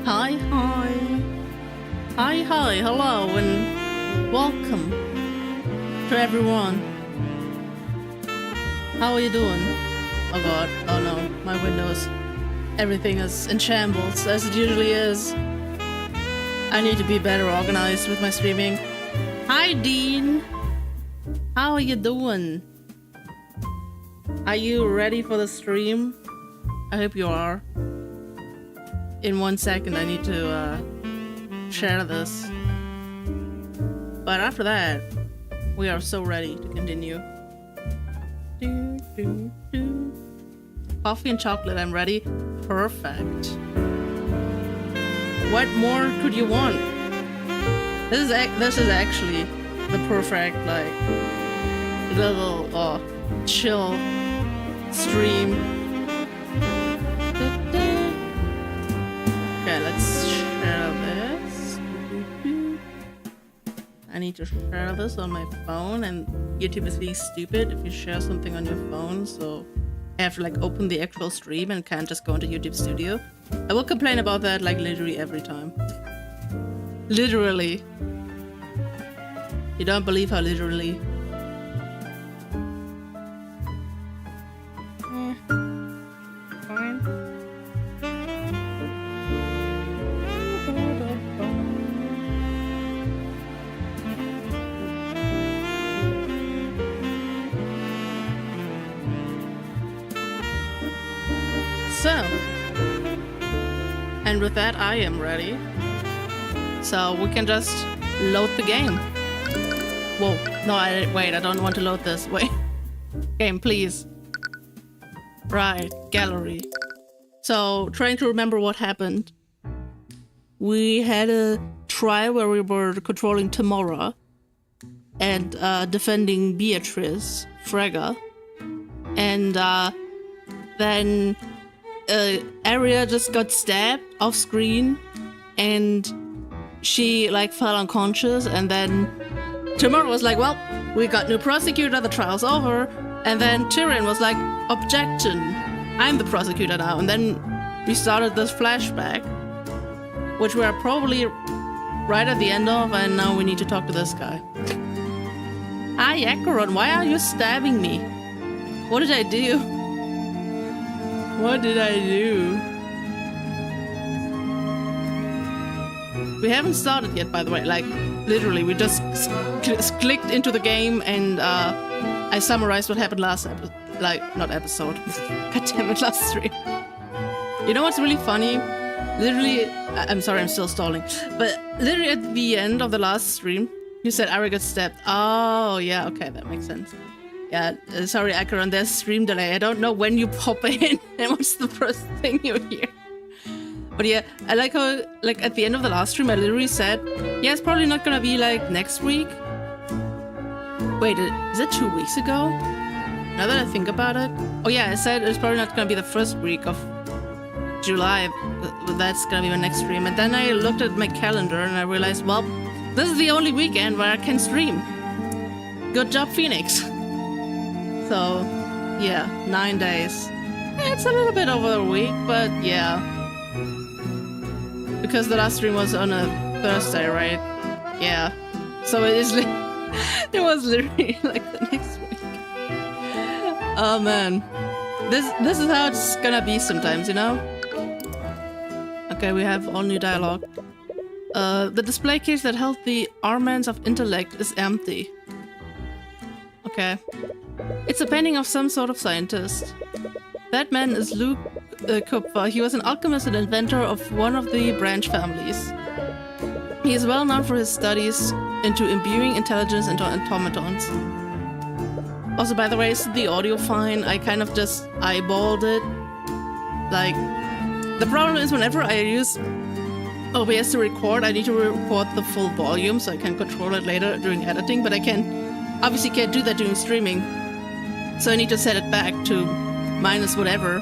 Hi, hello, and welcome to everyone. How are you doing? Oh god, oh no, my windows. Everything is in shambles, as it usually is. I need to be better organized with my streaming. Hi, Dean! How are you doing? Are you ready for the stream? I hope you are. In 1 second, I need to share this. But after that, we are so ready to continue. Coffee and chocolate, I'm ready. Perfect. What more could you want? This is actually the perfect, like, little chill stream. Okay, let's share this. I need to share this on my phone, and YouTube is being stupid if you share something on your phone, so I have to like open the actual stream and can't just go into YouTube Studio. I will complain about that like literally every time. Literally. You don't believe how literally. Fine. So, and with that, I am ready. So we can just load the game. Whoa, no, wait, I don't want to load this. Wait. Game, please. Right, gallery. So, trying to remember what happened. We had a trial where we were controlling Tamora and defending Beatrice, Frega. And then Arya just got stabbed off screen and she like fell unconscious, and then Tamora was like, well, we got new prosecutor, the trial's over. And then Tyrion was like, objection, I'm the prosecutor now. And then we started this flashback, which we're probably right at the end of, and now we need to talk to this guy. Hi, Acheron, why are you stabbing me? What did I do? What did I do? We haven't started yet, by the way. Like, literally, we just clicked into the game and I summarized what happened last episode. Like, not episode. God damn it, last stream. You know what's really funny? Literally, I'm sorry, I'm still stalling. But literally at the end of the last stream, you said Arya got stabbed. Oh, yeah, okay, that makes sense. Yeah, sorry, Acheron, there's stream delay. I don't know when you pop in and what's the first thing you hear. But yeah, I like how, like, at the end of the last stream, I literally said, yeah, it's probably not gonna be, like, next week. Wait, is it 2 weeks ago? Now that I think about it. Oh yeah, I said it's probably not gonna be the first week of July. That's gonna be my next stream. And then I looked at my calendar and I realized, well, this is the only weekend where I can stream. Good job, Phoenix. So, yeah, 9 days. It's a little bit over a week, but yeah. Because the last stream was on a Thursday, right? Yeah. So it is. It was literally like the next week. Oh man, this is how it's gonna be sometimes, you know. Okay, we have all new dialogue. The display case that held the armaments of intellect is empty. Okay. It's a painting of some sort of scientist. That man is Luke Cuthbert. He was an alchemist and inventor of one of the branch families. He is well known for his studies into imbuing intelligence into automatons. Also, by the way, is the audio fine? I kind of just eyeballed it. Like, the problem is whenever I use OBS to record, I need to record the full volume so I can control it later during editing, but I obviously can't do that during streaming. So I need to set it back to minus whatever.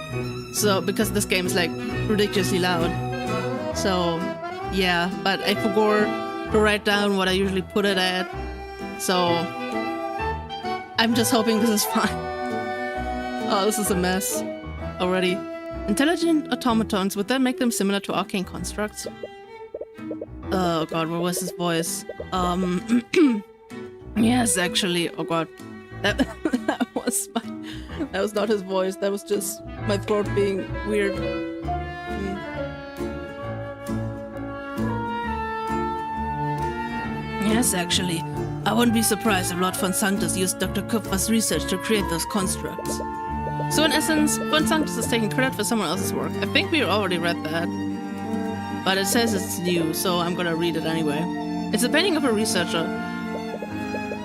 So, because this game is like ridiculously loud. So, yeah, but I forgot to write down what I usually put it at. So, I'm just hoping this is fine. Oh, this is a mess already. Intelligent automatons would then make them similar to arcane constructs. Oh god, what was his voice? Yes, actually. Oh god. That was not his voice. That was just my throat being weird. Yes, actually. I wouldn't be surprised if Lord von Sanctus used Dr. Kupfer's research to create those constructs. So in essence, von Sanctus is taking credit for someone else's work. I think we already read that. But it says it's new, so I'm gonna read it anyway. It's a painting of a researcher.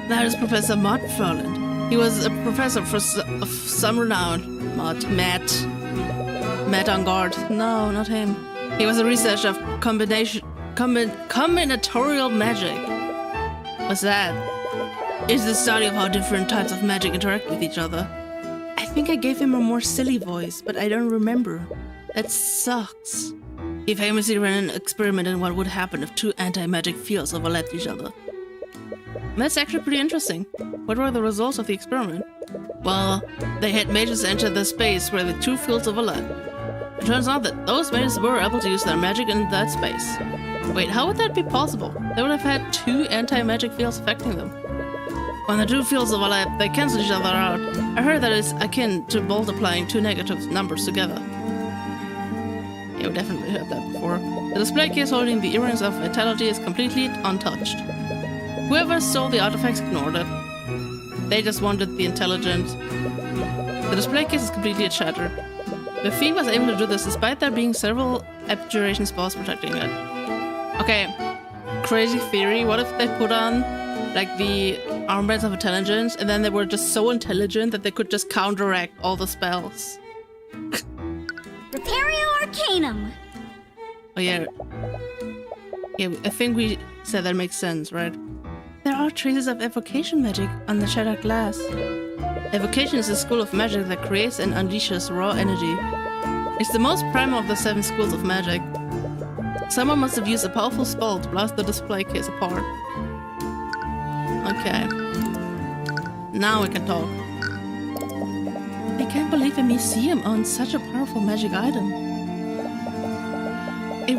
That is Professor Matt Furland. He was a professor of some renown. Matt on guard. No, not him. He was a researcher of combinatorial magic. What's that? It's the study of how different types of magic interact with each other. I think I gave him a more silly voice, but I don't remember. That sucks. He famously ran an experiment in what would happen if two anti-magic fields overlapped each other. That's actually pretty interesting. What were the results of the experiment? Well, they had mages enter the space where the two fields overlap. It turns out that those mages were able to use their magic in that space. Wait, how would that be possible? They would have had two anti-magic fields affecting them. When the two fields overlap, they cancel each other out. I heard that it's akin to multiplying two negative numbers together. Yeah, we definitely heard that before. The display case holding the earrings of vitality is completely untouched. Whoever stole the artifacts ignored it. They just wanted the intelligence. The display case is completely shattered. The thief was able to do this despite there being several abjuration spells protecting it. Okay, crazy theory. What if they put on like the armbands of intelligence and then they were just so intelligent that they could just counteract all the spells? Repario Arcanum! Oh yeah. Yeah, I think we said that makes sense, right? There are traces of evocation magic on the shattered glass. Evocation is a school of magic that creates and unleashes raw energy. It's the most primal of the 7 schools of magic. Someone must have used a powerful spell to blast the display case apart. Okay. Now we can talk. I can't believe a museum owns such a powerful magic item. I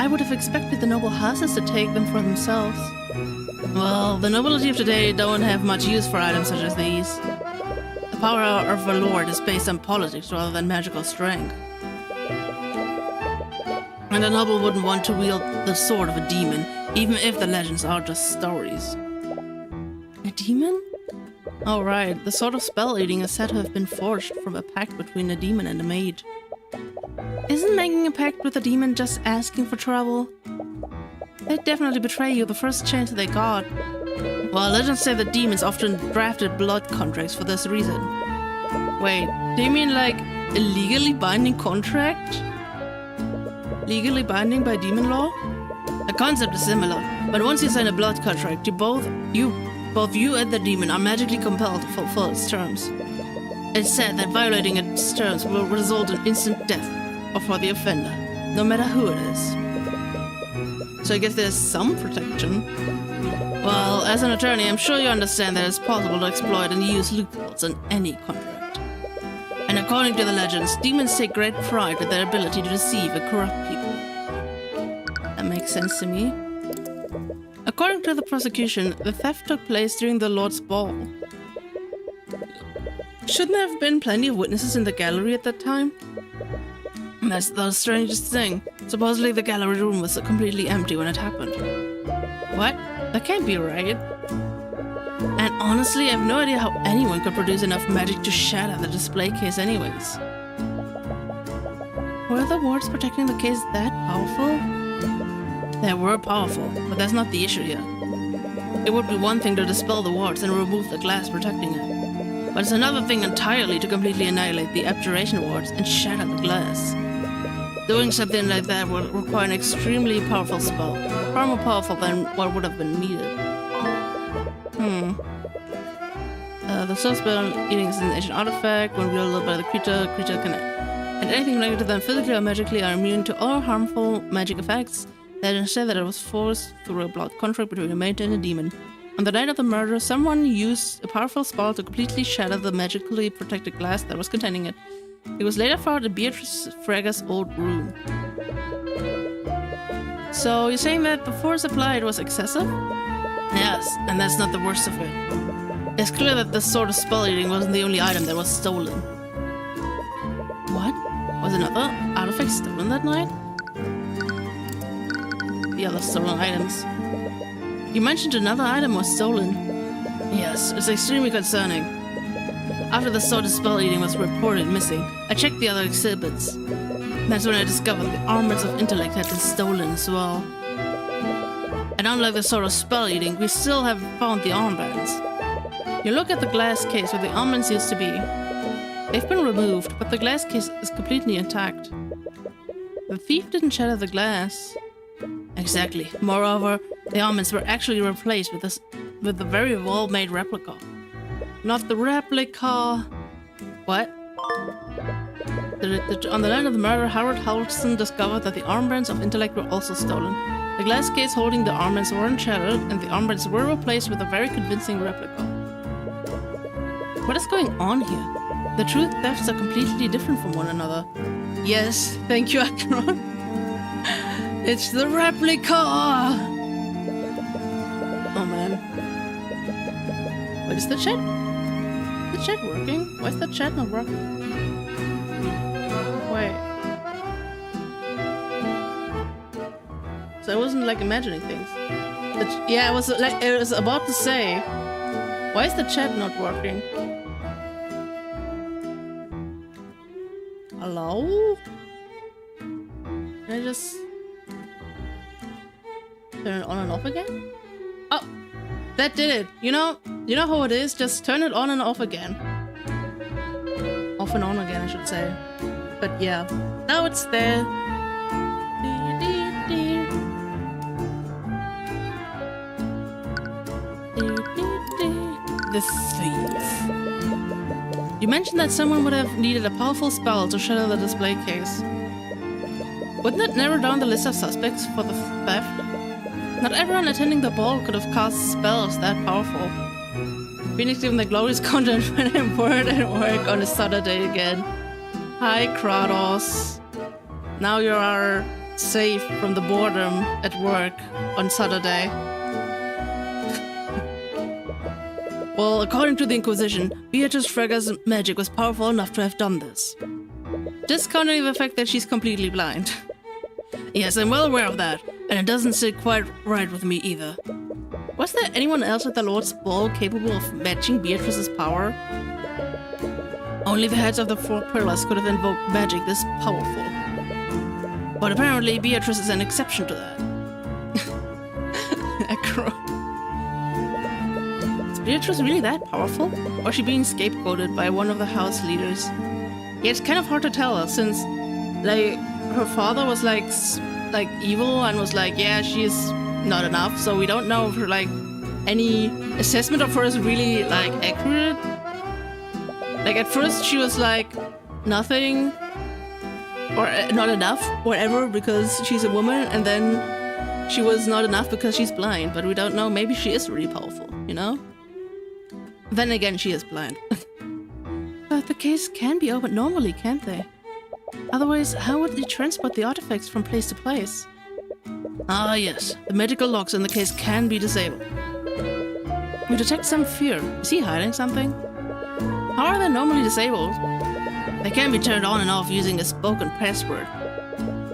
would have expected the noble houses to take them for themselves. Well, the nobility of today don't have much use for items such as these. The power of a lord is based on politics rather than magical strength. And a noble wouldn't want to wield the sword of a demon, even if the legends are just stories. A demon? Oh right, the sword of spell eating is said to have been forged from a pact between a demon and a mage. Isn't making a pact with a demon just asking for trouble? They'd definitely betray you the first chance they got. Well, legends say that demons often drafted blood contracts for this reason. Wait, do you mean like a legally binding contract? Legally binding by demon law? The concept is similar, but once you sign a blood contract, both you and the demon are magically compelled to fulfill its terms. It's said that violating its terms will result in instant death for the offender, no matter who it is. So I guess there's some protection. Well, as an attorney, I'm sure you understand that it's possible to exploit and use loopholes in any contract. And according to the legends, demons take great pride in their ability to deceive and corrupt people. That makes sense to me. According to the prosecution, the theft took place during the Lord's Ball. Shouldn't there have been plenty of witnesses in the gallery at that time? That's the strangest thing. Supposedly the gallery room was completely empty when it happened. What? That can't be right. And honestly, I have no idea how anyone could produce enough magic to shatter the display case anyways. Were the wards protecting the case that powerful? They were powerful, but that's not the issue here. It would be one thing to dispel the wards and remove the glass protecting it. But it's another thing entirely to completely annihilate the abjuration wards and shatter the glass. Doing something like that would require an extremely powerful spell, far more powerful than what would have been needed. The soul spell eating is an ancient artifact. When wielded by the creature can and anything related to them physically or magically are immune to all harmful magic effects. That instead that it was forced through a blood contract between a mage and a demon. On the night of the murder, someone used a powerful spell to completely shatter the magically protected glass that was containing it. It was later found in Beatrice Frega's old room. So you're saying that the force applied was excessive? Yes, and that's not the worst of it. It's clear that this sort of spell eating wasn't the only item that was stolen. What? Was another artifact stolen that night? The other stolen items. You mentioned another item was stolen. Yes, it's extremely concerning. After the sort of spell eating was reported missing, I checked the other exhibits. That's when I discovered the armaments of intellect had been stolen as well. And unlike the sort of spell eating, we still haven't found the armbands. You look at the glass case where the armbands used to be. They've been removed, but the glass case is completely intact. The thief didn't shatter the glass. Exactly. Moreover, the armbands were actually replaced with a very well-made replica. Not the replica... What? On the night of the murder, Harold Halston discovered that the armbands of intellect were also stolen. The glass case holding the armbands weren't shattered, and the armbands were replaced with a very convincing replica. What is going on here? The true thefts are completely different from one another. Yes, thank you, Akron. It's the replica! Oh man. What is the chat? Is the chat working? Why is the chat not working? Wait. So I wasn't like imagining things. Yeah, I was about to say. Why is the chat not working? Hello? Can I just turn it on and off again? Oh, that did it. You know how it is? Just turn it on and off again. Off and on again, I should say. But yeah, now it's there. The thief. You mentioned that someone would have needed a powerful spell to shatter the display case. Wouldn't it narrow down the list of suspects for the theft? Not everyone attending the ball could have cast spells that powerful. Phoenix given the glorious content when I'm bored at work on a Saturday again. Hi, Kratos. Now you are safe from the boredom at work on Saturday. Well, according to the Inquisition, Beatrice Frega's magic was powerful enough to have done this. Discounting the fact that she's completely blind. Yes, I'm well aware of that, and it doesn't sit quite right with me either. Was there anyone else at the Lord's Ball capable of matching Beatrice's power? Only the heads of the four pillars could have invoked magic this powerful. But apparently Beatrice is an exception to that. Is Beatrice really that powerful? Or is she being scapegoated by one of the house leaders? Yeah, it's kind of hard to tell, since, like, her father was, like evil and was like, yeah, she's not enough, so we don't know if her, like, any assessment of her is really, like, accurate. Like, at first she was, like, nothing, or not enough, whatever, because she's a woman, and then she was not enough because she's blind, but we don't know, maybe she is really powerful, you know? Then again, she is blind. But the case can be opened normally, can't they? Otherwise, how would they transport the artifacts from place to place? Ah yes, the medical locks in the case can be disabled. We detect some fear. Is he hiding something? How are they normally disabled? They can be turned on and off using a spoken password.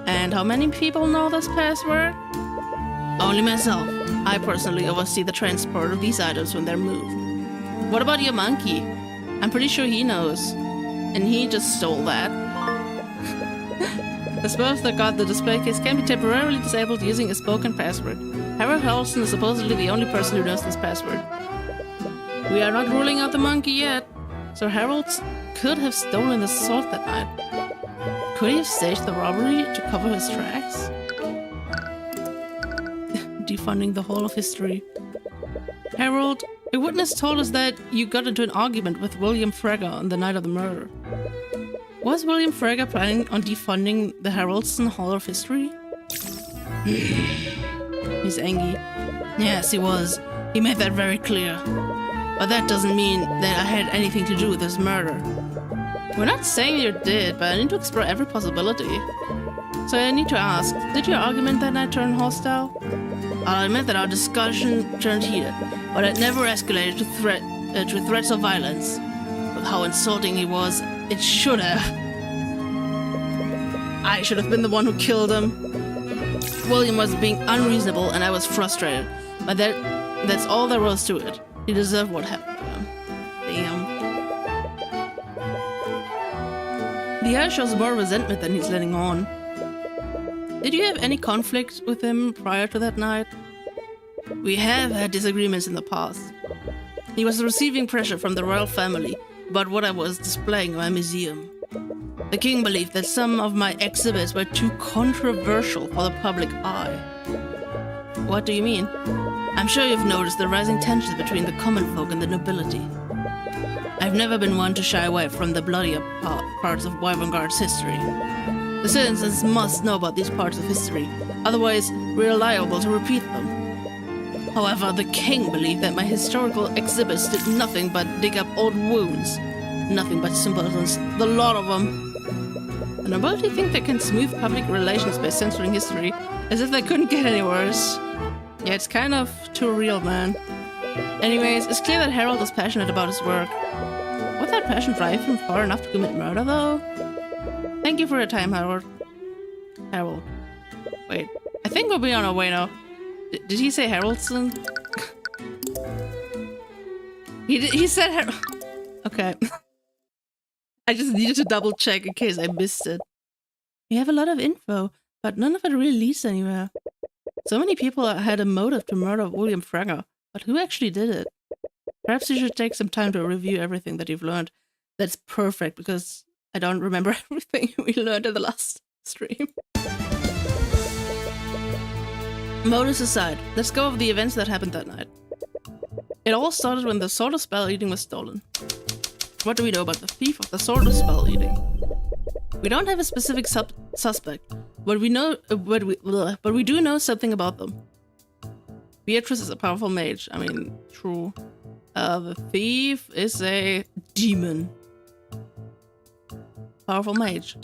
And how many people know this password? Only myself. I personally oversee the transport of these items when they're moved. What about your monkey? I'm pretty sure he knows. And he just stole that. The spells that got the display case can be temporarily disabled using a spoken password. Harold Halston is supposedly the only person who knows this password. We are not ruling out the monkey yet. So Harold could have stolen the sword that night. Could he have staged the robbery to cover his tracks? Defunding the whole of history. Harold, a witness told us that you got into an argument with William Frege on the night of the murder. Was William Frege planning on defunding the Haroldston Hall of History? He's angry. Yes, he was. He made that very clear. But that doesn't mean that I had anything to do with his murder. We're not saying you did, but I need to explore every possibility. So I need to ask, did your argument that night turn hostile? I'll admit that our discussion turned heated, but it never escalated to threats of violence. With how insulting he was, it should have. I should have been the one who killed him. William was being unreasonable and I was frustrated, but that's all there was to it. He deserved what happened to him. Damn. The guy shows more resentment than he's letting on. Did you have any conflict with him prior to that night? We have had disagreements in the past. He was receiving pressure from the royal family about what I was displaying in my museum. The king believed that some of my exhibits were too controversial for the public eye. What do you mean? I'm sure you've noticed the rising tensions between the common folk and the nobility. I've never been one to shy away from the bloodier parts of Wyverngard's history. The citizens must know about these parts of history, otherwise we're liable to repeat them. However, the king believed that my historical exhibits did nothing but dig up old wounds. Nothing but simpletons, the lot of them. The nobility think they can smooth public relations by censoring history, as if they couldn't get any worse. Yeah, it's kind of too real, man. Anyways, it's clear that Harold is passionate about his work. Would that passion drive him far enough to commit murder, though? Thank you for your time, Harold. Harold. Wait, I think we'll be on our way now. Did he say Haroldson? He said Harold. Okay. I just needed to double check in case I missed it. We have a lot of info, but none of it really leads anywhere. So many people had a motive to murder William Fragger, but who actually did it? Perhaps you should take some time to review everything that you've learned. That's perfect, because I don't remember everything we learned in the last stream. Motives aside, let's go over the events that happened that night. It all started when the Sword of Spell Eating was stolen. What do we know about the thief of the Sword of Spell Eating? We don't have a specific suspect, but we do know something about them. Beatrice is a powerful mage. I mean, true. The thief is a demon. Powerful mage.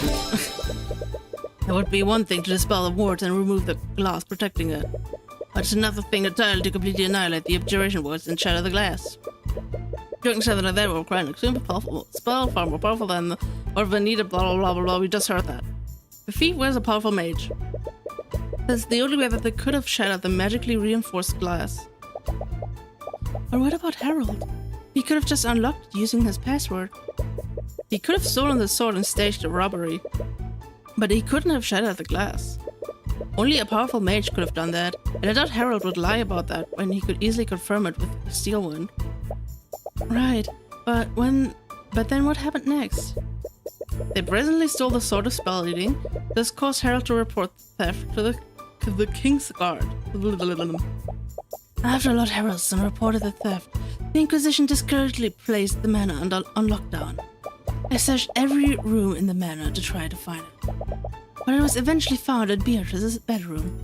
It would be one thing to dispel the wards and remove the glass protecting it, but it's another thing entirely to completely annihilate the abjuration wards and shatter the glass. Doing something like that will require an extremely powerful spell, far more powerful than whatever needed, blah blah blah blah blah. We just heard that. The thief was a powerful mage. That's the only way that they could have shattered the magically reinforced glass. But what about Harold? He could have just unlocked it using his password. He could have stolen the sword and staged a robbery. But he couldn't have shattered the glass. Only a powerful mage could have done that, and I doubt Harold would lie about that when he could easily confirm it with a steel one. Right, but then what happened next? They presently stole the Sword of Spell Eating. This caused Harold to report the theft to the King's Guard. After Lord Harrelson reported the theft, the Inquisition discouragedly placed the manor on lockdown. I searched every room in the manor to try to find it, but it was eventually found in Beatrice's bedroom.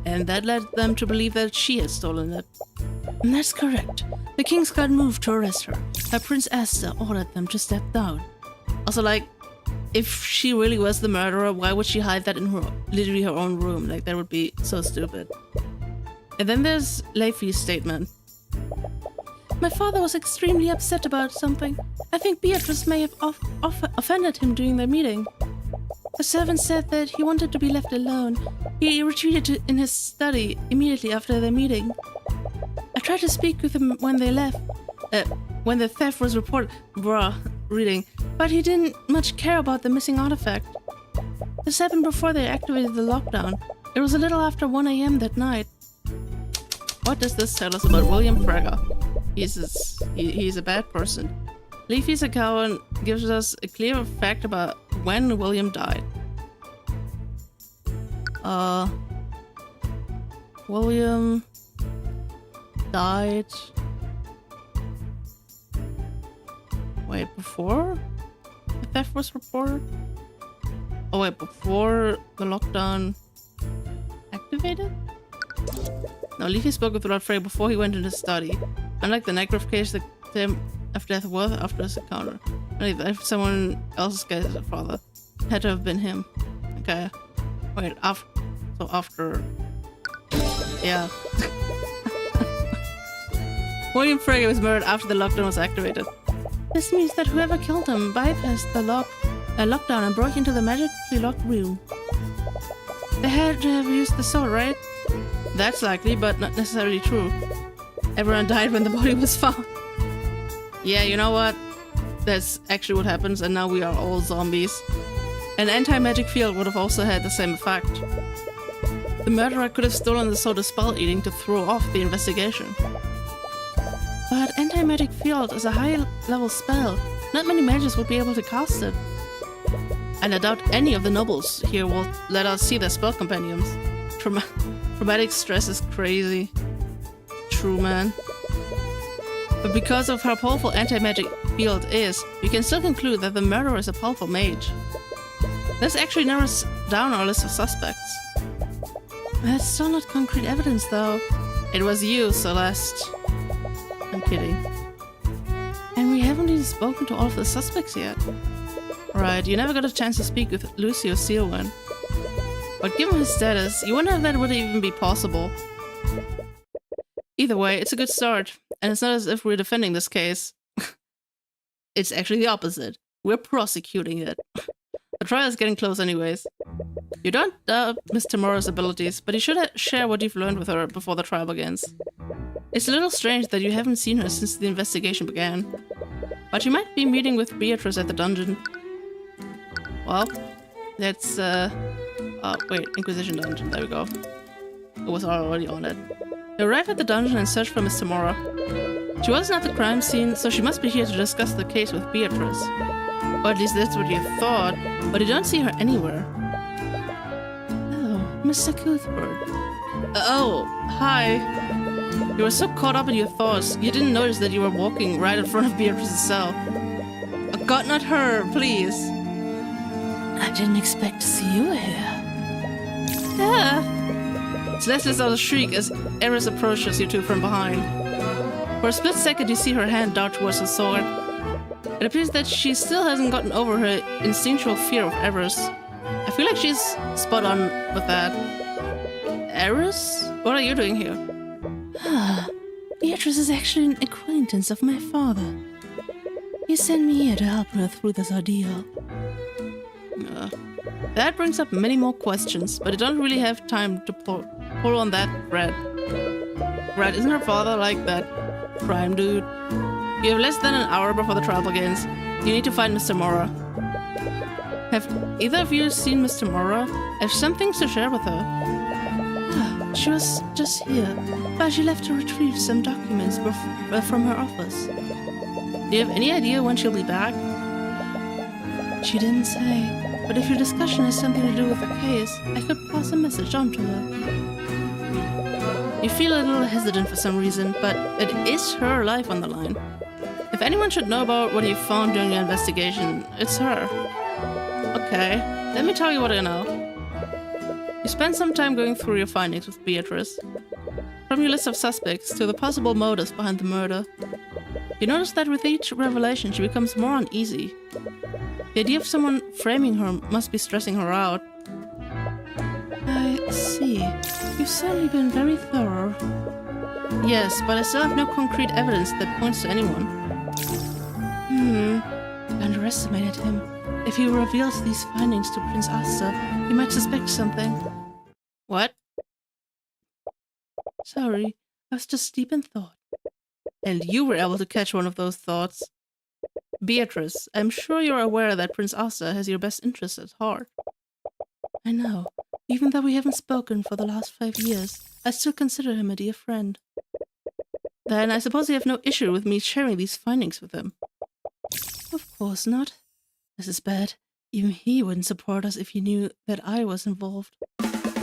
And that led them to believe that she had stolen it. And that's correct. The King's Guard moved to arrest her, but Prince Asta ordered them to step down. Also, like, if she really was the murderer, why would she hide that in literally her own room? Like, that would be so stupid. And then there's Leify's statement. My father was extremely upset about something. I think Beatrice may have offended him during their meeting. The servant said that he wanted to be left alone. He retreated in his study immediately after their meeting. I tried to speak with him when they left, when the theft was reported, but he didn't much care about the missing artifact. This happened before they activated the lockdown. It was a little after 1 AM that night. What does this tell us about William Fragger? He's a bad person. Leafy's account gives us a clear fact about when William died. William died... Wait, before the theft was reported? Oh wait, before the lockdown activated? No, Leafy spoke with Lord Frey before he went into study. Unlike the Necrof case, the claim of death was after his encounter. If someone else's guy's father, had to have been him. Okay. Wait, after. Yeah. William Frege was murdered after the lockdown was activated. This means that whoever killed him bypassed the lockdown and broke into the magically locked room. They had to have used the sword, right? That's likely, but not necessarily true. Everyone died when the body was found. Yeah, you know what? That's actually what happens, and now we are all zombies. An anti-magic field would have also had the same effect. The murderer could have stolen the sword of spell eating to throw off the investigation. But anti-magic field is a high-level spell. Not many mages would be able to cast it. And I doubt any of the nobles here will let us see their spell compendiums. Traumatic stress is crazy. True, man. But because of how powerful anti-magic field is, we can still conclude that the murderer is a powerful mage. This actually narrows down our list of suspects. That's still not concrete evidence, though. It was you, Celeste. I'm kidding. And we haven't even spoken to all of the suspects yet. Right, you never got a chance to speak with Lucio Sealwyn. But given his status, you wonder if that would even be possible. Either way, it's a good start, and it's not as if we're defending this case. It's actually the opposite. We're prosecuting it. The trial is getting close anyways. You don't doubt Miss Tamura's abilities, but you should share what you've learned with her before the trial begins. It's a little strange that you haven't seen her since the investigation began. But you might be meeting with Beatrice at the dungeon. Well, that's, wait, Inquisition dungeon, there we go. It was already on it. You arrive at the dungeon and search for Miss Tamura. She wasn't at the crime scene, so she must be here to discuss the case with Beatrice. Or at least that's what you thought, but you don't see her anywhere. Oh, Mr. Cuthbert. Oh, hi. You were so caught up in your thoughts, you didn't notice that you were walking right in front of Beatrice's cell. Oh God, not her, please. I didn't expect to see you here. Yeah. Celeste lets out a shriek as Eris approaches you two from behind. For a split second, you see her hand dart towards the sword. It appears that she still hasn't gotten over her instinctual fear of Eris. I feel like she's spot on with that. Eris? What are you doing here? Beatrice is actually an acquaintance of my father. He sent me here to help her through this ordeal. That brings up many more questions, but I don't really have time to pull on that thread. Right, isn't her father like that crime dude? You have less than an hour before the trial begins. You need to find Miss Tamura. Have either of you seen Miss Tamura? I have some things to share with her. She was just here, but she left to retrieve some documents from her office. Do you have any idea when she'll be back? She didn't say, but if your discussion has something to do with the case, I could pass a message on to her. You feel a little hesitant for some reason, but it is her life on the line. If anyone should know about what you found during your investigation, it's her. Okay, let me tell you what I know. You spent some time going through your findings with Beatrice. From your list of suspects to the possible motives behind the murder. You notice that with each revelation she becomes more uneasy. The idea of someone framing her must be stressing her out. I see. You've certainly been very thorough. Yes, but I still have no concrete evidence that points to anyone. I underestimated him. If he reveals these findings to Prince Asta, he might suspect something. What? Sorry, I was just deep in thought. And you were able to catch one of those thoughts. Beatrice, I'm sure you're aware that Prince Asta has your best interests at heart. I know. Even though we haven't spoken for the last 5 years, I still consider him a dear friend. Then I suppose you have no issue with me sharing these findings with him. Of course not. This is bad. Even he wouldn't support us if he knew that I was involved.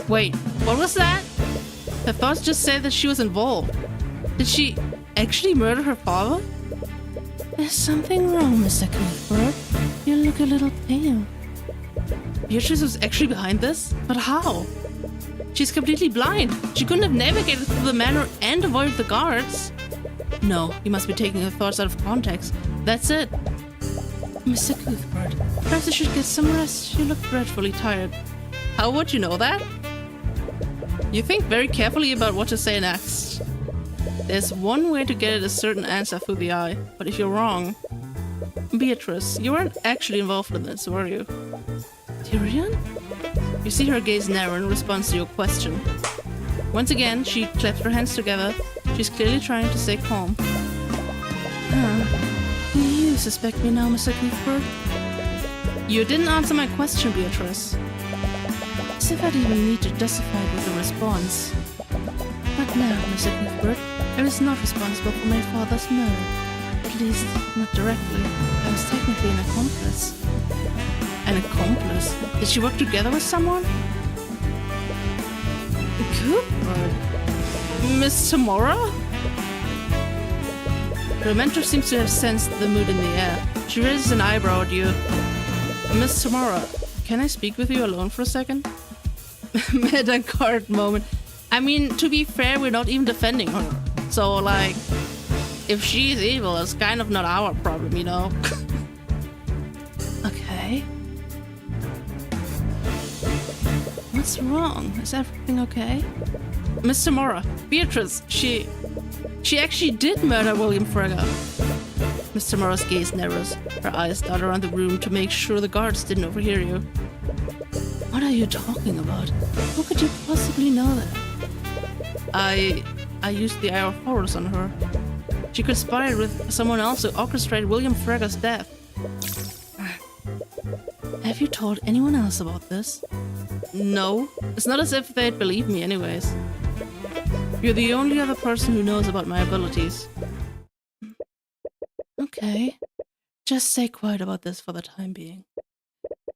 Wait, what was that? Her thoughts just said that she was involved. Did she actually murder her father? There's something wrong, Mr. Cuthbert. You look a little pale. Beatrice was actually behind this? But how? She's completely blind. She couldn't have navigated through the manor and avoided the guards. No, you must be taking her thoughts out of context. That's it. Mr. Cuthbert, perhaps you should get some rest. You look dreadfully tired. How would you know that? You think very carefully about what to say next. There's one way to get at a certain answer through the eye, but if you're wrong... Beatrice, you weren't actually involved in this, were you? Tyrion? You see her gaze narrow in response to your question. Once again, she clapped her hands together. She's clearly trying to stay calm. Do you suspect me now, Mr. Cuthbert? You didn't answer my question, Beatrice. As if I'd even need to justify it with a response. But now, Mr. Cuthbert, I was not responsible for my father's murder. At least, not directly. I was technically an accomplice. An accomplice? Did she work together with someone? Cuthbert? Miss Tamora? The mentor seems to have sensed the mood in the air. She raises an eyebrow at you. Miss Tamora, can I speak with you alone for a second? Meta card moment. I mean, to be fair, we're not even defending her. So, like, if she's evil, it's kind of not our problem, you know? Okay. What's wrong? Is everything okay? Miss Tamora, Beatrice, she actually did murder William Frege. Miss Tamora's gaze narrows. Her eyes dart around the room to make sure the guards didn't overhear you. What are you talking about? How could you possibly know that? I used the Eye of Horus on her. She conspired with someone else to orchestrate William Frege's death. Have you told anyone else about this? No. It's not as if they'd believe me anyways. You're the only other person who knows about my abilities. Okay. Just stay quiet about this for the time being.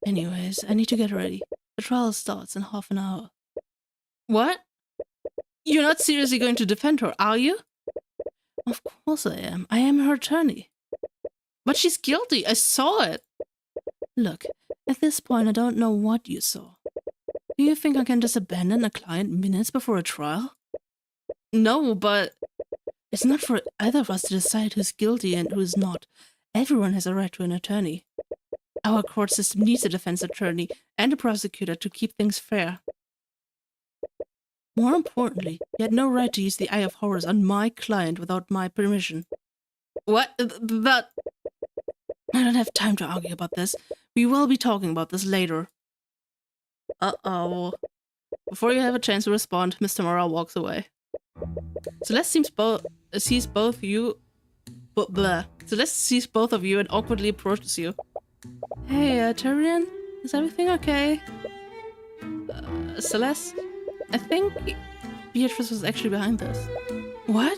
Anyways, I need to get ready. The trial starts in half an hour. What? You're not seriously going to defend her, are you? Of course I am. I am her attorney. But she's guilty. I saw it. Look, at this point I don't know what you saw. Do you think I can just abandon a client minutes before a trial? No, but it's not for either of us to decide who's guilty and who's not. Everyone has a right to an attorney. Our court system needs a defense attorney and a prosecutor to keep things fair. More importantly, you had no right to use the Eye of Horus on my client without my permission. What? That... I don't have time to argue about this. We will be talking about this later. Uh-oh. Before you have a chance to respond, Mr. Mora walks away. Celeste sees both of you and awkwardly approaches you. Hey, Tyrion? Is everything okay? Celeste? I think Beatrice was actually behind this. What?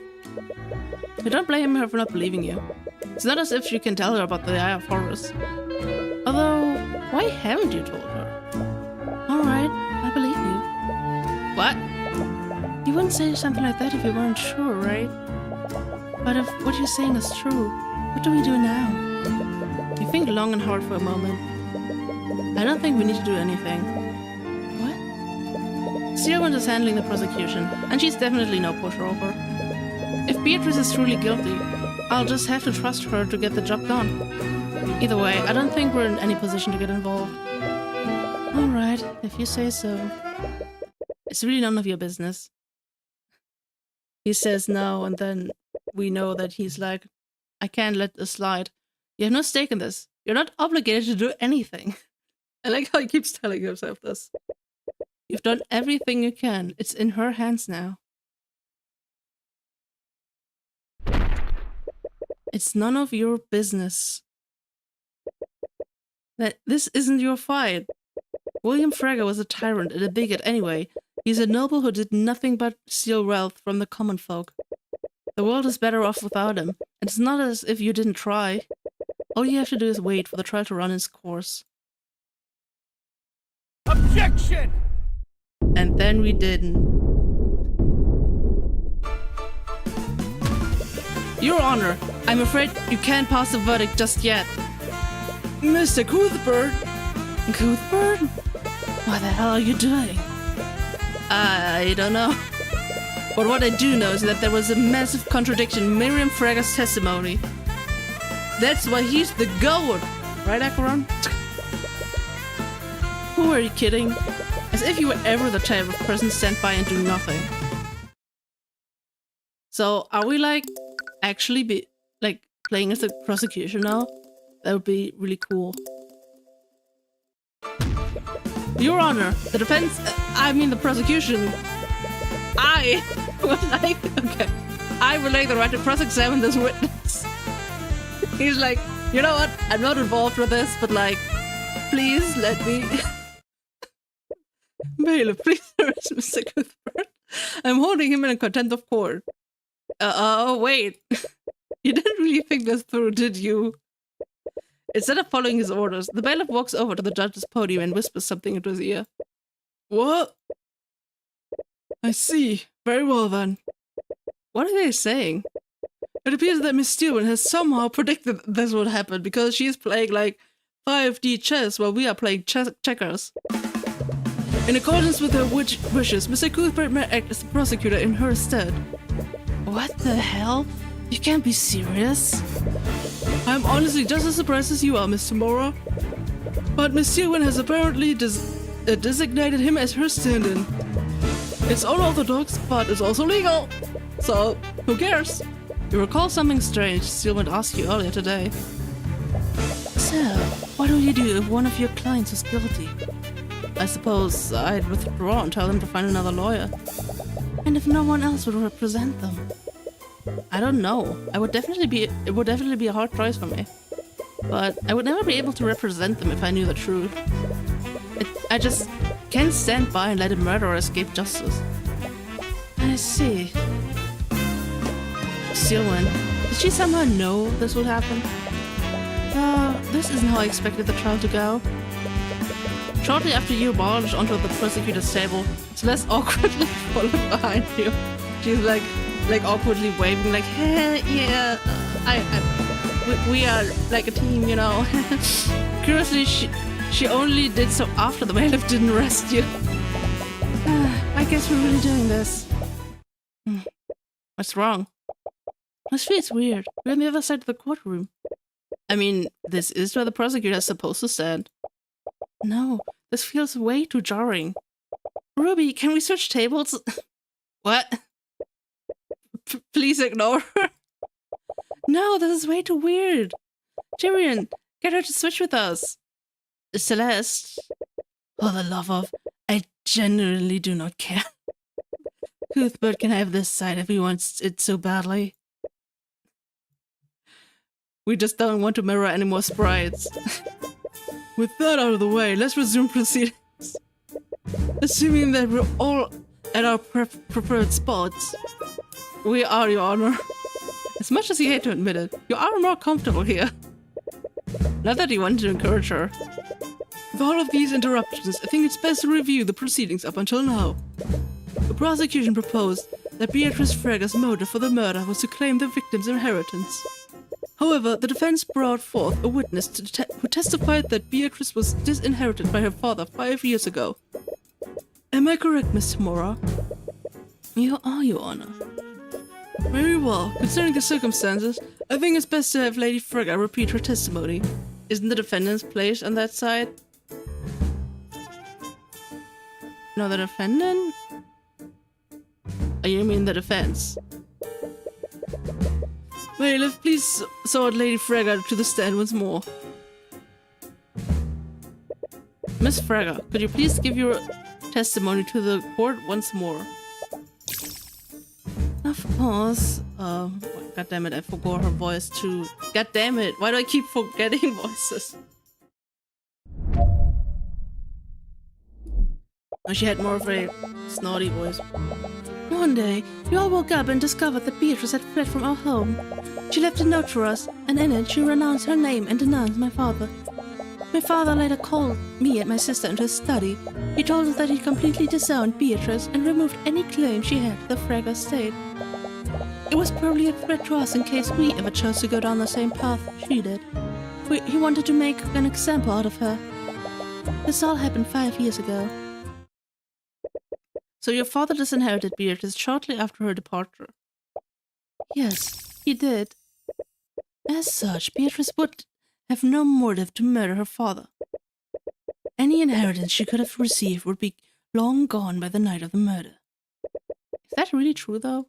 I don't blame her for not believing you. It's not as if she can tell her about the Eye of Horus. Although, why haven't you told her? Alright, I believe you. What? You wouldn't say something like that if you weren't sure, right? But if what you're saying is true, what do we do now? You think long and hard for a moment. I don't think we need to do anything. What? Tyrion is handling the prosecution, and she's definitely no pushover. If Beatrice is truly guilty, I'll just have to trust her to get the job done. Either way, I don't think we're in any position to get involved. Alright, if you say so. It's really none of your business. He says no, and then we know that he's like, I can't let this slide. You have no stake in this. You're not obligated to do anything. I like how he keeps telling himself this. You've done everything you can. It's in her hands now. It's none of your business. That this isn't your fight. William Frege was a tyrant and a bigot anyway. He's a noble who did nothing but steal wealth from the common folk. The world is better off without him. And it's not as if you didn't try. All you have to do is wait for the trial to run its course. Objection! And then we didn't. Your Honor, I'm afraid you can't pass the verdict just yet. Mr. Cuthbert? Cuthbert? What the hell are you doing? I don't know. But what I do know is that there was a massive contradiction in Miriam Frege's testimony. That's why he's the goat. Right, Acheron? Who are you kidding? As if you were ever the type of person to stand by and do nothing. So, are we like actually playing as the prosecution now? That would be really cool. Your Honor, the defense, I mean the prosecution. I would like the right to cross-examine this witness. He's like, you know what? I'm not involved with this, but like, please let me. Bailiff, please arrest Mr. Cuthbert. I'm holding him in contempt of court. Wait. You didn't really think this through, did you? Instead of following his orders, the bailiff walks over to the judge's podium and whispers something into his ear. What? I see. Very well then. What are they saying? It appears that Miss Tyrion has somehow predicted this would happen because she's playing like 5D chess while we are playing checkers. In accordance with her wishes, Mr. Cuthbert may act as the prosecutor in her stead. What the hell? You can't be serious. I'm honestly just as surprised as you are, Mr. Mora. But Miss Tyrion has apparently designated him as her stand-in. It's unorthodox, but it's also legal. So, who cares? You recall something strange Tyrion asked you earlier today. So, what will you do if one of your clients was guilty? I suppose I'd withdraw and tell them to find another lawyer. And if no one else would represent them? I don't know. It would definitely be a hard choice for me. But I would never be able to represent them if I knew the truth. I just can't stand by and let a murderer escape justice. I see. Tyrion, did she somehow know this would happen? This isn't how I expected the trial to go. Shortly after you barged onto the prosecutor's table, Celeste awkwardly followed behind you. She's like awkwardly waving, like, hey, yeah, we are like a team, you know. Curiously, she only did so after the bailiff didn't arrest you. I guess we're really doing this. What's wrong? This feels weird. We're on the other side of the courtroom. I mean, this is where the prosecutor is supposed to stand. No, this feels way too jarring. Ruby, can we switch tables? What? Please ignore her. No, this is way too weird. Tyrion, get her to switch with us. Celeste. For the love of, I genuinely do not care. Cuthbert can have this side if he wants it so badly. We just don't want to mirror any more sprites. With that out of the way, let's resume proceedings. Assuming that we're all at our preferred spots. We are, Your Honor. As much as you hate to admit it, you are more comfortable here. Not that you want to encourage her. With all of these interruptions, I think it's best to review the proceedings up until now. The prosecution proposed that Beatrice Frega's motive for the murder was to claim the victim's inheritance. However, the defense brought forth a witness who testified that Beatrice was disinherited by her father 5 years ago. Am I correct, Mr. Mora? You are, Your Honor. Very well. Considering the circumstances, I think it's best to have Lady Frega repeat her testimony. Isn't the defendant's place on that side? No, the defendant? Oh, you mean the defense? Bailiff, please sort Lady Frega to the stand once more. Miss Frega, could you please give your testimony to the court once more? Of course. God damn it, I forgot her voice too. God damn it, why do I keep forgetting voices? Oh, she had more of a snotty voice. One day, we all woke up and discovered that Beatrice had fled from our home. She left a note for us, and in it she renounced her name and denounced my father. My father later called me and my sister into his study. He told us that he completely disowned Beatrice and removed any claim she had to the Frega estate. It was probably a threat to us in case we ever chose to go down the same path she did. He wanted to make an example out of her. This all happened 5 years ago. So your father disinherited Beatrice shortly after her departure? Yes, he did. As such, Beatrice would have no motive to murder her father. Any inheritance she could have received would be long gone by the night of the murder. Is that really true, though?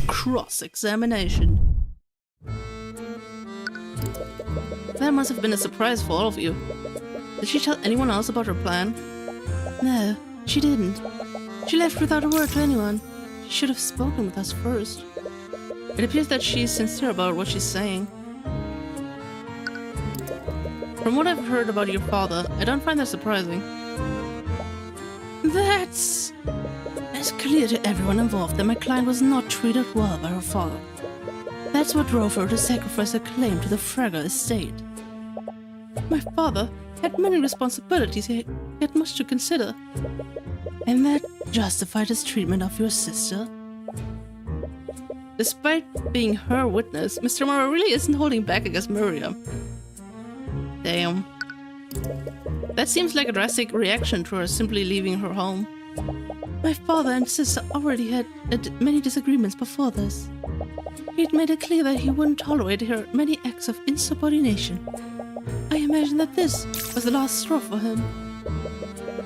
Cross-examination. That must have been a surprise for all of you. Did she tell anyone else about her plan? No, she didn't. She left without a word to anyone. She should have spoken with us first. It appears that she is sincere about what she's saying. From what I've heard about your father, I don't find that surprising. It's clear to everyone involved that my client was not treated well by her father. That's what drove her to sacrifice her claim to the Fragga estate. My father had many responsibilities, he had much to consider. And that justified his treatment of your sister. Despite being her witness, Mr. Mara really isn't holding back against Miriam. Damn. That seems like a drastic reaction to her simply leaving her home. My father and sister already had many disagreements before this. He'd made it clear that he wouldn't tolerate her many acts of insubordination. I imagine that this was the last straw for him.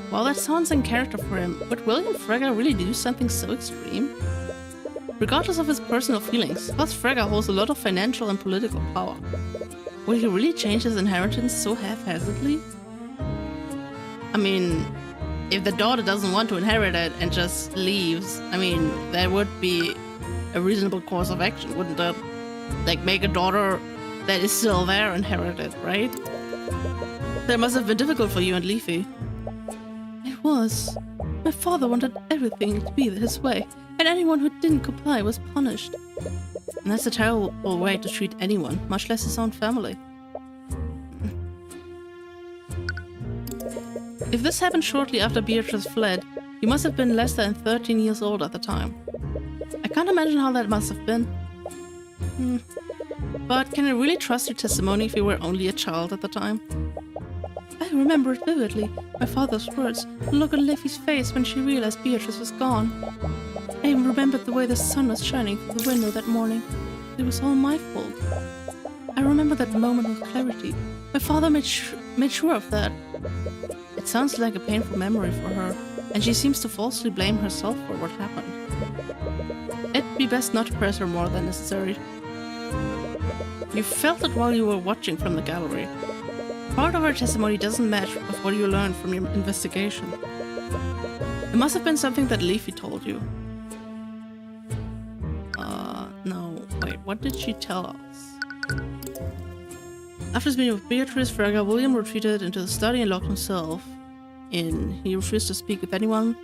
While that sounds in character for him, would William Fragga really do something so extreme? Regardless of his personal feelings, House Fragga holds a lot of financial and political power. Will he really change his inheritance so haphazardly? I mean, if the daughter doesn't want to inherit it and just leaves, I mean, that would be a reasonable course of action, wouldn't it? Like, make a daughter that is still there inherit it, right? That must have been difficult for you and Leafy. It was. My father wanted everything to be his way, and anyone who didn't comply was punished. And that's a terrible way to treat anyone, much less his own family. If this happened shortly after Beatrice fled, you must have been less than 13 years old at the time. I can't imagine how that must have been. But can I really trust your testimony if you were only a child at the time? I remember it vividly, my father's words, the look on Leafy's face when she realized Beatrice was gone. I even remembered the way the sun was shining through the window that morning. It was all my fault. I remember that moment with clarity. My father made sure of that. It sounds like a painful memory for her, and she seems to falsely blame herself for what happened. It'd be best not to press her more than necessary. You felt it while you were watching from the gallery. Part of her testimony doesn't match with what you learned from your investigation. It must have been something that Leafy told you. No, wait, what did she tell us? After his meeting with Beatrice Fragga, William retreated into the study and locked himself in. He refused to speak with anyone,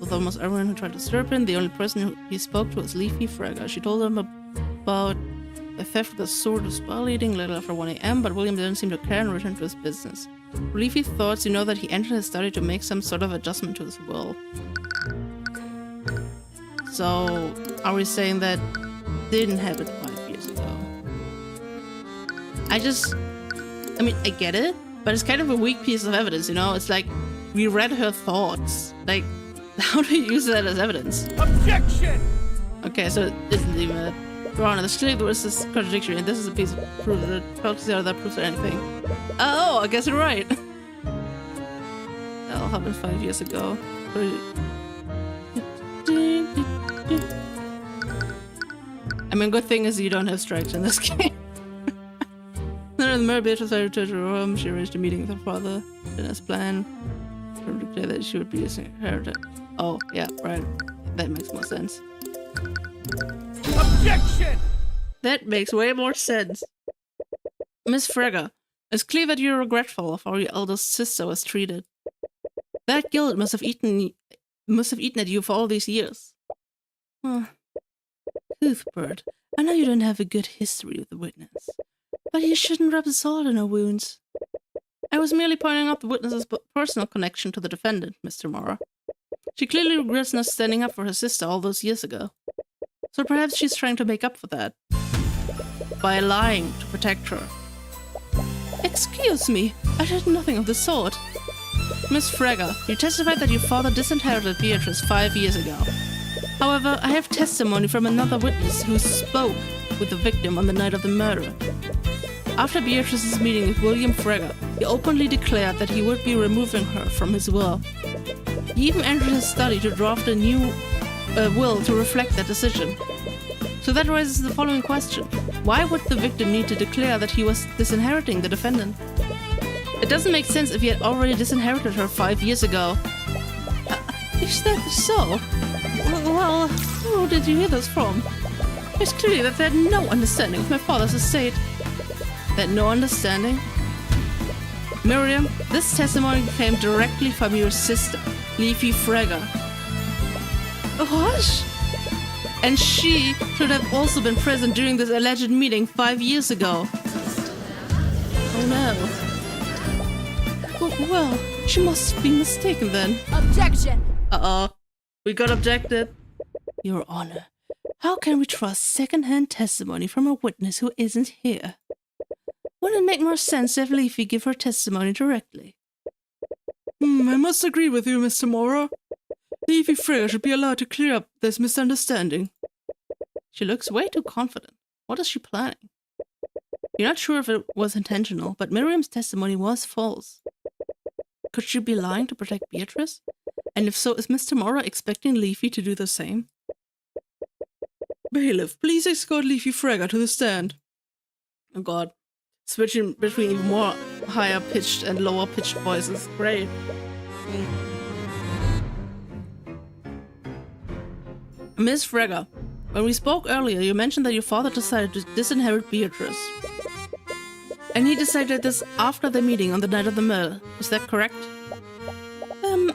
with almost everyone who tried to disturb him. The only person who he spoke to was Leafy Fragga. She told him about the theft of the sword of spell eating little after 1 a.m., but William didn't seem to care and returned to his business. Leafy thoughts, you know that he entered his study to make some sort of adjustment to his will. So, are we saying that didn't happen 5 years ago? I mean, I get it, but it's kind of a weak piece of evidence, you know? It's like, we read her thoughts. Like, how do you use that as evidence? Objection! Okay, so it isn't even a... Your Honor, there's clearly this contradiction, and this is a piece of proof that proves anything. Oh, I guess you're right. That all happened 5 years ago. I mean, good thing is you don't have strikes in this game. Then the Mary Beatrice returned to her home. She arranged a meeting with her father. In his plan, to declare that she would be his inheritor. Oh, yeah, right. That makes more sense. Objection! That makes way more sense. Miss Fragga, it's clear that you're regretful of how your eldest sister was treated. That guilt must have eaten at you for all these years. Cuthbert, I know you don't have a good history with the witness, but you shouldn't rub salt in her wounds. I was merely pointing out the witness's personal connection to the defendant, Mr. Mara. She clearly regrets not standing up for her sister all those years ago. So perhaps she's trying to make up for that by lying to protect her. Excuse me, I did nothing of the sort. Miss Fragga, you testified that your father disinherited Beatrice 5 years ago. However, I have testimony from another witness who spoke with the victim on the night of the murder. After Beatrice's meeting with William Frege, he openly declared that he would be removing her from his will. He even entered his study to draft a new will to reflect that decision. So that raises the following question. Why would the victim need to declare that he was disinheriting the defendant? It doesn't make sense if he had already disinherited her 5 years ago. Is that so? Well, who did you hear this from? It's clearly that they had no understanding of my father's estate. They had no understanding? Miriam, this testimony came directly from your sister, Leafy Frege. What? And she should have also been present during this alleged meeting 5 years ago. Oh no. Well, she must be mistaken then. Objection! Uh-oh. We got objected. Your Honor, how can we trust second-hand testimony from a witness who isn't here? Wouldn't it make more sense to have Leafy give her testimony directly? I must agree with you, Mr. Mora. Leafy Frege should be allowed to clear up this misunderstanding. She looks way too confident. What is she planning? You're not sure if it was intentional, but Miriam's testimony was false. Could she be lying to protect Beatrice? And if so, is Mr. Mora expecting Leafy to do the same? Bailiff, please escort Leafy Frege to the stand. Oh god. Switching between even more higher-pitched and lower-pitched voices. Great. Miss Frege, when we spoke earlier, you mentioned that your father decided to disinherit Beatrice. And he decided this after the meeting on the night of the murder. Is that correct?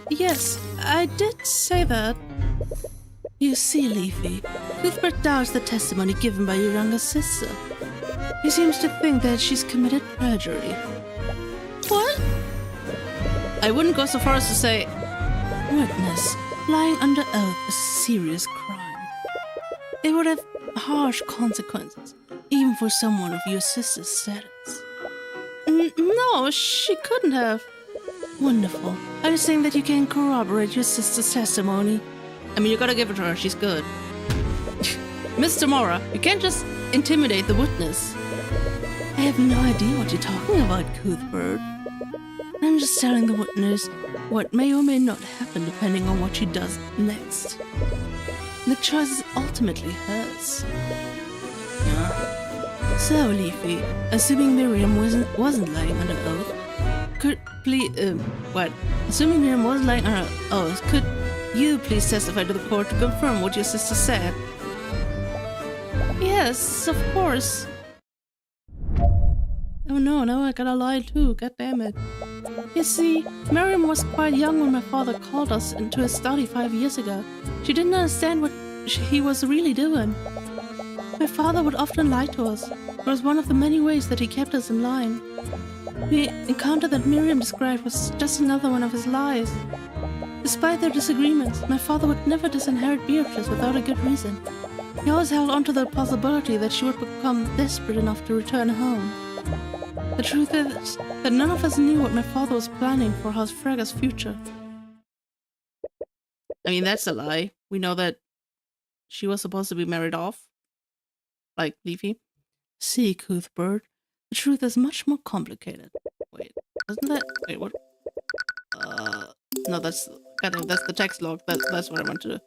Yes, I did say that. You see, Leafy, Cuthbert doubts the testimony given by your younger sister. He seems to think that she's committed perjury. What? I wouldn't go so far as to say, witness, lying under oath is a serious crime. It would have harsh consequences, even for someone of your sister's status. No, she couldn't have. Wonderful. I was saying that you can corroborate your sister's testimony. I mean, you gotta give it to her, she's good. Mr. Mora, you can't just intimidate the witness. I have no idea what you're talking about, Cuthbert. I'm just telling the witness what may or may not happen depending on what she does next. The choice is ultimately hers. Yeah. So, Leafy, assuming Miriam wasn't lying under oath, Assuming Miriam was lying under oath, could you please testify to the court to confirm what your sister said? Yes, of course. Oh no, now I gotta lie too, god damn it. You see, Miriam was quite young when my father called us into his study 5 years ago. She didn't understand what he was really doing. My father would often lie to us. It was one of the many ways that he kept us in line. The encounter that Miriam described was just another one of his lies. Despite their disagreements, my father would never disinherit Beatrice without a good reason. He always held on to the possibility that she would become desperate enough to return home. The truth is that none of us knew what my father was planning for House Frege's future. I mean, that's a lie. We know that she was supposed to be married off. Like Leafy. See, Cuthbert, the truth is much more complicated. Wait, isn't that... Wait, what? No, that's... Goddamn, that's the text log. That's what I want to do.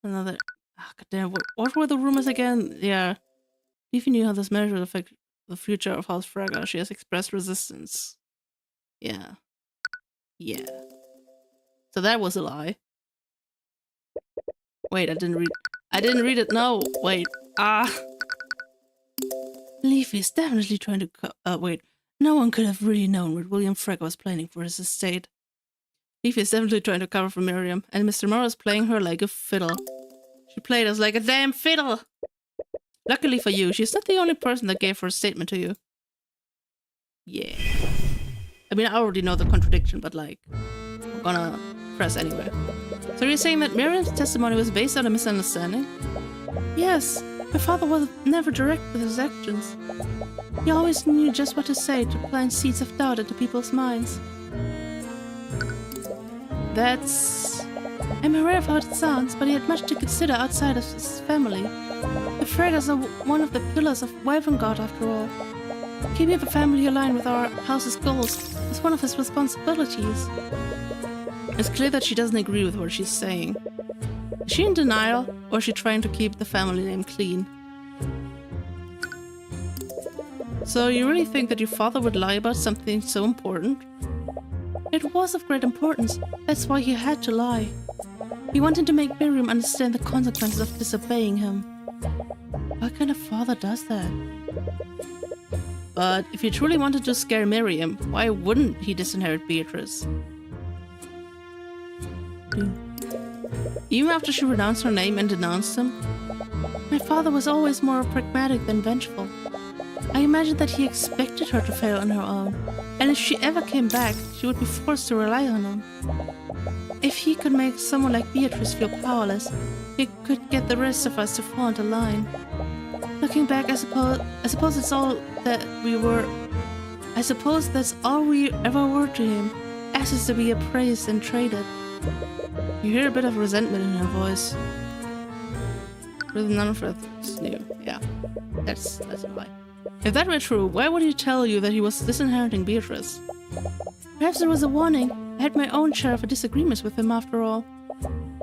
Another... Oh, goddamn, what were the rumors again? Yeah. Leafy knew how this measure would affect the future of House Frege. She has expressed resistance. Yeah. Yeah. So that was a lie. Wait, I didn't read it. No, wait. Leafy is definitely trying to wait. No one could have really known what William Frege was planning for his estate. Leafy is definitely trying to cover for Miriam, and Mr. Mora is playing her like a fiddle. She played us like a damn fiddle! Luckily for you, she's not the only person that gave her a statement to you. Yeah. I mean, I already know the contradiction, but like, I'm gonna press anyway. So you're saying that Miriam's testimony was based on a misunderstanding? Yes, my father was never direct with his actions. He always knew just what to say to plant seeds of doubt into people's minds. That's I'm aware of how it sounds, but he had much to consider outside of his family. The Fraggers are one of the pillars of Wyverngard, after all. Keeping the family aligned with our house's goals is one of his responsibilities. It's clear that she doesn't agree with what she's saying. Is she in denial, or is she trying to keep the family name clean? So you really think that your father would lie about something so important? It was of great importance, that's why he had to lie. He wanted to make Miriam understand the consequences of disobeying him. What kind of father does that? But if he truly wanted to scare Miriam, why wouldn't he disinherit Beatrice? Even after she renounced her name and denounced him? My father was always more pragmatic than vengeful. I imagined that he expected her to fail on her own, and if she ever came back, she would be forced to rely on him. If he could make someone like Beatrice feel powerless, he could get the rest of us to fall into line. Looking back, I suppose it's all that we were. I suppose that's all we ever were to him, asses to be appraised and traded. You hear a bit of resentment in her voice. With none of us knew. Yeah, that's a lie. If that were true, why would he tell you that he was disinheriting Beatrice? Perhaps there was a warning. I had my own share of disagreements with him after all.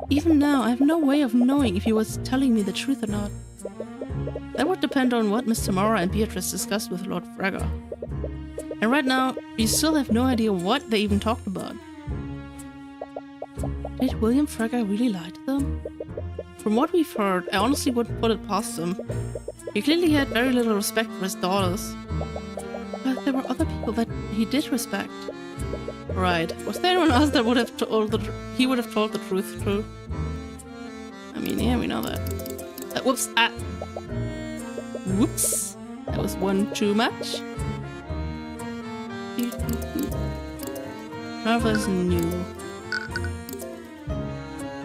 Even now, I have no way of knowing if he was telling me the truth or not. That would depend on what Miss Tamara and Beatrice discussed with Lord Fragger. And right now, we still have no idea what they even talked about. Did William Fragger really lie to them? From what we've heard, I honestly wouldn't put it past him. He clearly had very little respect for his daughters. But there were other people that he did respect. Right. Was there anyone else that would have told he would have told the truth to? I mean, yeah, we know that. Whoops. Whoops. That was one too much. Martha's new.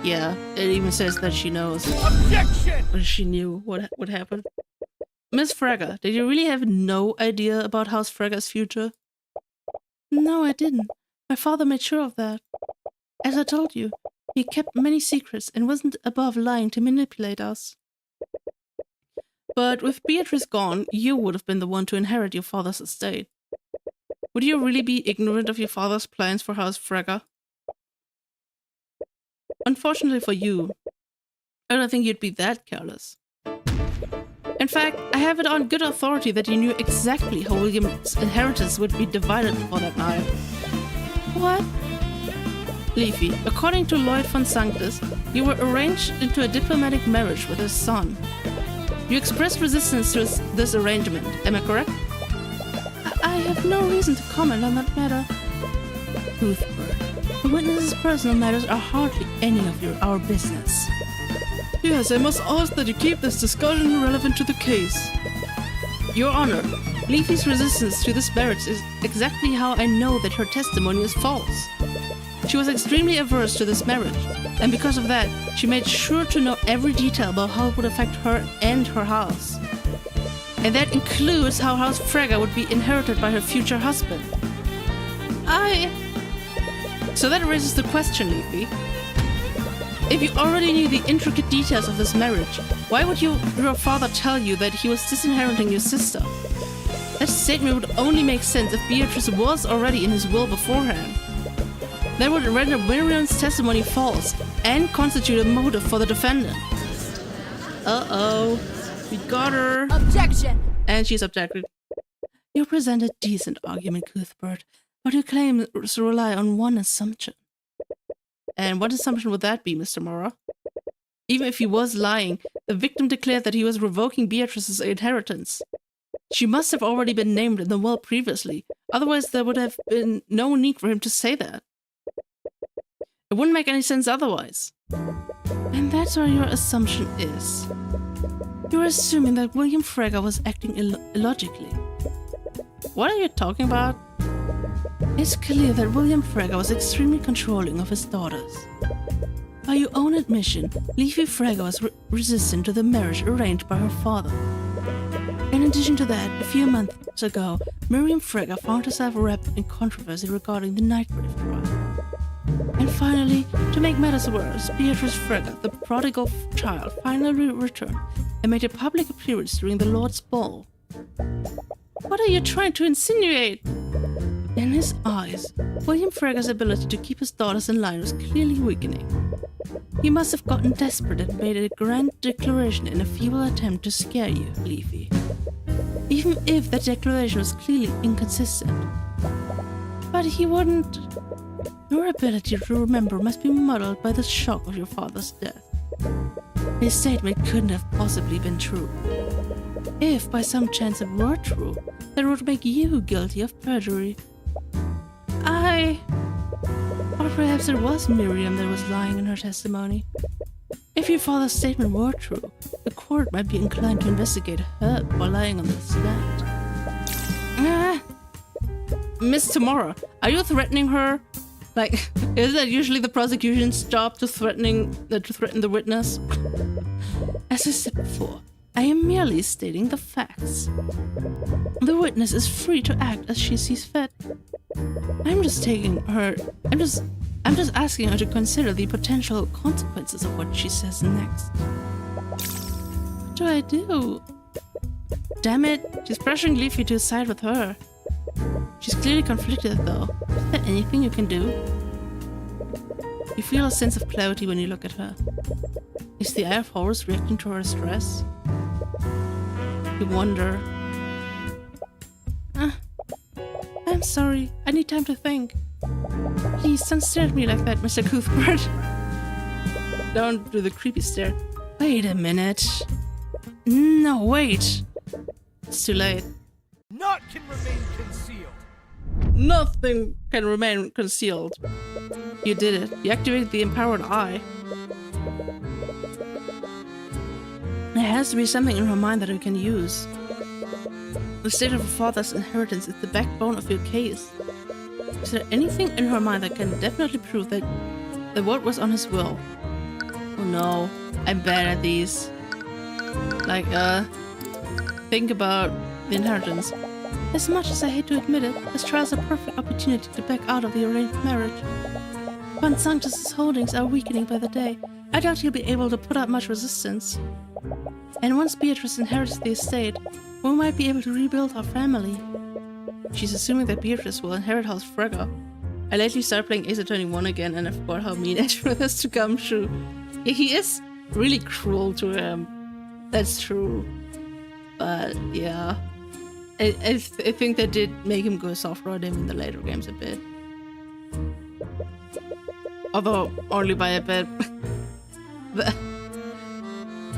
Yeah, it even says that she knows. Objection! Or she knew what happened. Miss Fragger, did you really have no idea about House Fragger's future? No, I didn't. My father made sure of that. As I told you, he kept many secrets and wasn't above lying to manipulate us. But with Beatrice gone, you would have been the one to inherit your father's estate. Would you really be ignorant of your father's plans for House Fragger? Unfortunately for you, I don't think you'd be that careless. In fact, I have it on good authority that you knew exactly how William's inheritance would be divided before that night. What? Leafy, according to Lloyd von Sanctus, you were arranged into a diplomatic marriage with his son. You expressed resistance to this arrangement, am I correct? I have no reason to comment on that matter. Cuthbert, the witness's personal matters are hardly any of our business. Yes, I must ask that you keep this discussion relevant to the case. Your Honor, Leafy's resistance to this marriage is exactly how I know that her testimony is false. She was extremely averse to this marriage, and because of that, she made sure to know every detail about how it would affect her and her house. And that includes how House Fragger would be inherited by her future husband. So that raises the question, Leafy. If you already knew the intricate details of this marriage, why would your father tell you that he was disinheriting your sister? That statement would only make sense if Beatrice was already in his will beforehand. That would render Miriam's testimony false and constitute a motive for the defendant. Uh-oh. We got her. Objection! And she's objected. You present a decent argument, Cuthbert, but your claims rely on one assumption. And what assumption would that be, Mr. Mora? Even if he was lying, the victim declared that he was revoking Beatrice's inheritance. She must have already been named in the will previously, otherwise there would have been no need for him to say that. It wouldn't make any sense otherwise. And that's where your assumption is. You're assuming that William Fragger was acting illogically. What are you talking about? It's clear that William Fragger was extremely controlling of his daughters. By your own admission, Leafy Fragger was resistant to the marriage arranged by her father. In addition to that, a few months ago, Miriam Fragger found herself wrapped in controversy regarding the Nightgrave trial. And finally, to make matters worse, Beatrice Frega, the prodigal child, finally returned and made a public appearance during the Lord's Ball. What are you trying to insinuate? In his eyes, William Frega's ability to keep his daughters in line was clearly weakening. He must have gotten desperate and made a grand declaration in a feeble attempt to scare you, Leafy. Even if that declaration was clearly inconsistent. But he wouldn't. Your ability to remember must be muddled by the shock of your father's death. His statement couldn't have possibly been true. If by some chance it were true, that would make you guilty of perjury. Or perhaps it was Miriam that was lying in her testimony. If your father's statement were true, the court might be inclined to investigate her while lying on the stand. Miss Tamara, are you threatening her? Like, is that usually the prosecution's job to threaten the witness? As I said before, I am merely stating the facts. The witness is free to act as she sees fit. I'm just asking her to consider the potential consequences of what she says next. What do I do? Damn it, she's pressuring Leafy to side with her. She's clearly conflicted though. Is there anything you can do? You feel a sense of clarity when you look at her. Is the Eye of Horus reacting to her stress? You wonder. I'm sorry, I need time to think. Please don't stare at me like that, Mr. Cuthbert. Don't do the creepy stare. Wait a minute. No, wait. It's too late. Naught can remain concealed. Nothing can remain concealed. You did it. You activated the empowered eye. There has to be something in her mind that we can use. The state of her father's inheritance is the backbone of your case. Is there anything in her mind that can definitely prove that what was on his will? Oh no, I'm bad at these. Like, think about the inheritance. As much as I hate to admit it, this trial is a perfect opportunity to back out of the arranged marriage. When Sanctus's holdings are weakening by the day, I doubt he'll be able to put up much resistance. And once Beatrice inherits the estate, we might be able to rebuild our family. She's assuming that Beatrice will inherit House Frega. I lately started playing Ace Attorney 1 again and I forgot how mean Edward has to come true. Yeah, he is really cruel to him. That's true. But yeah. I think they did make him go softer on him in the later games a bit. Although, only by a bit.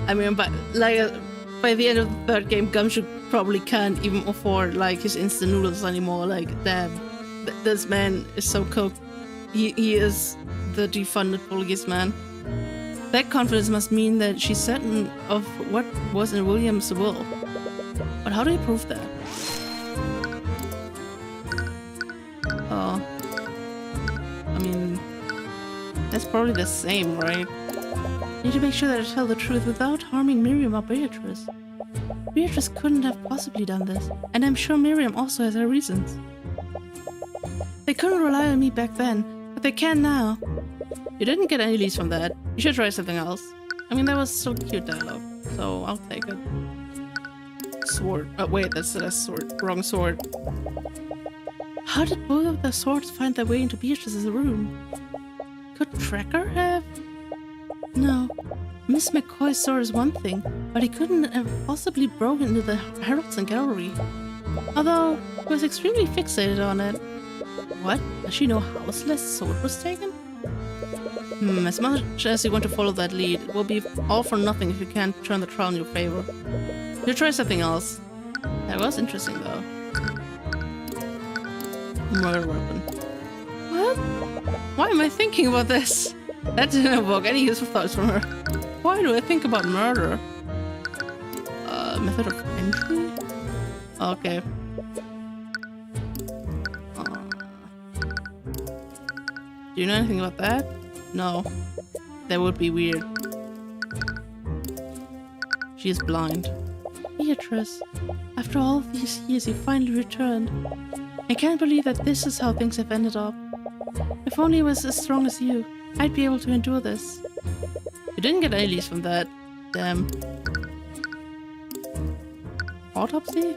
I mean, but like by the end of the third game, Gumshoe probably can't even afford like his instant noodles anymore. Like, damn, this man is so cooked. He is the defunded policeman. That confidence must mean that she's certain of what was in William's will. But how do you prove that? Oh, I mean, that's probably the same, right? Need to make sure that I tell the truth without harming Miriam or Beatrice. Beatrice couldn't have possibly done this, and I'm sure Miriam also has her reasons. They couldn't rely on me back then, but they can now. You didn't get any leads from that. You should try something else. I mean, that was so cute dialogue, so I'll take it. Sword. Oh wait, that's the sword. Wrong sword. How did both of the swords find their way into Beatrice's room? Could Tracker have? No. Miss McCoy's sword is one thing, but he couldn't have possibly broken into the Haraldson gallery. Although, he was extremely fixated on it. What? Does she know how Celeste's sword was taken? As much as you want to follow that lead, it will be all for nothing if you can't turn the trial in your favor. You try something else. That was interesting though. Murder weapon. What? Why am I thinking about this? That didn't evoke any useful thoughts from her. Why do I think about murder? Method of entry? Okay. Do you know anything about that? No. That would be weird. She is blind. Beatrice, after all these years you finally returned. I can't believe that this is how things have ended up. If only I was as strong as you, I'd be able to endure this. You didn't get any leads from that. Damn. Autopsy?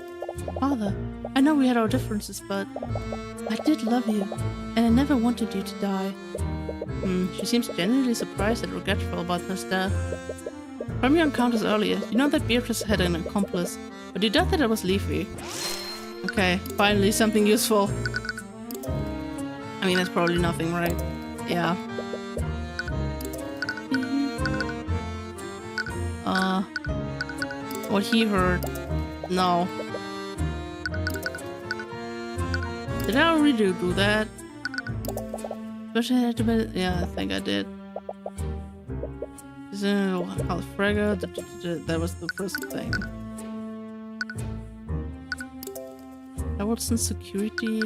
Father, I know we had our differences, but I did love you, and I never wanted you to die. She seems genuinely surprised and regretful about his death. From your encounters earlier, you know that Beatrice had an accomplice, but you doubt that it was Leafy. Okay, finally something useful. I mean, that's probably nothing, right? Yeah. What he heard. No. Did I already do that? Yeah, I think I did. Fragger, that was the first thing. Howardson security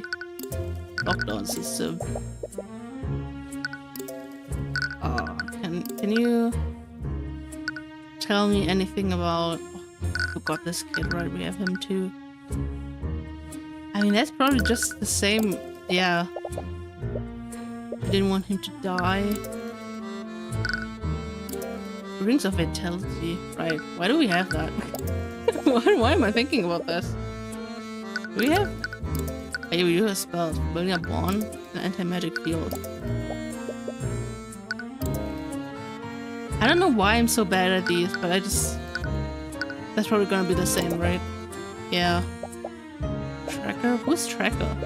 lockdown system. Can you tell me anything about? Oh, got this kid right. We have him too. I mean, that's probably just the same. Yeah. I didn't want him to die. Rings of Vitality. Right. Why do we have that? why am I thinking about this? Do we have... Hey, we do have spells. Building up one. An anti-magic field. I don't know why I'm so bad at these, but I just... That's probably gonna be the same, right? Yeah. Tracker? Who's Tracker?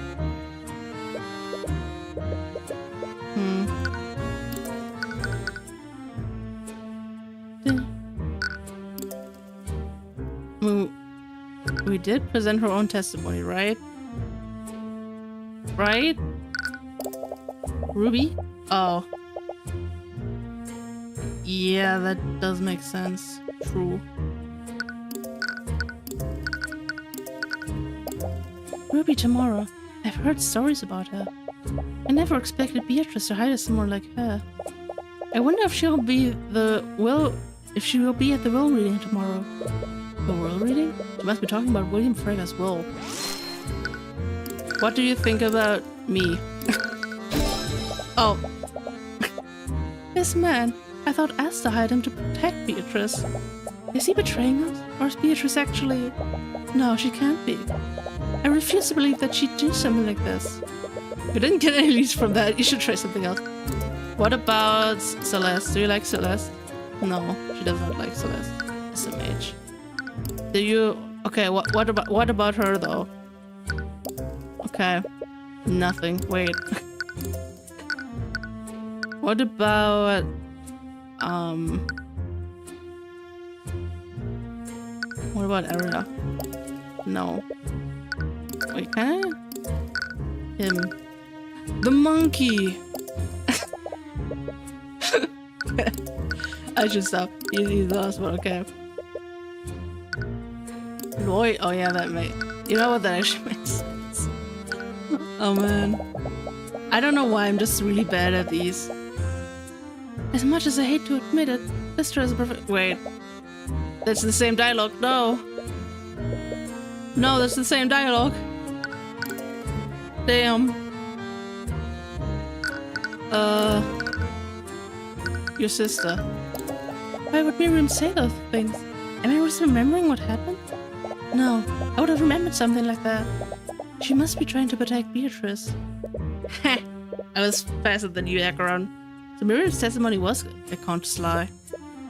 We did present her own testimony, right? Right? Ruby? Oh. Yeah, that does make sense. True. Ruby tomorrow. I've heard stories about her. I never expected Beatrice to hire someone like her. I wonder if she'll be if she will be at the will reading tomorrow. The will reading? She must be talking about William Fragger's will. What do you think about me? Oh. This man. I thought Asta hired him to protect Beatrice. Is he betraying us? Or is Beatrice actually... No, she can't be. I refuse to believe that she'd do something like this. If you didn't get any leads from that, you should try something else. What about Celeste? Do you like Celeste? No, she does not like Celeste. SMH. Do you... Okay, what about her though? Okay. Nothing. Wait. What about... What about Aria? No. Wait, can I? Him. The monkey! I should stop. He's the last one, okay. Lloyd? Oh yeah, that made... You know what, that actually makes sense. Oh man. I don't know why, I'm just really bad at these. As much as I hate to admit it, this dress is perfect. Wait. That's the same dialogue. No. No, that's the same dialogue. Damn. Your sister. Why would Miriam say those things? Am I just remembering what happened? No, I would have remembered something like that. She must be trying to protect Beatrice. Heh. I was faster than you, Acheron. So Miriam's testimony was a conscious lie.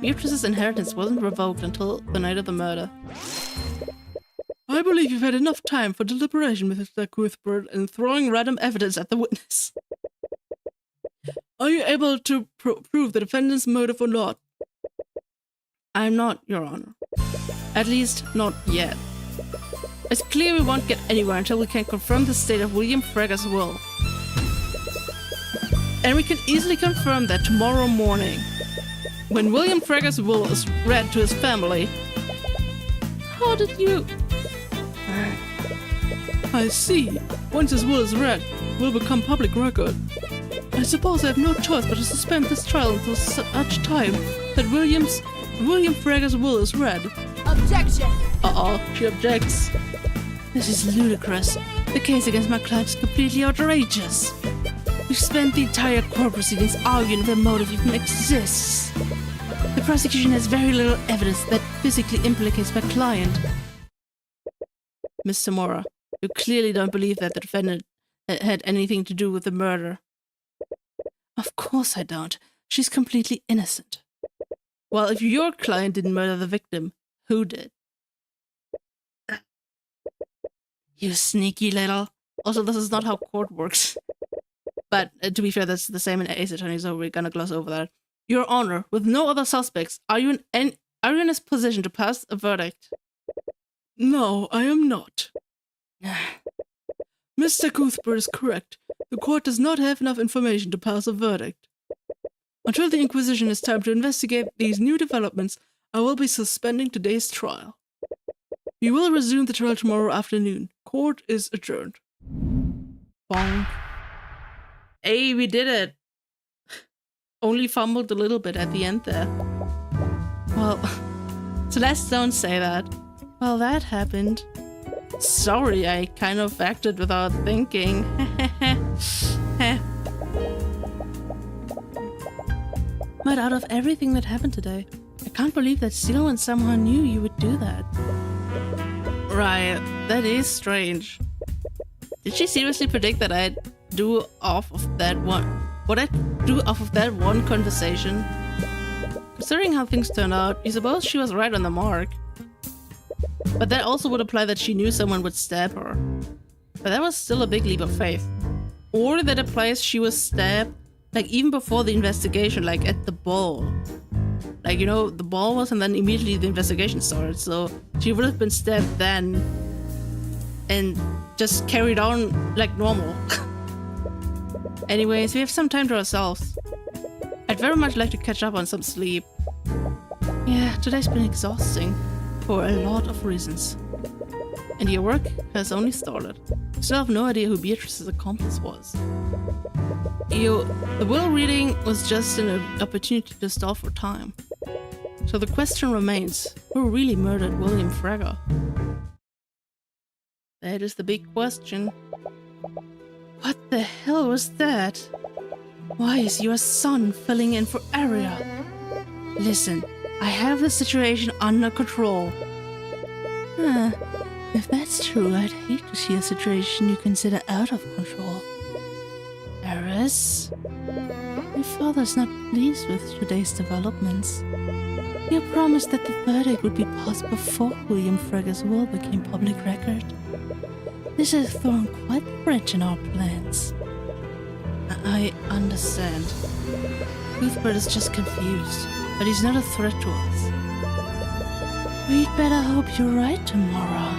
Beatrice's inheritance wasn't revoked until the night of the murder. I believe you've had enough time for deliberation, Mr. Cuthbert, and throwing random evidence at the witness. Are you able to prove the defendant's motive or not? I'm not, Your Honor. At least, not yet. It's clear we won't get anywhere until we can confirm the state of William Fragger's will. And we can easily confirm that tomorrow morning. When William Fragger's will is read to his family. How did you... I see. Once his will is read, it will become public record. I suppose I have no choice but to suspend this trial until such time that William Fragger's will is read. Objection! Uh-oh, she objects. This is ludicrous. The case against my client is completely outrageous. We spent the entire court proceedings arguing if the motive even exists. The prosecution has very little evidence that physically implicates my client. Mr. Mora, you clearly don't believe that the defendant had anything to do with the murder. Of course I don't. She's completely innocent. Well, if your client didn't murder the victim, who did? You sneaky little... Also, this is not how court works. But to be fair, that's the same in Ace Attorney, so we're gonna gloss over that. Your Honor, with no other suspects, are you in a position to pass a verdict? No, I am not. Mr. Cuthbert is correct. The court does not have enough information to pass a verdict. Until the Inquisition has time to investigate these new developments, I will be suspending today's trial. We will resume the trial tomorrow afternoon. Court is adjourned. Bonk. Hey, we did it! Only fumbled a little bit at the end there. Well, Celeste, don't say that. Well, that happened. Sorry, I kind of acted without thinking. But out of everything that happened today, I can't believe that Silwan somehow knew you would do that. Right, that is strange. Did she seriously predict that I'd do off of that one? What I'd do off of that one conversation? Considering how things turned out, you suppose she was right on the mark. But that also would imply that she knew someone would stab her. But that was still a big leap of faith. Or that implies she was stabbed, like even before the investigation, like at the ball. Like, you know, the ball was and then immediately the investigation started, so she would have been stabbed then and just carried on like normal. Anyways, we have some time to ourselves. I'd very much like to catch up on some sleep. Yeah, today's been exhausting for a lot of reasons. And your work has only started. I still have no idea who Beatrice's accomplice was. The will reading was just an opportunity to stall for time. So the question remains, who really murdered William Fragger? That is the big question. What the hell was that? Why is your son filling in for Aria? Listen, I have the situation under control. If that's true, I'd hate to see a situation you consider out of control. Eris? My father's not pleased with today's developments. You promised that the verdict would be passed before William Fragger's will became public record. This has thrown quite the wrench in our plans. I understand. Cuthbert is just confused, but he's not a threat to us. We'd better hope you're right tomorrow.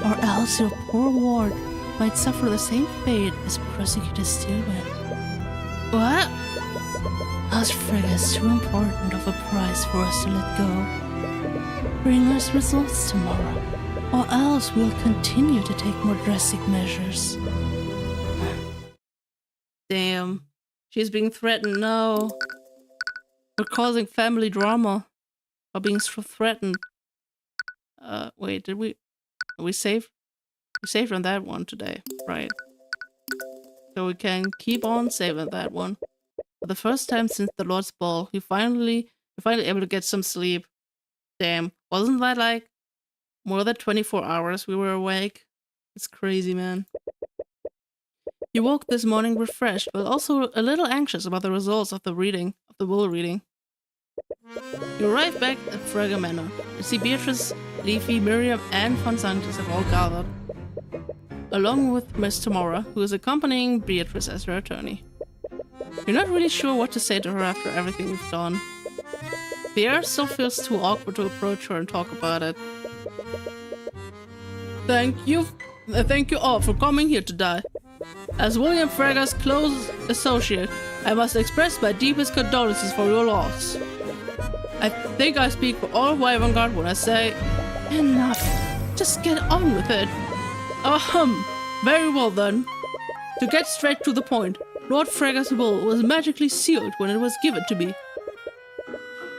Or else your poor ward might suffer the same fate as Prosecutor Stillman. What? Us Fragger is too important of a prize for us to let go. Bring us results tomorrow, or else we'll continue to take more drastic measures. Damn. She's being threatened now. We're causing family drama. Or being threatened. Wait, did we... We saved on that one today, right? So we can keep on saving that one. For the first time since the Lord's Ball, we're finally able to get some sleep. Damn, wasn't that like more than 24 hours we were awake? It's crazy, man. You woke this morning refreshed, but also a little anxious about the results of the will reading. You arrive back at Fragger Manor. You see Beatrice, Leafy, Miriam, and Von Sanctus have all gathered, along with Mr. Mora, who is accompanying Beatrice as her attorney. You're not really sure what to say to her after everything we've done. The air still feels too awkward to approach her and talk about it. Thank you all for coming here today. As William Fragger's close associate, I must express my deepest condolences for your loss. I think I speak for all of Wyvern when I say, enough. Just get on with it. Very well then. To get straight to the point, Lord Fragger's will was magically sealed when it was given to me.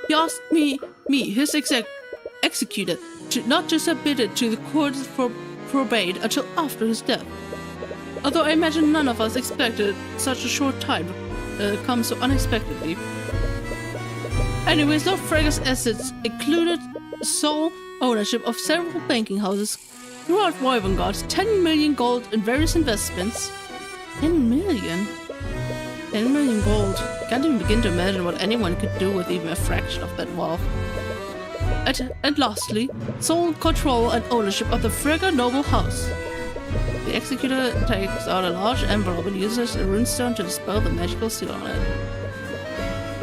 He asked me, his executor, not to submit it to the courts for probate until after his death. Although I imagine none of us expected such a short time come so unexpectedly. Anyways, Lord Frega's assets included sole ownership of several banking houses throughout Rivengard, 10 million gold in various investments. 10 million? 10 million gold. Can't even begin to imagine what anyone could do with even a fraction of that wealth. And lastly, sole control and ownership of the Frega noble house. The executor takes out a large envelope and uses a runestone to dispel the magical seal on it.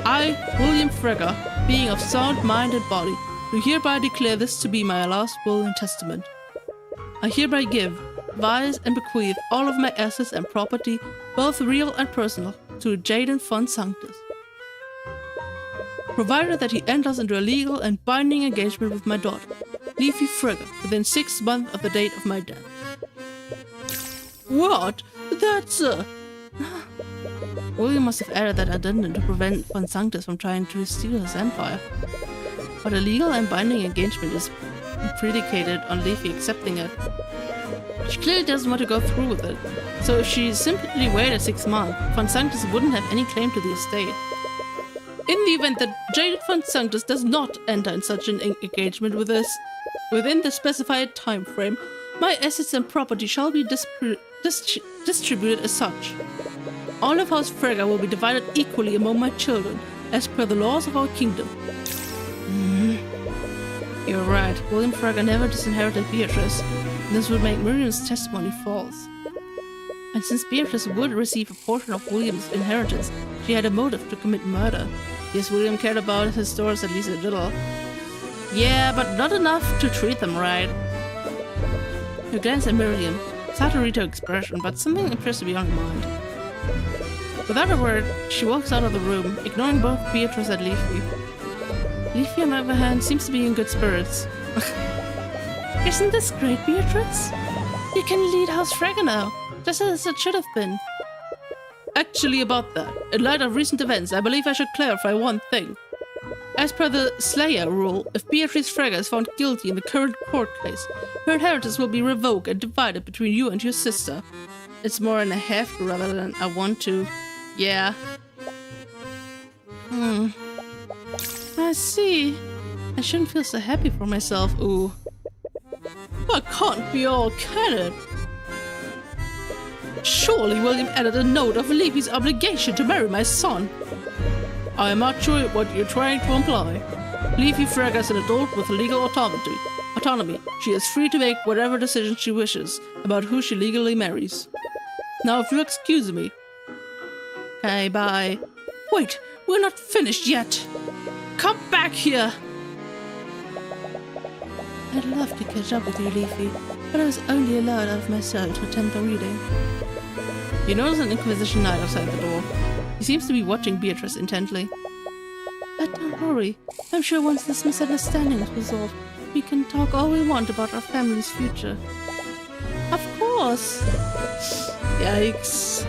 I, William Frega, being of sound mind and body, do hereby declare this to be my last will and testament. I hereby give, advise, and bequeath all of my assets and property, both real and personal, to Jaden von Sanctus, provided that he enters into a legal and binding engagement with my daughter, Leafy Frigga, within 6 months of the date of my death. What? That's William must have added that addendum to prevent von Sanctus from trying to steal his empire. But a legal and binding engagement is predicated on Leafy accepting it. She clearly doesn't want to go through with it, so if she simply waited 6 months, von Sanctus wouldn't have any claim to the estate. In the event that Jaden von Sanctus does not enter in such an engagement with us within the specified time frame, my assets and property shall be distributed as such. All of House Frega will be divided equally among my children, as per the laws of our kingdom. You're right, William Frega never disinherited Beatrice. This would make Miriam's testimony false. And since Beatrice would receive a portion of William's inheritance, she had a motive to commit murder. Yes, William cared about his daughters at least a little. Yeah, but not enough to treat them right. You glance at Miriam. It's hard to read her expression, but something appears to be on her mind. Without a word, she walks out of the room, ignoring both Beatrice and Leafy. Leafy, on the other hand, seems to be in good spirits. Isn't this great, Beatrice? You can lead House Frega now, just as it should have been. Actually, about that, in light of recent events, I believe I should clarify one thing. As per the Slayer rule, if Beatrice Frega is found guilty in the current court case, her inheritance will be revoked and divided between you and your sister. It's more in a have to rather than I want to. Yeah. I see. I shouldn't feel so happy for myself, ooh. I can't be all can it? Surely William added a note of Leafy's obligation to marry my son. I am not sure what you're trying to imply. Leafy Frega is an adult with legal autonomy. She is free to make whatever decision she wishes about who she legally marries. Now, if you excuse me. Okay, bye. Wait, we're not finished yet. Come back here. I'd love to catch up with you, Leafy, but I was only allowed out of my cell to attend the reading. You notice an Inquisition knight outside the door. He seems to be watching Beatrice intently. But don't worry. I'm sure once this misunderstanding is resolved, we can talk all we want about our family's future. Of course! Yikes.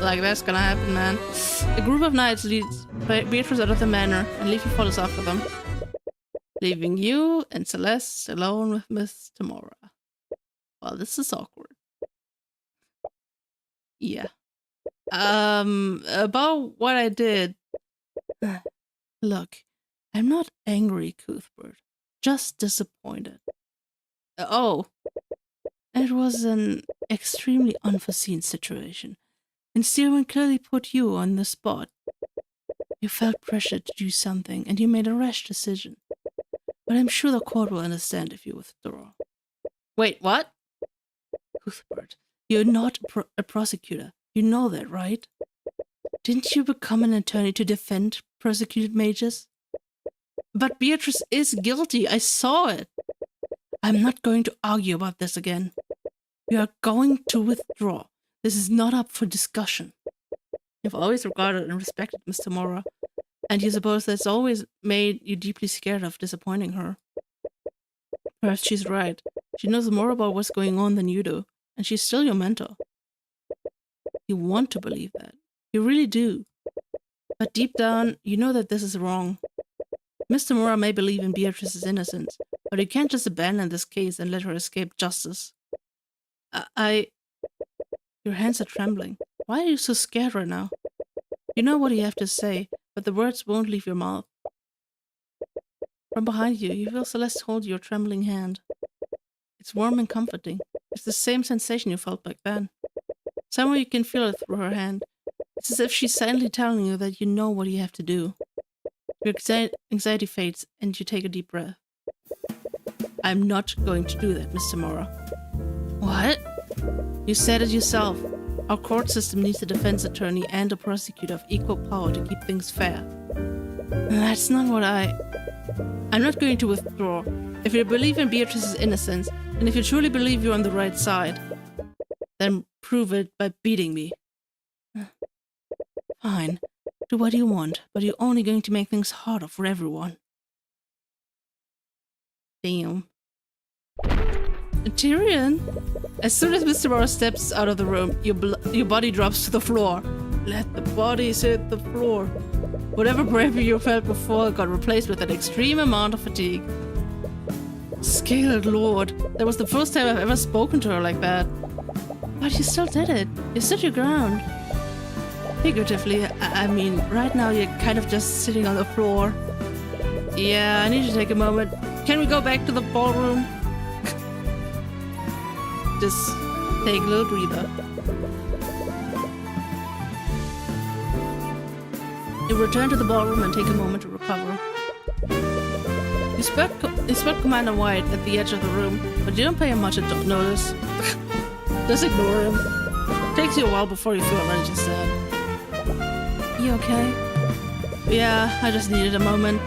Like that's gonna happen, man. A group of knights leads Beatrice out of the manor, and Leafy follows after them, leaving you and Celeste alone with Miss Tamora. Well, this is awkward. Yeah. About what I did. Look, I'm not angry, Cuthbert. Just disappointed. Oh. It was an extremely unforeseen situation, and Tyrion clearly put you on the spot. You felt pressured to do something, and you made a rash decision. But I'm sure the court will understand if you withdraw. Wait, what? Cuthbert, you're not a prosecutor. You know that, right? Didn't you become an attorney to defend persecuted mages? But Beatrice is guilty. I saw it. I'm not going to argue about this again. You are going to withdraw. This is not up for discussion. You've always regarded and respected Miss Tamora, and you suppose that's always made you deeply scared of disappointing her. Perhaps she's right. She knows more about what's going on than you do, and she's still your mentor. You want to believe that. You really do. But deep down, you know that this is wrong. Miss Tamora may believe in Beatrice's innocence, but you can't just abandon this case and let her escape justice. Your hands are trembling. Why are you so scared right now? You know what you have to say, but the words won't leave your mouth. From behind you, you feel Celeste hold your trembling hand. It's warm and comforting. It's the same sensation you felt back then. Somewhere you can feel it through her hand. It's as if she's silently telling you that you know what you have to do. Your anxiety fades, and you take a deep breath. I'm not going to do that, Mr. Mora. What? You said it yourself. Our court system needs a defense attorney and a prosecutor of equal power to keep things fair. That's not what I'm not going to withdraw. If you believe in Beatrice's innocence, and if you truly believe you're on the right side, then prove it by beating me. Fine. Do what you want, but you're only going to make things harder for everyone. Damn. Tyrion? As soon as Mr. Mora steps out of the room, your body drops to the floor. Let the bodies hit the floor. Whatever bravery you felt before got replaced with an extreme amount of fatigue. Skilled Lord. That was the first time I've ever spoken to her like that. But you still did it. You stood your ground. Figuratively, I mean, right now you're kind of just sitting on the floor. Yeah, I need to take a moment. Can we go back to the ballroom? Just take a little breather. You return to the ballroom and take a moment to recover. You spot Commander White at the edge of the room, but you don't pay him much notice. Just ignore him. Takes you a while before you feel ready to stand. You okay? Yeah, I just needed a moment.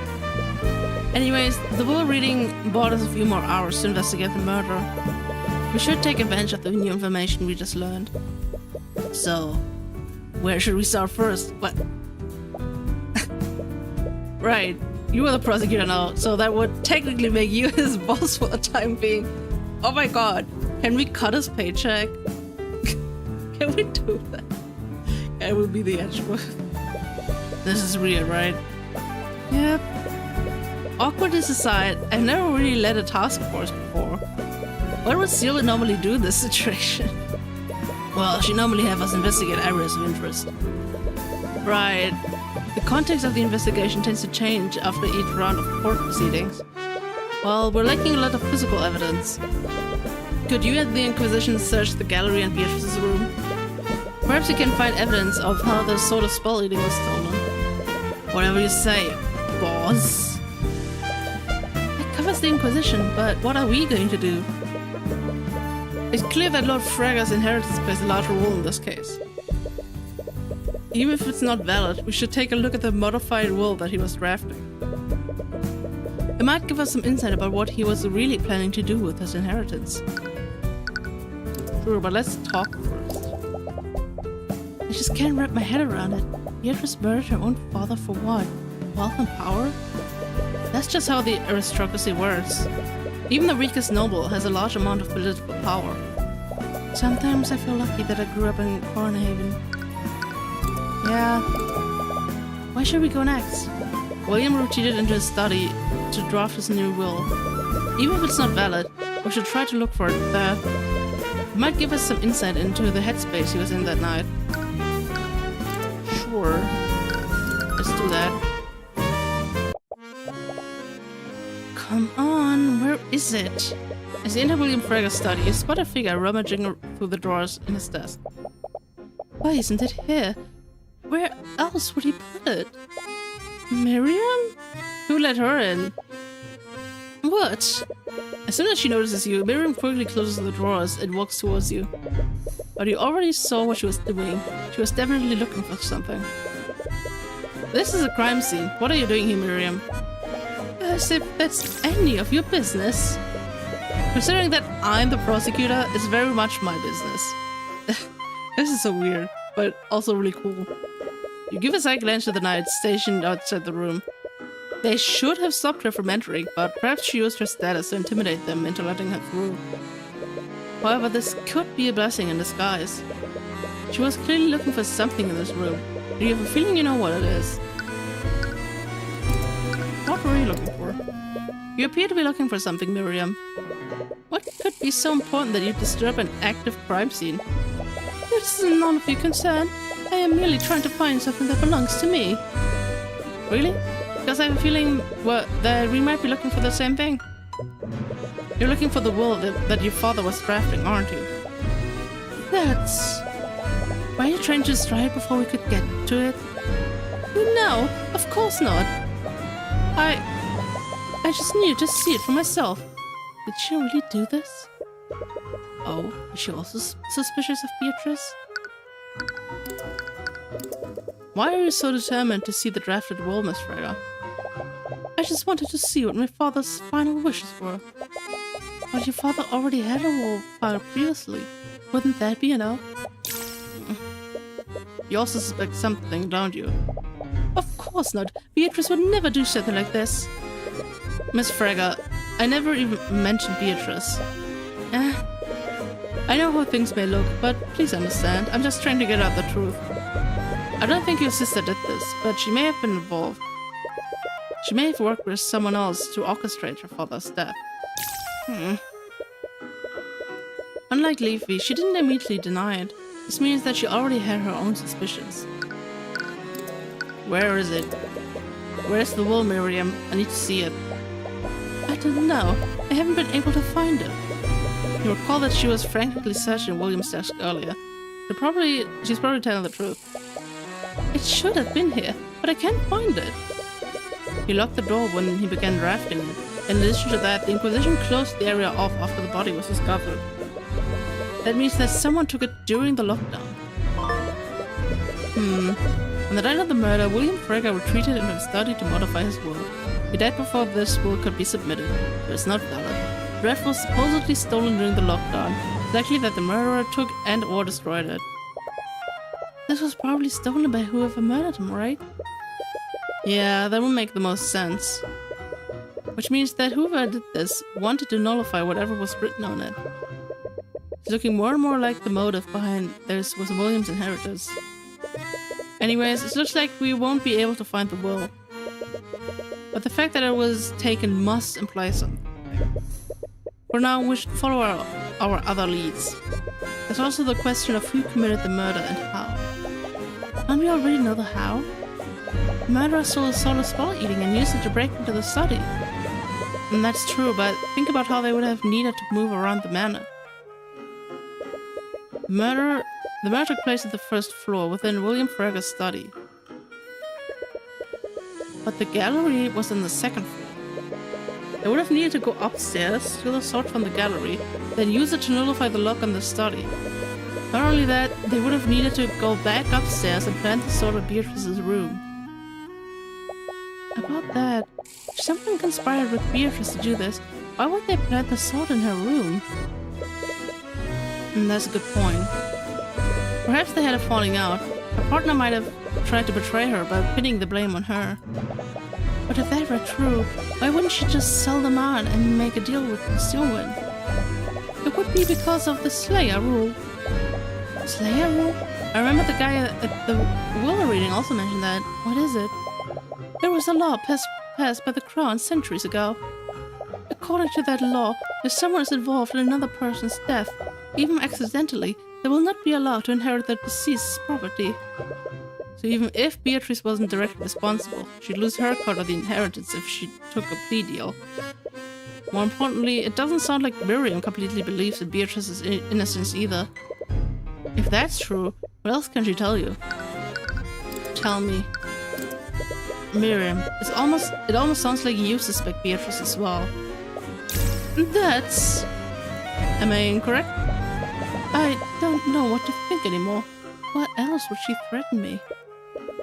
Anyways, the bull reading bought us a few more hours to investigate the murder. We should take advantage of the new information we just learned. So, where should we start first? What? Right, you are the prosecutor now, so that would technically make you his boss for the time being. Oh my god, can we cut his paycheck? Can we do that? That would be the edge move. This is real, right? Yep. Awkwardness aside, I've never really led a task force before. What would Celia normally do in this situation? Well, she normally have us investigate areas of interest. Right. The context of the investigation tends to change after each round of court proceedings. Well, we're lacking a lot of physical evidence. Could you and the Inquisition search the gallery and Beatrice's room? Perhaps you can find evidence of how the sword of spell eating was stolen. Whatever you say, boss. That covers the Inquisition, but what are we going to do? It's clear that Lord Fragger's inheritance plays a large role in this case. Even if it's not valid, we should take a look at the modified will that he was drafting. It might give us some insight about what he was really planning to do with his inheritance. Sure, but let's talk first. I just can't wrap my head around it. Beatrice murdered her own father for what? Wealth and power? That's just how the aristocracy works. Even the weakest noble has a large amount of political power. Sometimes I feel lucky that I grew up in Cornhaven. Yeah. Where should we go next? William retreated into his study to draft his new will. Even if it's not valid, we should try to look for it there. It might give us some insight into the headspace he was in that night. Sure. Let's do that. Come on, where is it? As you enter William Fragger's study, you spot a figure rummaging through the drawers in his desk. Why isn't it here? Where else would he put it? Miriam? Who let her in? What? As soon as she notices you, Miriam quickly closes the drawers and walks towards you. But you already saw what she was doing. She was definitely looking for something. This is a crime scene. What are you doing here, Miriam? As if that's any of your business. Considering that I'm the prosecutor, it's very much my business. This is so weird, but also really cool. You give a side glance to the knights stationed outside the room. They should have stopped her from entering, but perhaps she used her status to intimidate them into letting her through. However, this could be a blessing in disguise. She was clearly looking for something in this room. Do you have a feeling you know what it is? What were you looking for? You appear to be looking for something, Miriam. What could be so important that you disturb an active crime scene? It is none of your concern. I am merely trying to find something that belongs to me. Really? Because I have a feeling, well, that we might be looking for the same thing. You're looking for the will that your father was drafting, aren't you? That's... Were you trying to strike before we could get to it? No, of course not. I just needed to see it for myself. Did she really do this? Oh, is she also suspicious of Beatrice? Why are you so determined to see the drafted will, Miss Freda? I just wanted to see what my father's final wishes were. But your father already had a will filed previously. Wouldn't that be enough? You also suspect something, don't you? Of course not. Beatrice would never do something like this. Miss Frega, I never even mentioned Beatrice. I know how things may look, but please understand, I'm just trying to get out the truth. I don't think your sister did this, but she may have been involved. She may have worked with someone else to orchestrate her father's death. Unlike Leafy, she didn't immediately deny it. This means that she already had her own suspicions. Where is it? Where's the will, Miriam? I need to see it. I don't know. I haven't been able to find it. You recall that she was frantically searching William's desk earlier. She's probably telling the truth. It should have been here, but I can't find it. He locked the door when he began drafting it. In addition to that, the Inquisition closed the area off after the body was discovered. That means that someone took it during the lockdown. On the night of the murder, William Frega retreated into his study to modify his will. He died before this will could be submitted. It was not valid. The draft was supposedly stolen during the lockdown. It's likely that the murderer took and/or destroyed it. This was probably stolen by whoever murdered him, right? Yeah, that would make the most sense. Which means that whoever did this wanted to nullify whatever was written on it. It's looking more and more like the motive behind this was William's inheritance. Anyways, it looks like we won't be able to find the will. But the fact that it was taken must imply something. For now, we should follow our other leads. There's also the question of who committed the murder and how. Don't we already know the how? The murderer stole a sword of spell eating and used it to break into the study. And that's true, but think about how they would have needed to move around the manor. The murder took place at the first floor within William Frega's study. But the gallery was on the second floor. They would have needed to go upstairs, steal the sword from the gallery, then use it to nullify the lock on the study. Not only that, they would have needed to go back upstairs and plant the sword in Beatrice's room. About that, if someone conspired with Beatrice to do this, why would they plant the sword in her room? That's a good point. Perhaps they had a falling out. Her partner might have tried to betray her by pinning the blame on her. But if that were true, why wouldn't she just sell them out and make a deal with Steelwind? It would be because of the Slayer rule. Slayer rule? I remember the guy at the will reading also mentioned that. What is it? There was a law passed by the Crown centuries ago. According to that law, if someone is involved in another person's death, even accidentally, they will not be allowed to inherit the deceased's property. So even if Beatrice wasn't directly responsible, she'd lose her cut of the inheritance if she took a plea deal. More importantly, it doesn't sound like Miriam completely believes in Beatrice's innocence either. If that's true, what else can she tell you? Tell me. Miriam, it almost sounds like you suspect Beatrice as well. That's... Am I incorrect? I don't know what to think anymore. What else would she threaten me?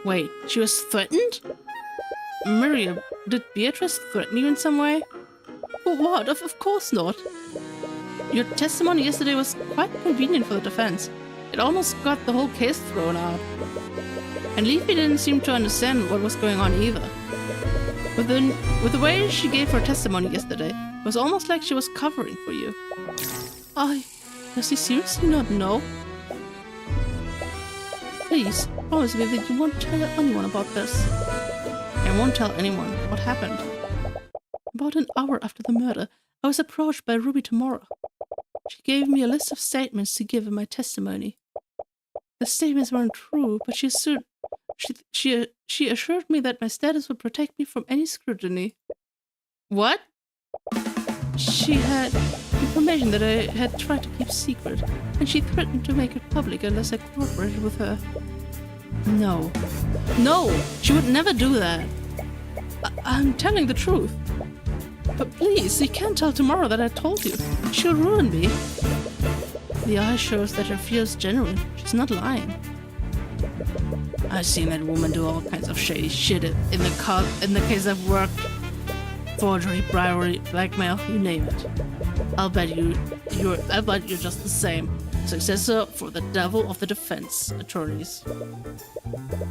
Wait, she was threatened? Miriam, did Beatrice threaten you in some way? What? Of course not. Your testimony yesterday was quite convenient for the defense. It almost got the whole case thrown out. And Leafy didn't seem to understand what was going on either. With the way she gave her testimony yesterday, it was almost like she was covering for you. Does he seriously not know? Please, promise me that you won't tell anyone about this. I won't tell anyone what happened. About an hour after the murder, I was approached by Ruby Tomorrow. She gave me a list of statements to give in my testimony. The statements weren't true, but she assured me that my status would protect me from any scrutiny. What? She had information that I had tried to keep secret, and she threatened to make it public unless I cooperated with her. No. No! She would never do that. I'm telling the truth. But please, you can't tell tomorrow that I told you. She'll ruin me. The eye shows that her fear is genuine. She's not lying. I've seen that woman do all kinds of shady shit in the case of work. Forgery, bribery, blackmail, you name it. I'll bet you're just the same. Successor for the devil of the defense attorneys.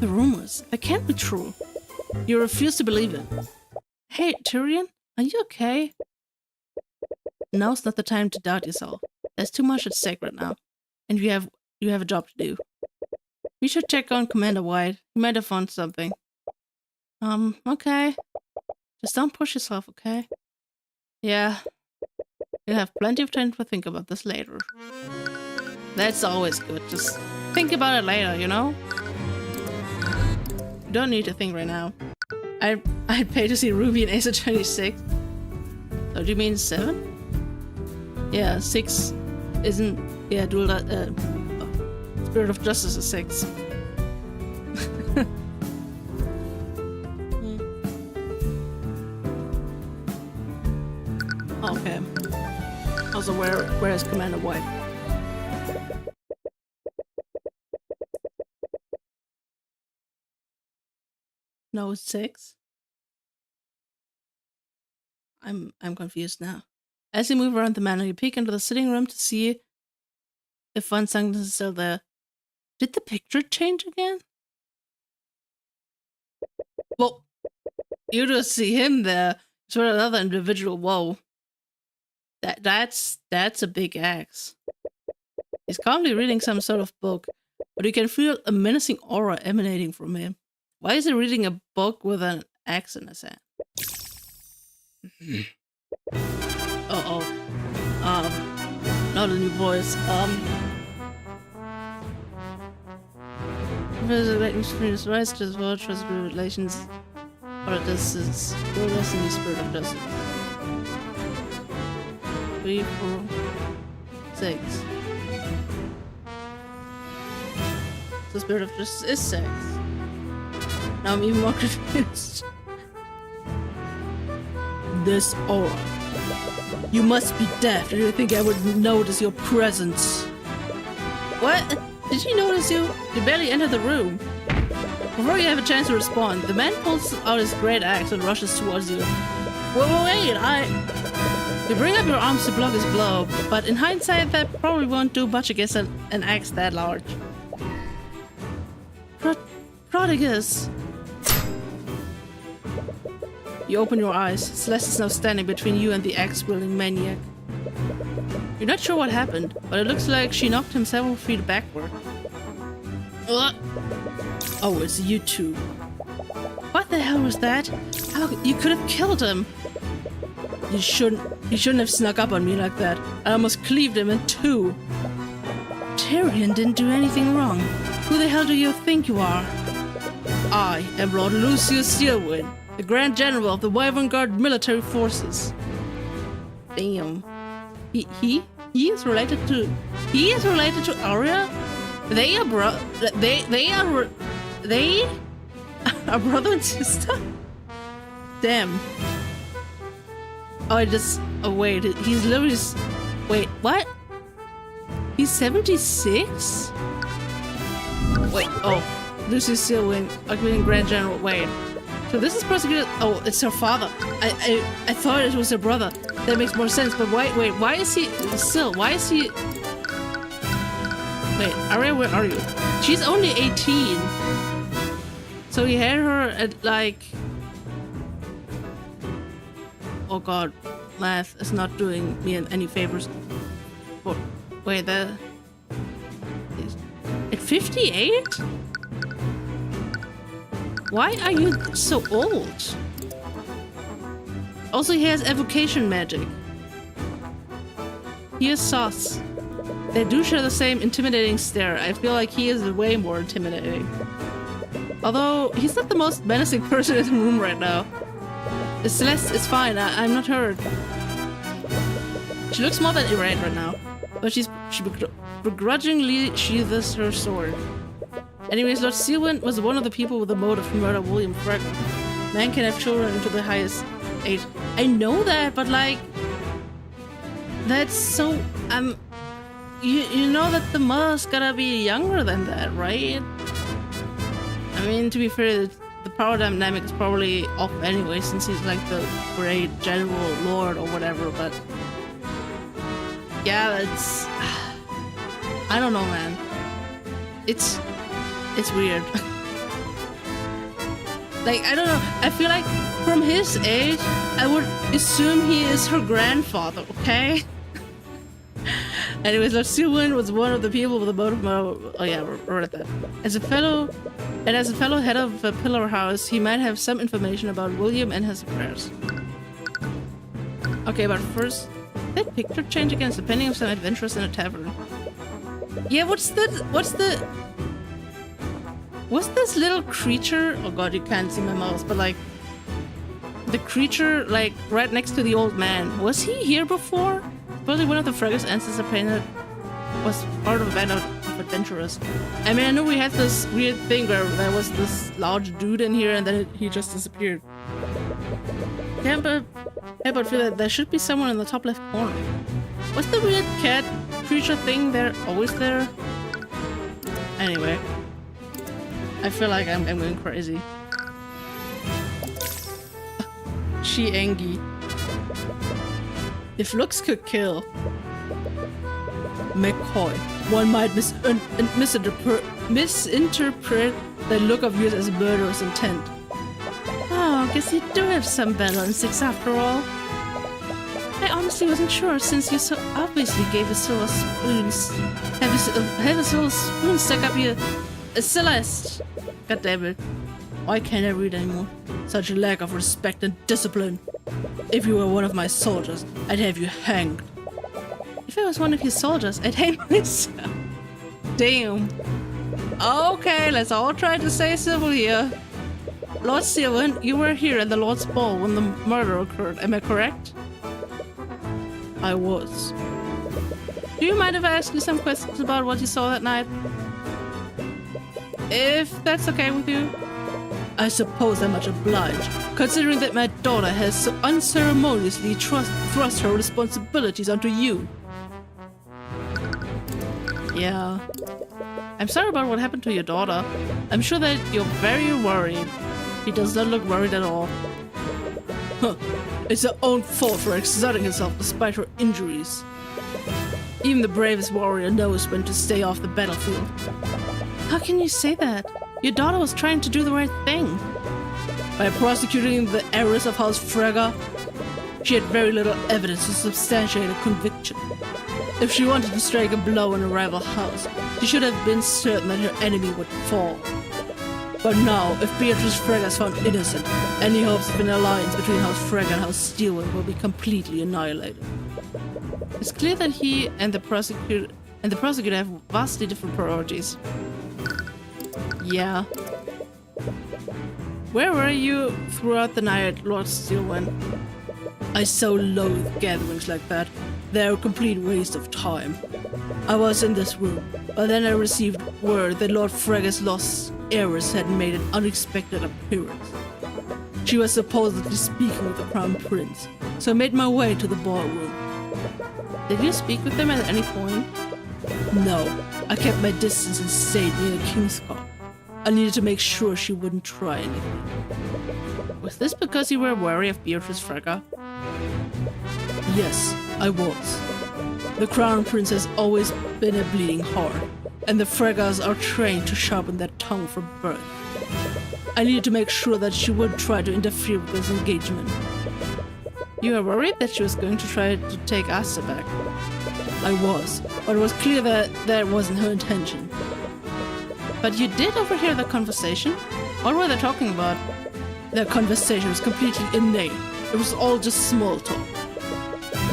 The rumors, they can't be true. You refuse to believe it. Hey, Tyrion, are you okay? Now's not the time to doubt yourself. There's too much at stake right now, and you have a job to do. We should check on Commander White. He might have found something. Okay. Just don't push yourself, okay? Yeah. You'll have plenty of time to think about this later. That's always good. Just think about it later, you know? You don't need to think right now. I'd pay to see Ruby and Ace of 26. So do you mean 7? Yeah, 6 isn't... Yeah, dual... Spirit of Justice is 6. Okay. Also, where is Commander White? No, it's 6. I'm confused now. As you move around the manor, you peek into the sitting room to see if Von Sankt is still there. Did the picture change again? Well, you just see him there. It's for another individual. Whoa. That's a big axe. He's calmly reading some sort of book, but you can feel a menacing aura emanating from him. Why is he reading a book with an axe in his hand? Not a new voice. Professor Layton experienced rise to his world trust relations, or this is your destiny, spirit of justice. 3, 4, 6. The spirit of justice is 6. Now I'm even more confused. This aura. You must be deaf. Did you think I would notice your presence? What? Did she notice you? You barely entered the room. Before you have a chance to respond, the man pulls out his great axe and rushes towards you. Wait, You bring up your arms to block his blow, but in hindsight that probably won't do much against an axe that large. Prodigus! You open your eyes. Celeste is now standing between you and the axe-wielding maniac. You're not sure what happened, but it looks like she knocked him several feet backward. Oh, it's you two. What the hell was that? How you could have killed him? You shouldn't have snuck up on me like that. I almost cleaved him in two. Tyrion didn't do anything wrong. Who the hell do you think you are? I am Lord Lucius Steelwind, the Grand General of the Wyvern Guard military forces. Damn. He is related to Arya? They are brother and sister? Damn. Wait, he's literally wait, what? He's 76? Wait, Lucy's still winning Grand General. Wait. So this is prosecuted. Oh, it's her father. I thought it was her brother. That makes more sense. But wait, why is he still? Why is he? Wait, Arya, where are you? She's only 18. So he had her at like. Oh God, math is not doing me any favors. Oh, wait, at 58? Why are you so old? Also, he has evocation magic. He is sus. They do share the same intimidating stare. I feel like he is way more intimidating. Although, he's not the most menacing person in the room right now. Celeste is fine, I'm not hurt. She looks more than irate right now, but she begrudgingly sheathes her sword. Anyways, Lord Sealwind was one of the people with the motive to murder William Fragger. Man can have children into the highest age. I know that, but like... That's so... You know that the mother's gotta be younger than that, right? I mean, to be fair, the power dynamic is probably off anyway, since he's like the great general lord or whatever, but... Yeah, it's... I don't know, man. It's weird. Like, I don't know, I feel like from his age, I would assume he is her grandfather, okay? Anyways, Lord Sealwind was one of the people with the motive. Oh yeah, we read that. As a fellow head of a pillar house, he might have some information about William and his affairs. Okay, but first, that picture change against the pending of some adventures in a tavern. Yeah, what's this little creature? Oh god, you can't see my mouse, but like the creature like right next to the old man. Was he here before? Probably one of the Fragger's ancestors painted was part of a band of adventurers. I mean, I know we had this weird thing where there was this large dude in here and then he just disappeared. Can't help but feel that there should be someone in the top left corner. Was the weird cat creature thing there always there? Anyway, I feel like I'm going crazy. She Engi. If looks could kill. McCoy. One might misinterpret the look of yours as murderous intent. Oh, guess you do have some balance after all. I honestly wasn't sure since you so obviously gave a silver spoon. Have a silver spoon stuck up your Celeste. God damn it. Why can't I read anymore? Such a lack of respect and discipline. If you were one of my soldiers, I'd have you hanged. If I was one of your soldiers, I'd hang myself. Damn. Okay, let's all try to stay civil here. Lord Sealwind, you were here at the Lord's Ball when the murder occurred, am I correct? I was. Do you mind if I ask you some questions about what you saw that night? If that's okay with you? I suppose I'm much obliged, considering that my daughter has so unceremoniously thrust her responsibilities onto you. Yeah. I'm sorry about what happened to your daughter. I'm sure that you're very worried. He does not look worried at all. Huh. It's her own fault for exerting herself despite her injuries. Even the bravest warrior knows when to stay off the battlefield. How can you say that? Your daughter was trying to do the right thing. By prosecuting the errors of House Fragger, she had very little evidence to substantiate a conviction. If she wanted to strike a blow in a rival house, she should have been certain that her enemy would fall. But now, if Beatrice Fragger is found innocent, any hopes of an alliance between House Fragger and House Steelwind will be completely annihilated. It's clear that he and the prosecutor have vastly different priorities. Yeah. Where were you throughout the night, Lord Steelwind? I so loathe gatherings like that. They're a complete waste of time. I was in this room, but then I received word that Lord Fragger's lost heiress had made an unexpected appearance. She was supposedly speaking with the Crown Prince, so I made my way to the ballroom. Did you speak with them at any point? No, I kept my distance and stayed near the King's Court. I needed to make sure she wouldn't try anything. Was this because you were wary of Beatrice Fragger? Yes, I was. The Crown Prince has always been a bleeding heart, and the Fraggers are trained to sharpen their tongue from birth. I needed to make sure that she wouldn't try to interfere with this engagement. You were worried that she was going to try to take Asta back? I was, but it was clear that that wasn't her intention. But you did overhear the conversation? What were they talking about? Their conversation was completely inane. It was all just small talk.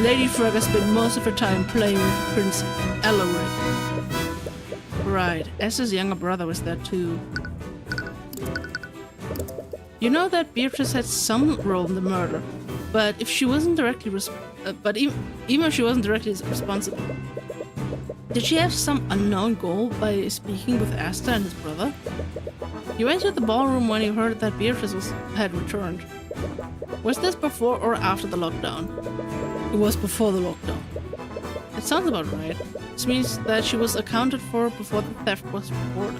Lady Fragga spent most of her time playing with Prince Alaric. Right, Esther's younger brother was there too. You know that Beatrice had some role in the murder, but if she wasn't directly even if she wasn't directly responsible, did she have some unknown goal by speaking with Asta and his brother? You entered the ballroom when you heard that Beatrice had returned. Was this before or after the lockdown? It was before the lockdown. It sounds about right. This means that she was accounted for before the theft was reported.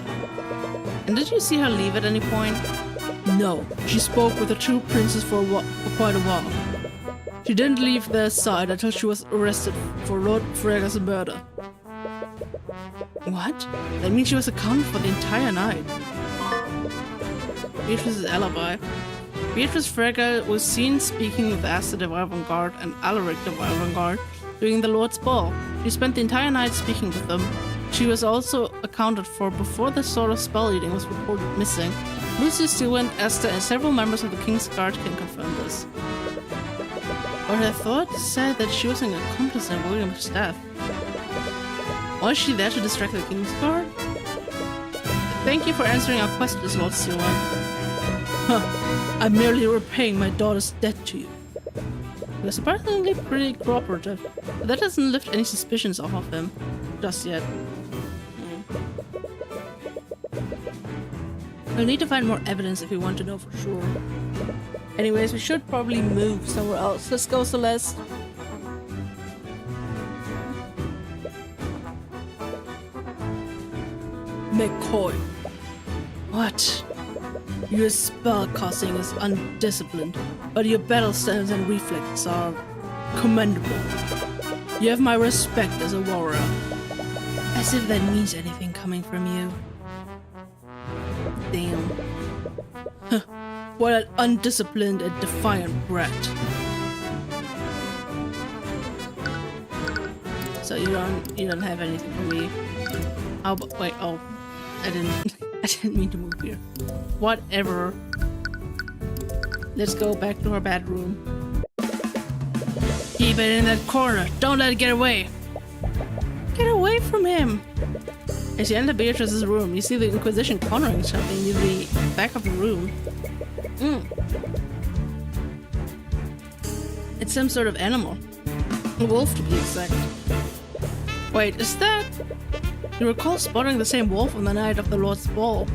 And did you see her leave at any point? No, she spoke with the two princes for quite a while. She didn't leave their side until she was arrested for Lord Fragga's murder. What? That means she was accounted for the entire night. Beatrice's alibi. Beatrice Fragga was seen speaking with Asta de Avant-Garde and Alaric de Avant-Garde during the Lord's Ball. She spent the entire night speaking with them. She was also accounted for before the sort of spell eating was reported missing. Lucy, Stewart, Esther, and several members of the King's Guard can confirm this. But her thoughts said that she was an accomplice in William's death. Was she there to distract the King's Guard? Thank you for answering our questions, Lord Stewart. I'm merely repaying my daughter's debt to you. He was surprisingly pretty cooperative, but that doesn't lift any suspicions off of him. Just yet. We'll need to find more evidence if we want to know for sure. Anyways, we should probably move somewhere else. Let's go, Celeste. McCoy. What? Your spellcasting is undisciplined, but your battle stance and reflexes are commendable. You have my respect as a warrior. As if that means anything coming from you. Damn. What an undisciplined and defiant brat. So you don't have anything for me. Oh, but wait, oh. I didn't mean to move here. Whatever. Let's go back to our bedroom. Keep it in that corner. Don't let it get away. Get away from him. As you enter Beatrice's room, you see the Inquisition cornering something near the back of the room. It's some sort of animal. A wolf, to be exact. Wait, is that... You recall spotting the same wolf on the night of the Lord's Ball.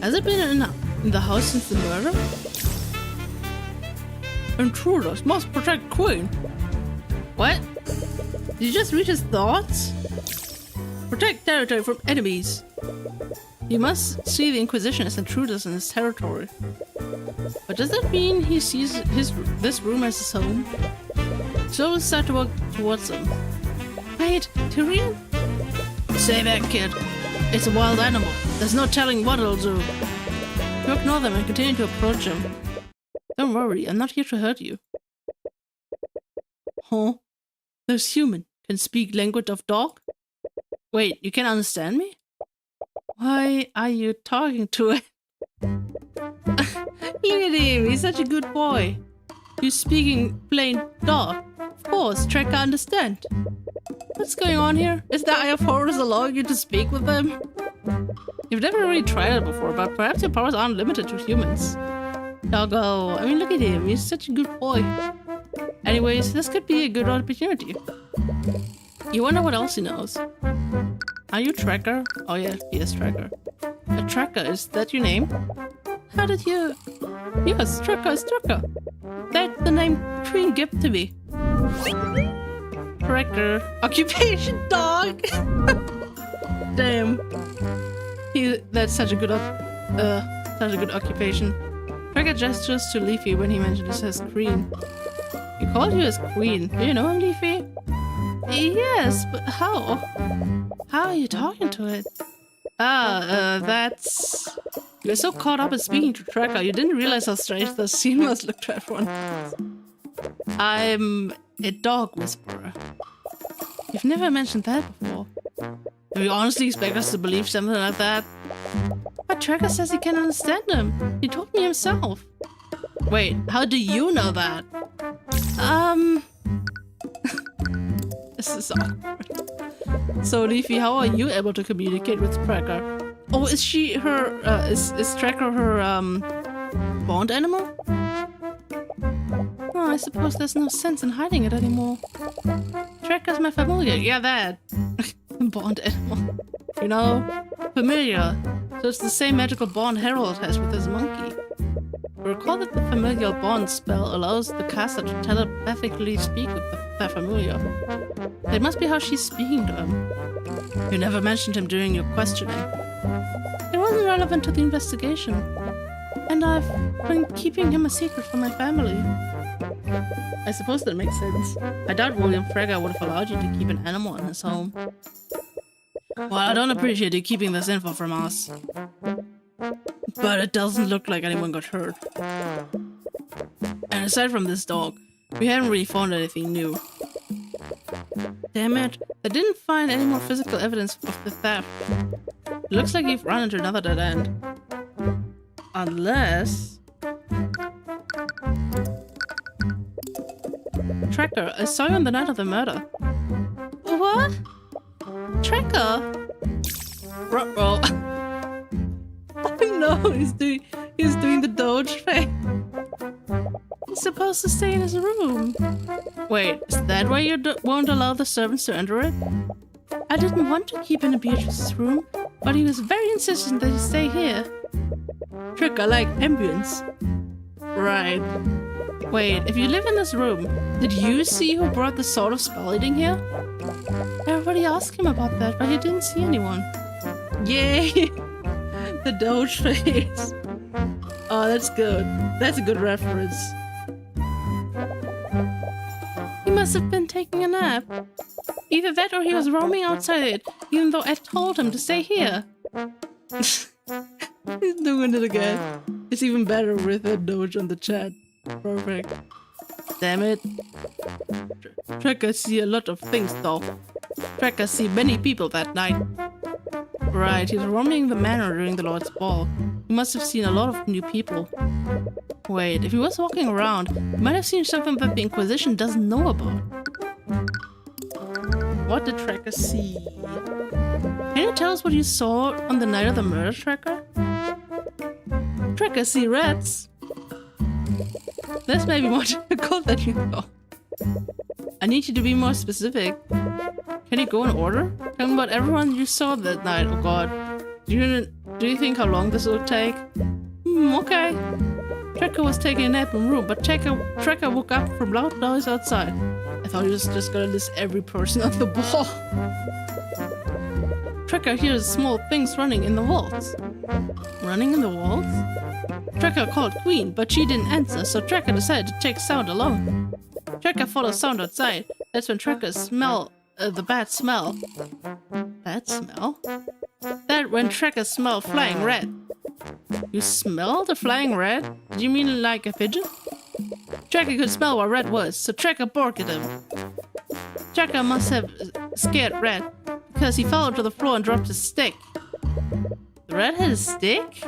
Has it been in the house since the murder? Intruders must protect Queen. What? Did you just read his thoughts? Protect territory from enemies. You must see the Inquisition as intruders in his territory. But does that mean he sees this room as his home? Slowly start to walk towards him. Wait, Tyrion? Say that, kid. It's a wild animal. There's no telling what it'll do. You ignore them and continue to approach him. Don't worry, I'm not here to hurt you. Huh? This human can speak language of dog? Wait, you can understand me? Why are you talking to it? Look at him, he's such a good boy. You're speaking plain dog. Of course, Trek can understand. What's going on here? Is the Eye of Horus allowing you to speak with them? You've never really tried it before, but perhaps your powers aren't limited to humans. Doggo, I mean, look at him, he's such a good boy. Anyways, this could be a good opportunity. You wonder what else he knows. Are you Tracker? Oh yeah, he is Tracker. A Tracker, is that your name? How did you... Yes, Tracker is Tracker. That's the name Queen gave to me. Tracker. Occupation dog! Damn. That's such a good occupation. Tracker gestures to Leafy when he mentions his queen. He called you his queen. Do you know him, Leafy? Yes, but how? How are you talking to it? That's... You're so caught up in speaking to Tracker, you didn't realize how strange the scene must look to everyone. I'm a dog whisperer. You've never mentioned that before. Do you honestly expect us to believe something like that? But Tracker says he can understand him. He told me himself. Wait, how do you know that? This is awkward. So, Leafy, how are you able to communicate with Tracker? Oh, is she her, is Tracker her, bond animal? Oh, I suppose there's no sense in hiding it anymore. Tracker's my familiar. Yeah, that. Bond animal. You know, familiar. So it's the same magical bond Harold has with his monkey. Recall that the familial bond spell allows the caster to telepathically speak with their familiar. That must be how she's speaking to him. You never mentioned him during your questioning. It wasn't relevant to the investigation. And I've been keeping him a secret from my family. I suppose that makes sense. I doubt William Frege would have allowed you to keep an animal in his home. Well, I don't appreciate you keeping this info from us. But it doesn't look like anyone got hurt. And aside from this dog, we haven't really found anything new. Damn it, I didn't find any more physical evidence of the theft. It looks like you've run into another dead end. Unless... Tracker, I saw you on the night of the murder. What? Tracker? Ruh-roh. No, he's doing the Doge face. He's supposed to stay in his room. Wait, is that why you won't allow the servants to enter it? I didn't want to keep him in Beatrice's room, but he was very insistent that he stay here. Trick, I like ambience. Right. Wait, if you live in this room, did you see who brought the sword of spell eating here? Everybody asked him about that, but he didn't see anyone. Yay! The Doge face. Oh, that's good. That's a good reference. He must have been taking a nap. Either that or he was roaming outside, even though I told him to stay here. He's doing it again. It's even better with a Doge on the chat. Perfect. Damn it. Tracker see a lot of things though. Tracker see many people that night. Right, he was roaming the manor during the Lord's Ball. He must have seen a lot of new people. Wait, if he was walking around, he might have seen something that the Inquisition doesn't know about. What did Tracker see? Can you tell us what you saw on the night of the murder, Tracker? Tracker see rats. This may be more difficult than you thought. I need you to be more specific. Can you go in order? Tell me about everyone you saw that night. Oh god. Do you think how long this will take? Okay. Tracker was taking a nap in the room, but Tracker woke up from loud noise outside. I thought he was just gonna list every person on the ball. Tracker hears small things running in the walls. Running in the walls? Tracker called Queen, but she didn't answer, so Tracker decided to take sound alone. Tracker follows sound outside. That's when Tracker smell the bad smell. Bad smell? That when Tracker smell flying rat. You smell the flying rat? Do you mean like a pigeon? Tracker could smell what rat was, so Tracker barked at him. Tracker must have scared rat, because he fell to the floor and dropped his stick. The rat had a stick?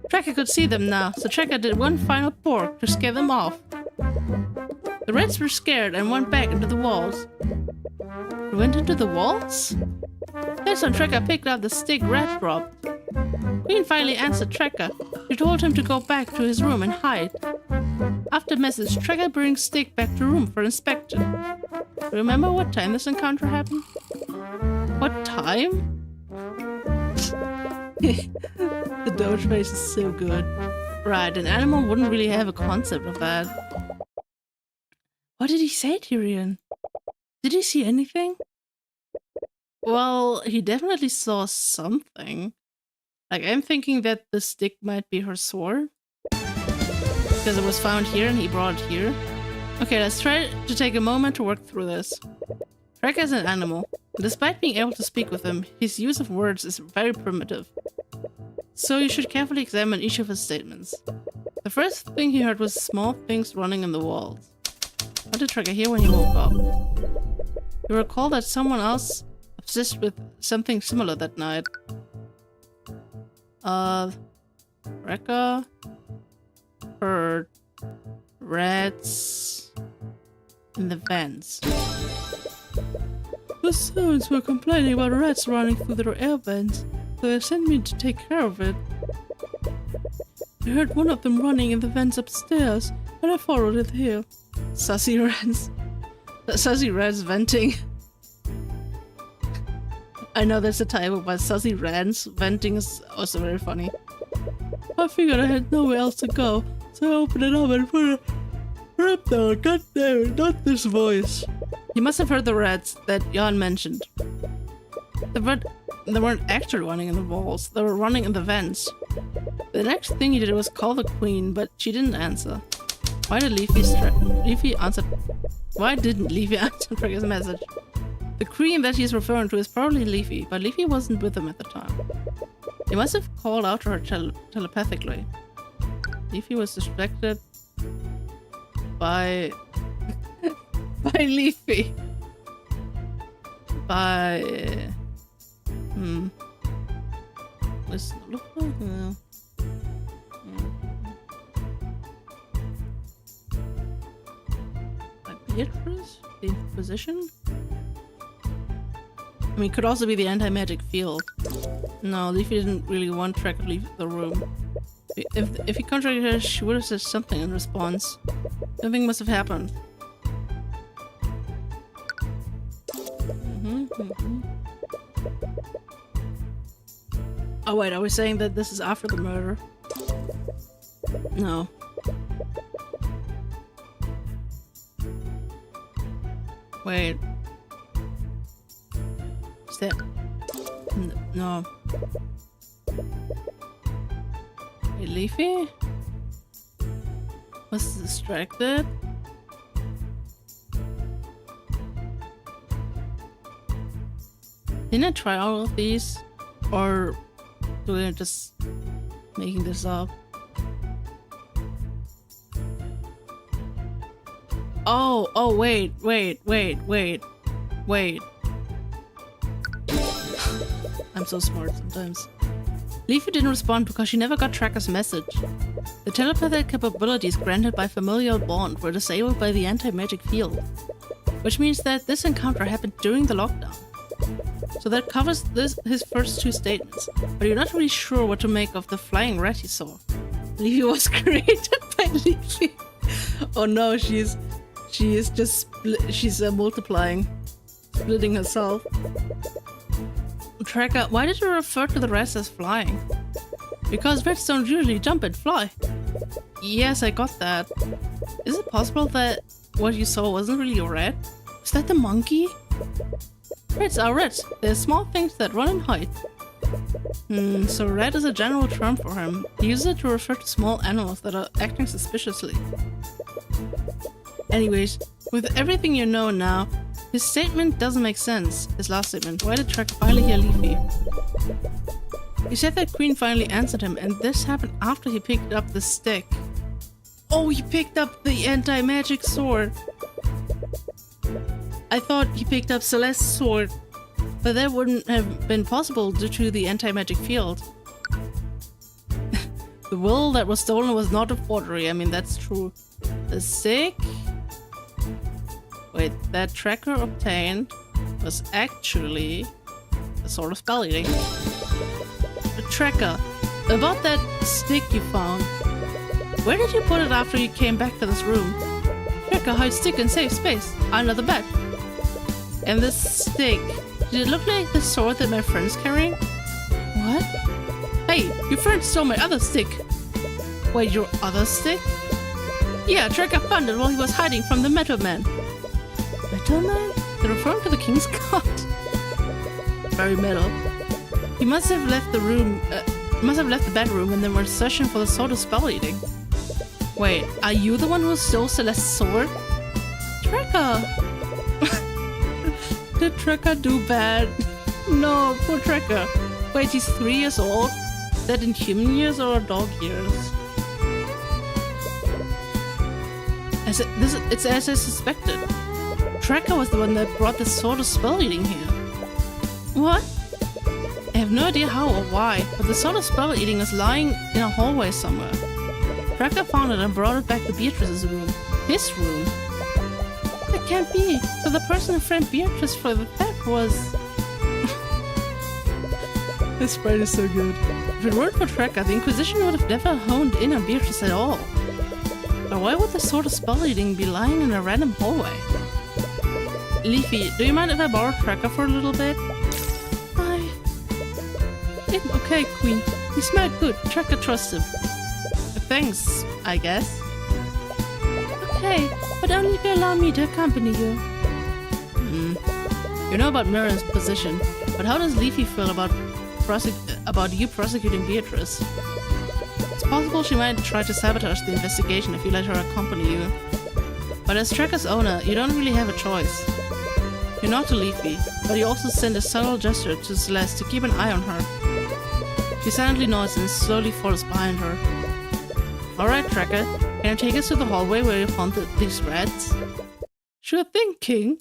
Tracker could see them now, so Tracker did one final bark to scare them off. The rats were scared and went back into the walls. They went into the walls? That's when Tracker picked up the stick rat dropped. Queen finally answered Tracker. She told him to go back to his room and hide. After message, Tracker brings stick back to room for inspection. Remember what time this encounter happened? What time? The Doge face is so good. Right, an animal wouldn't really have a concept of that. What did he say, Tyrion? Did he see anything? Well, he definitely saw something. Like, I'm thinking that the stick might be her sword. Because it was found here and he brought it here. Okay, let's try to take a moment to work through this. Tracker is an animal. Despite being able to speak with him, his use of words is very primitive. So you should carefully examine each of his statements. The first thing he heard was small things running in the walls. What did Tracker hear when he woke up? You recall that someone else obsessed with something similar that night. Tracker heard rats in the vents. The servants were complaining about rats running through their air vents, so they sent me to take care of it. I heard one of them running in the vents upstairs, and I followed it here. Sassy rats. Sassy rats venting. I know there's a typo, but sassy rats venting is also very funny. I figured I had nowhere else to go, so I opened it up and put a rip down. God damn it, not this voice. You must have heard the rats that Jan mentioned. They weren't actually running in the walls, they were running in the vents. The next thing he did was call the queen, but she didn't answer. Why didn't Leafy answer Trigger's message? The queen that he's referring to is probably Leafy, but Leafy wasn't with him at the time. He must have called out to her telepathically. Leafy was distracted by Leafy. What's it look like? No. By Beatrice? The Inquisition? I mean, it could also be the anti-magic field. No, Leafy didn't really want Tracker to leave the room. If he contradicted her, she would have said something in response. Something must have happened. Oh wait, are we saying that this is after the murder? No. Wait. Is that... No. Wait, Leafy? Was distracted? Didn't I try all of these? Or do I just making this up? Oh, wait. I'm so smart sometimes. Leafy didn't respond because she never got Tracker's message. The telepathic capabilities granted by familial bond were disabled by the anti-magic field, which means that this encounter happened during the lockdown. So that covers his first two statements, but you're not really sure what to make of the flying rat he saw. Leafy was created by Leafy. Oh no, she's multiplying, splitting herself. Tracker, why did you refer to the rats as flying? Because rats don't usually jump and fly. Yes, I got that. Is it possible that what you saw wasn't really a rat? Is that the monkey? Rats are rats. They're small things that run and hide. So rat is a general term for him. He uses it to refer to small animals that are acting suspiciously. Anyways, with everything you know now, his statement doesn't make sense. His last statement. Why did Tracker finally hear Leafy? He said that Queen finally answered him, and this happened after he picked up the stick. Oh, he picked up the anti-magic sword. I thought he picked up Celeste's sword, but that wouldn't have been possible due to the anti-magic field. The will that was stolen was not a forgery. I mean, that's true. The stick... Wait, that Tracker obtained was actually a sort of spell eating. The Tracker, about that stick you found. Where did you put it after you came back to this room? Tracker hides stick in safe space, under the bed. And this stick, did it look like the sword that my friend's carrying? What? Hey, your friend stole my other stick. Wait, your other stick? Yeah, Tracker found it while he was hiding from the Metal Man. Metal Man? They're referring to the King's God. Very metal. He must have left the room, the bedroom and then were searching for the sword of spell eating. Wait, are you the one who stole Celeste's sword? Tracker! Did Tracker do bad? No, poor Tracker. Wait, he's 3 years old? Is that in human years or dog years? It's as I suspected. Tracker was the one that brought the sword of spell eating here. What? I have no idea how or why, but the sword of spell eating is lying in a hallway somewhere. Tracker found it and brought it back to Beatrice's room. His room? That can't be. So the person who framed Beatrice for the theft was... This sprite is so good. If it weren't for Tracker, the Inquisition would have never honed in on Beatrice at all. But why would the sword of spell reading be lying in a random hallway? Leafy, do you mind if I borrow Tracker for a little bit? Okay, Queen. He smelled good. Tracker trusts him. Thanks, I guess. Okay, but only if you allow me to accompany you. You know about Miriam's position, but how does Leafy feel about you prosecuting Beatrice? It's possible she might try to sabotage the investigation if you let her accompany you. But as Tracker's owner, you don't really have a choice. You nod to Leafy, but you also send a subtle gesture to Celeste to keep an eye on her. She silently nods and slowly follows behind her. Alright, Tracker, can you take us to the hallway where you found these rats? Sure thing, King.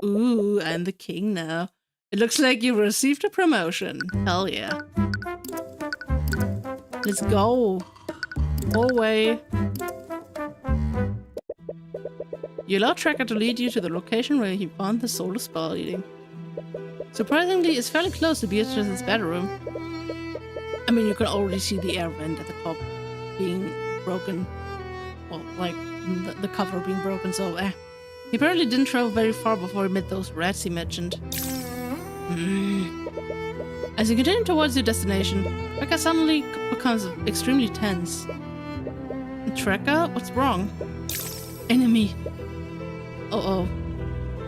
Ooh, I'm the king now. It looks like you received a promotion. Hell yeah. Let's go. Hallway. You allow Tracker to lead you to the location where he found the soul of spell reading. Surprisingly, it's fairly close to Beatrice's bedroom. I mean, you can already see the air vent at the top being broken. Well, like, the cover being broken, so He apparently didn't travel very far before he met those rats he mentioned. As you continue towards your destination, Tracker suddenly becomes extremely tense. Tracker, what's wrong? Enemy. Uh-oh.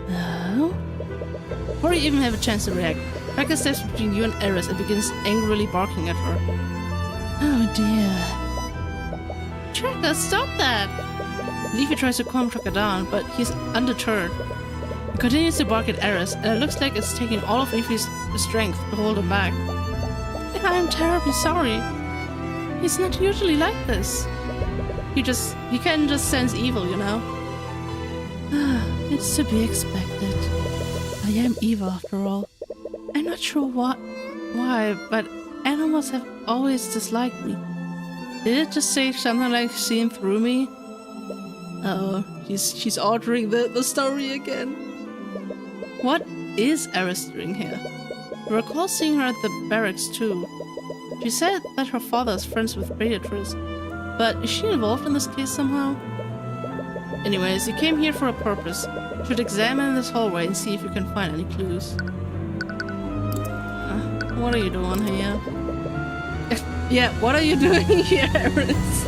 No? Before you even have a chance to react, Tracker steps between you and Eris and begins angrily barking at her. Oh dear. Tracker, stop that! Leafy tries to calm Tracker down, but he's undeterred. He continues to bark at Eris, and it looks like it's taking all of Leafy's strength to hold him back. I'm terribly sorry. He's not usually like this. He can just sense evil, you know? It's to be expected. I am evil after all. I'm not sure why, but animals have always disliked me. Did it just say something like seeing through me? Oh, she's altering the story again. What is Eris doing here? I recall seeing her at the barracks too. She said that her father is friends with Beatrice, but is she involved in this case somehow? Anyways, you came here for a purpose. You should examine this hallway and see if you can find any clues. What are you doing here? Yeah, what are you doing here, Eris?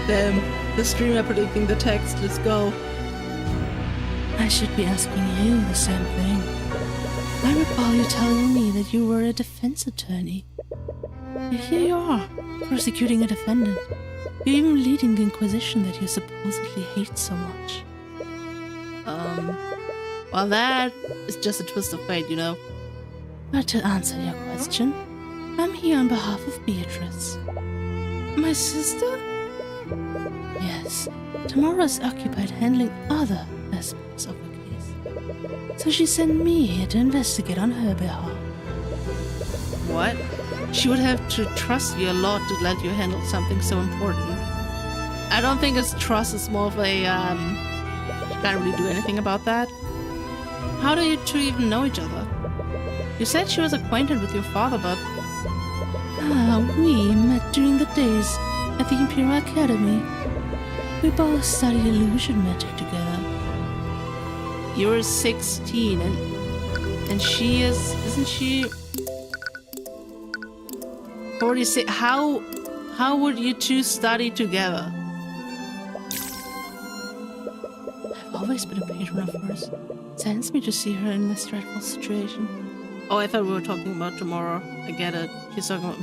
Damn, the streamer predicting the text, let's go. I should be asking you the same thing. I recall you telling me that you were a defense attorney. And here you are, prosecuting a defendant. You're even leading the Inquisition that you supposedly hate so much. Well, that is just a twist of fate, you know. But to answer your question, I'm here on behalf of Beatrice. My sister? Yes, Tamara is occupied handling other aspects of the case. So she sent me here to investigate on her behalf. What? She would have to trust you a lot to let you handle something so important. I don't think it's trust, it's more of a, she can't really do anything about that. How do you two even know each other? You said she was acquainted with your father, but... we met during the days at the Imperial Academy. We both studied illusion magic together. You were 16 and she isn't she 46? How would you two study together? I've always been a patron of hers. It saddens me to see her in this dreadful situation. Oh, I thought we were talking about tomorrow. I get it. She's talking about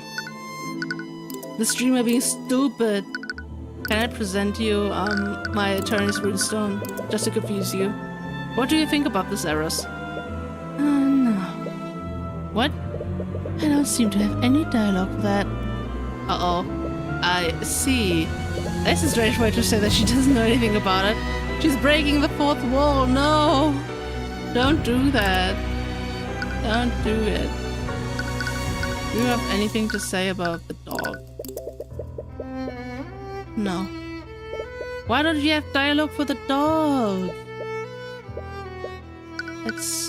the streamer being stupid. Can I present you my attorney's runestone just to confuse you? What do you think about this, Eris? No. What? I don't seem to have any dialogue for that. Uh-oh. I see. That's a strange way to say that she doesn't know anything about it. She's breaking the fourth wall. No! Don't do that. Don't do it. Do you have anything to say about the dog? No. Why don't you have dialogue for the dog?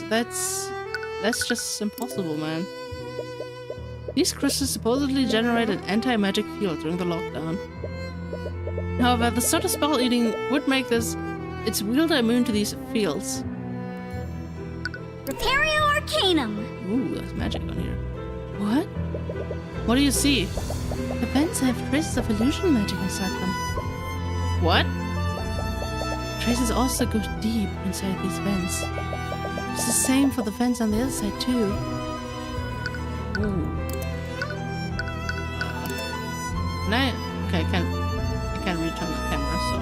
That's just impossible, man. These crystals supposedly generate an anti-magic field during the lockdown. However, the sort of spell eating would make its wielder immune to these fields. Repario Arcanum! Ooh, there's magic on here. What? What do you see? The vents have traces of illusion magic inside them. What? Traces also go deep inside these vents. It's the same for the vents on the other side too. Ooh. Okay, I can't return the camera, so...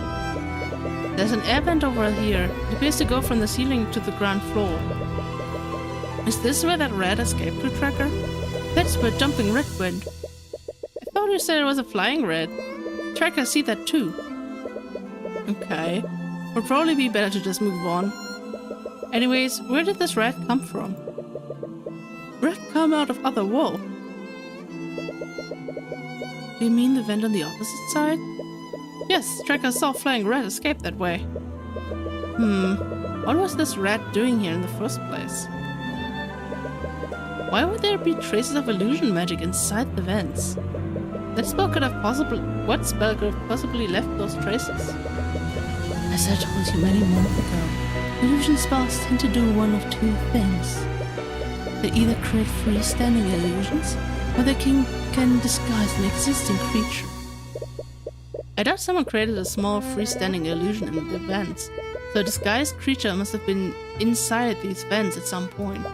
There's an air vent over here. It appears to go from the ceiling to the ground floor. Is this where that rat escaped to, Tracker? That's where Jumping Red went. I thought you said it was a flying rat. Tracker, see that too. Okay. Would probably be better to just move on. Anyways, where did this rat come from? Rat come out of other wall. Do you mean the vent on the opposite side? Yes, Tracker saw flying rat escape that way. What was this rat doing here in the first place? Why would there be traces of illusion magic inside the vents? What spell could have possibly left those traces? As I told you many months ago, illusion spells tend to do one of two things. They either create freestanding illusions, or they can disguise an existing creature. I doubt someone created a small freestanding illusion in the vents, so a disguised creature must have been inside these vents at some point.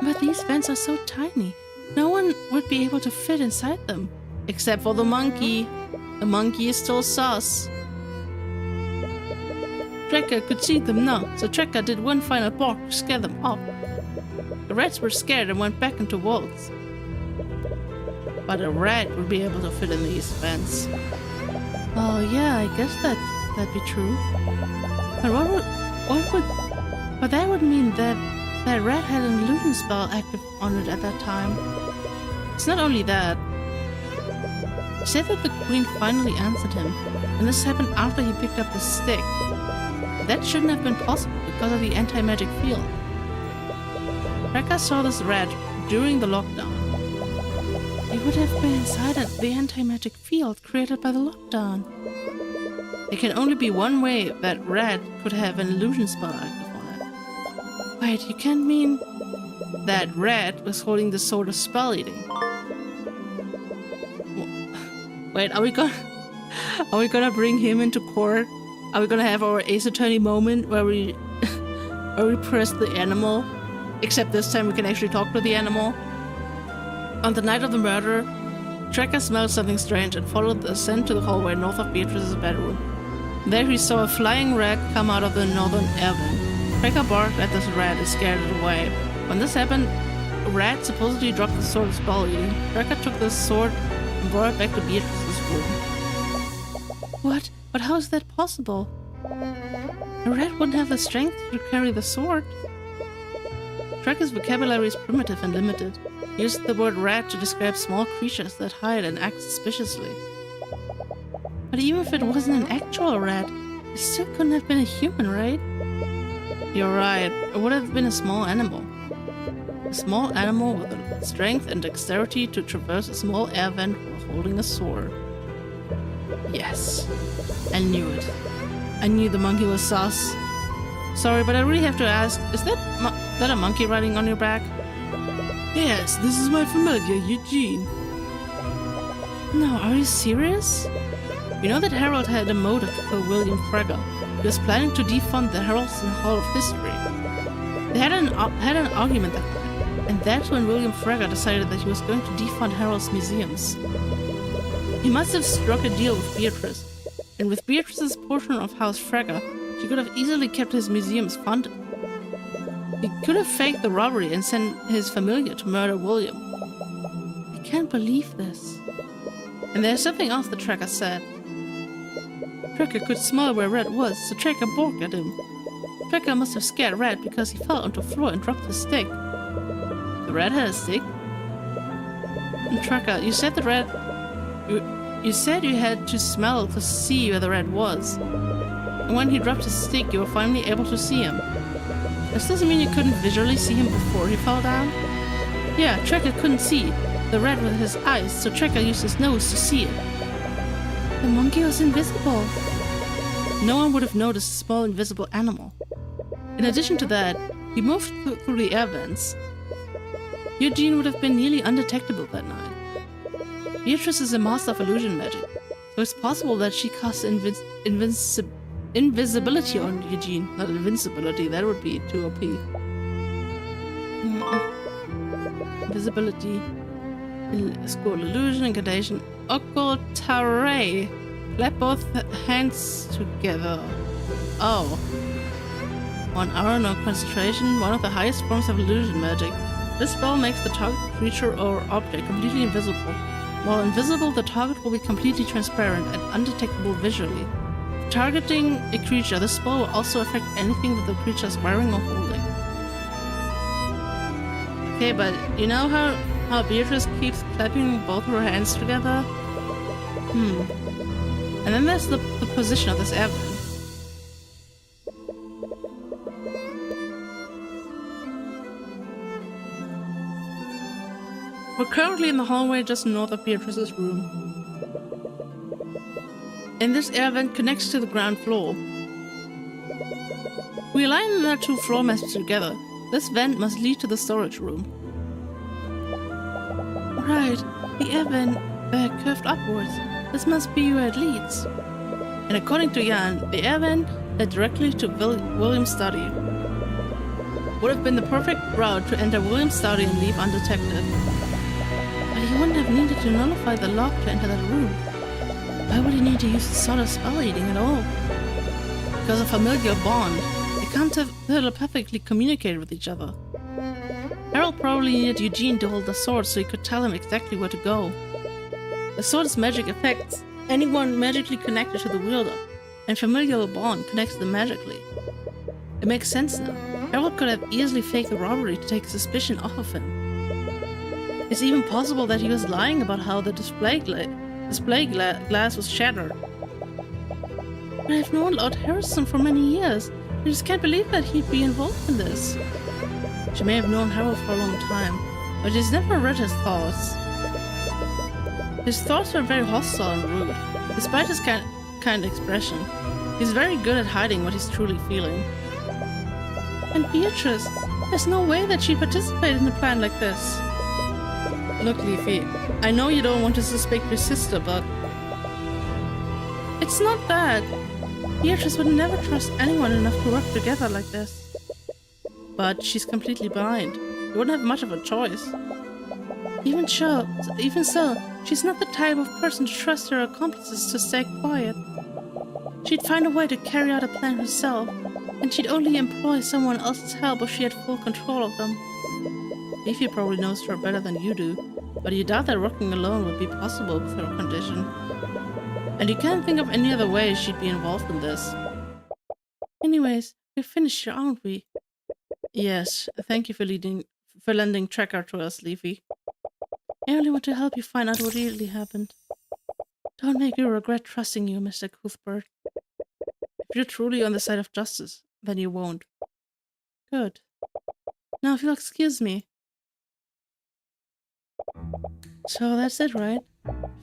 But these vents are so tiny, no one would be able to fit inside them. Except for the monkey. The monkey is still sus. Tracker could see them now, so Tracker did one final bark to scare them off. The rats were scared and went back into walls. But a rat would be able to fit in these vents. Oh yeah, I guess that'd be true. But that would mean that rat had an illusion spell active on it at that time. It's not only that. He said that the queen finally answered him, and this happened after he picked up the stick. That shouldn't have been possible because of the anti-magic field. Rekka saw this rat during the lockdown. He would have been inside the anti-magic field created by the lockdown. There can only be one way that rat could have an illusion spell active on it. Wait, you can't mean that rat was holding the sword of spell eating? Wait, are we gonna bring him into court? Are we gonna have our Ace Attorney moment where we press the animal? Except this time we can actually talk to the animal. On the night of the murder, Tracker smelled something strange and followed the scent to the hallway north of Beatrice's bedroom. There he saw a flying rat come out of the northern air vent. Tracker barked at this rat and scared it away. When this happened, a rat supposedly dropped the sword of spell eating. Tracker took the sword and brought it back to Beatrice's room. What? But how is that possible? A rat wouldn't have the strength to carry the sword. Tracker's vocabulary is primitive and limited. He used the word rat to describe small creatures that hide and act suspiciously. But even if it wasn't an actual rat, it still couldn't have been a human, right? You're right, it would have been a small animal. A small animal with the strength and dexterity to traverse a small air vent while holding a sword. Yes, I knew it. I knew the monkey was sus. Sorry, but I really have to ask, is that a monkey riding on your back? Yes, this is my familiar, Eugene. No, are you serious? You know that Harold had a motive to kill William Frege. He was planning to defund the Heralds and Hall of History. They had an argument that night, and that's when William Frege decided that he was going to defund Harold's museums. He must have struck a deal with Beatrice, and with Beatrice's portion of House Frege, he could have easily kept his museums funded. He could have faked the robbery and sent his familiar to murder William. I can't believe this. And there's something else the Tracker said. Tracker could smell where Red was, so Tracker barked at him. Tracker must have scared Red because he fell onto the floor and dropped his stick. The Red had a stick? And Tracker, you said the Red... You said you had to smell to see where the rat was. And when he dropped his stick, you were finally able to see him. This doesn't mean you couldn't visually see him before he fell down. Yeah, Trekker couldn't see the red with his eyes, so Trekker used his nose to see it. The monkey was invisible. No one would have noticed a small invisible animal. In addition to that, he moved through the air vents. Eugene would have been nearly undetectable that night. Beatrice is a master of illusion magic, so it's possible that she cast invisibility on Eugene. Not invincibility, that would be too OP. Invisibility, school illusion, incantation, occultare. Clap both hands together. Oh. 1 hour, no concentration, one of the highest forms of illusion magic. This spell makes the target creature or object completely invisible. While invisible, the target will be completely transparent and undetectable visually. Targeting a creature, this spell will also affect anything that the creature is wearing or holding. Okay, but you know how Beatrice keeps clapping both her hands together? And then there's the position of this air vent. We're currently in the hallway just north of Beatrice's room. And this air vent connects to the ground floor. We align our two floor maps together. This vent must lead to the storage room. Right, the air vent curved upwards. This must be where it leads. And according to Jan, the air vent led directly to William's study. Would have been the perfect route to enter William's study and leave undetected. But he wouldn't have needed to nullify the lock to enter that room. Why would he need to use the sort of spell eating at all? Because of familial bond. They can't have telepathically communicated with each other. Harold probably needed Eugene to hold the sword so he could tell him exactly where to go. The sword's magic affects anyone magically connected to the wielder, and familial bond connects them magically. It makes sense now. Harold could have easily faked the robbery to take suspicion off of him. It's even possible that he was lying about how the display glass was shattered. But I've known Lord Harrison for many years. I just can't believe that he'd be involved in this. She may have known Harold for a long time, but she's never read his thoughts. His thoughts are very hostile and rude, despite his kind expression. He's very good at hiding what he's truly feeling. And Beatrice, there's no way that she'd participate in a plan like this. Look, Leafy, I know you don't want to suspect your sister, but... It's not that. Beatrice would never trust anyone enough to work together like this. But she's completely blind. You wouldn't have much of a choice. Even so, she's not the type of person to trust her accomplices to stay quiet. She'd find a way to carry out a plan herself, and she'd only employ someone else's help if she had full control of them. Leafy probably knows her better than you do, but you doubt that working alone would be possible with her condition. And you can't think of any other way she'd be involved in this. Anyways, we're finished here, aren't we? Yes, thank you for lending Trekker to us, Leafy. I only want to help you find out what really happened. Don't make me regret trusting you, Mr. Cuthbert. If you're truly on the side of justice, then you won't. Good. Now, if you'll excuse me. So that's it, right?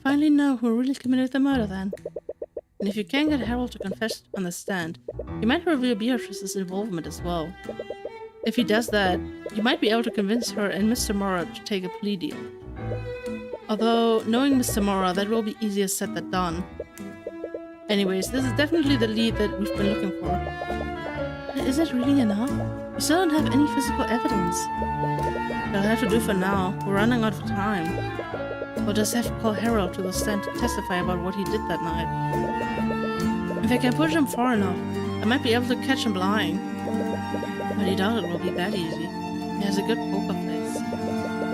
Finally know who really committed the murder, then. And if you can get Harold to confess on the stand, you might reveal Beatrice's involvement as well. If he does that, you might be able to convince her and Mr. Mora to take a plea deal. Although, knowing Mr. Mora, that will be easier said than done. Anyways, this is definitely the lead that we've been looking for. But is it really enough? We still don't have any physical evidence. That'll have to do for now. We're running out of time. We'll just have to call Harold to the stand to testify about what he did that night. If I can push him far enough, I might be able to catch him lying. But I doubt it will be that easy. He has a good poker face.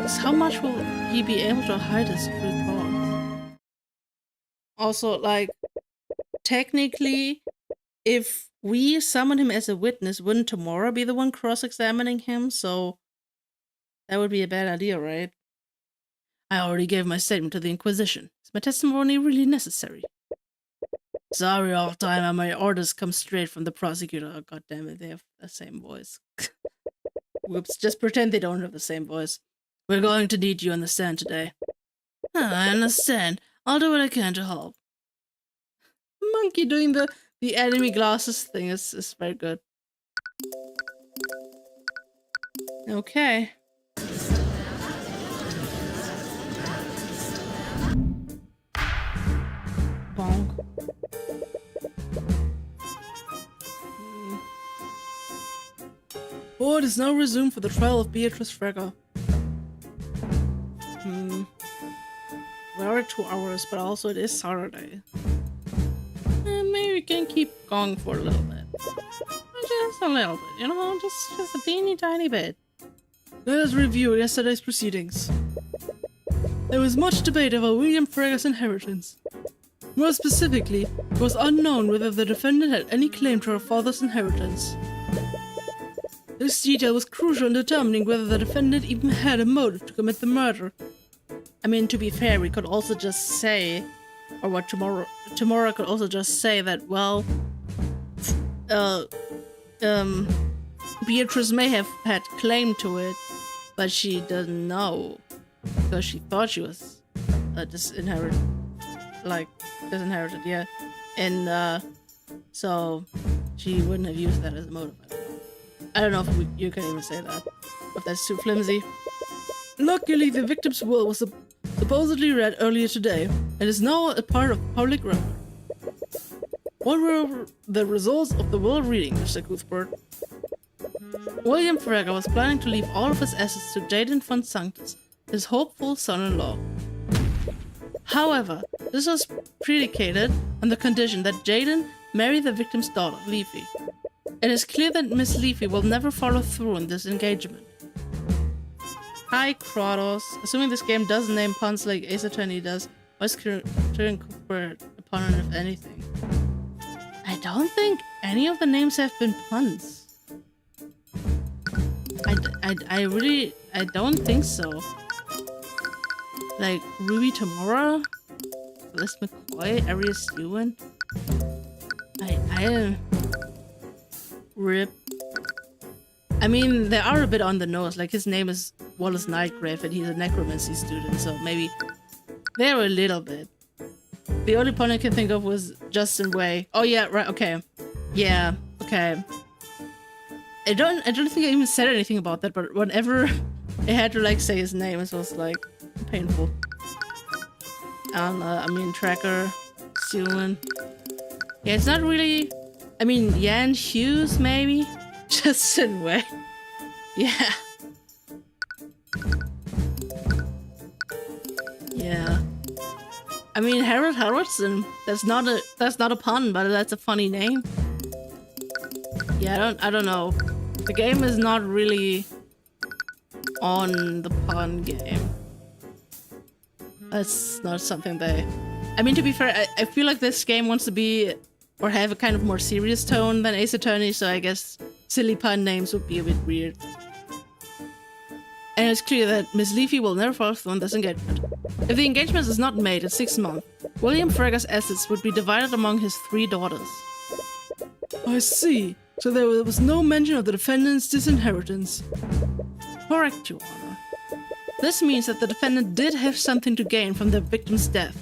Just how much will he be able to hide his true thoughts? Also, like, technically, if we summon him as a witness, wouldn't Tamora be the one cross-examining him? So that would be a bad idea, right? I already gave my statement to the Inquisition. Is my testimony really necessary? Sorry, all time, my orders come straight from the prosecutor. Oh, God damn it, they have the same voice. Whoops, just pretend they don't have the same voice. We're going to need you on the stand today. I understand. I'll do what I can to help. Monkey doing the enemy glasses thing is very good. Okay. Bonk. Court is now resumed for the trial of Beatrice Frege. We are at 2 hours, but also it is Saturday. Maybe we can keep going for a little bit. Just a little bit, you know? Just a teeny tiny bit. Let us review yesterday's proceedings. There was much debate about William Frege's inheritance. More specifically, it was unknown whether the defendant had any claim to her father's inheritance. This detail was crucial in determining whether the defendant even had a motive to commit the murder. I mean, to be fair, we could also just say, or what Tomorrow could also just say that, well, Beatrice may have had claim to it, but she doesn't know, because she thought she was disinherited, yeah, and so she wouldn't have used that as a motive. I don't know if you can even say that, if that's too flimsy. Luckily, the victim's will was supposedly read earlier today, and is now a part of public record. What were the results of the will reading, Mr. Cuthbert? William Frege was planning to leave all of his assets to Jaden von Sanctus, his hopeful son-in-law. However, this was predicated on the condition that Jaden marry the victim's daughter, Leafy. It is clear that Miss Leafy will never follow through on this engagement. Hi, Kratos. Assuming this game doesn't name puns like Ace Attorney does, why is Tyrion Cuthbert a punner if anything? I don't think any of the names have been puns. I don't think so. Like Ruby Tomorrow, Liz McCoy, Arias Ewan. Rip. I mean, they are a bit on the nose. Like, his name is Wallace Nightgrave and he's a necromancy student, so maybe they're a little bit. The only pun I can think of was Justin Way. Oh yeah, right, okay. Yeah, okay. I don't think I even said anything about that, but whenever I had to like say his name, it was like painful. And I mean, Tracker, Stewin. Yeah, it's not really. I mean, Jan Hughes maybe. Justin Way. Yeah. Yeah. I mean, Harold Harrison. That's not a pun, but that's a funny name. Yeah, I don't know. The game is not really on the pun game. That's not something they... I mean, to be fair, I feel like this game wants to be or have a kind of more serious tone than Ace Attorney, so I guess silly pun names would be a bit weird. And it's clear that Miss Leafy will never follow through on this engagement. If the engagement is not made in 6 months, William Frege's assets would be divided among his 3 daughters. I see. So there was no mention of the defendant's disinheritance. Correct, Your Honor. This means that the defendant did have something to gain from the victim's death.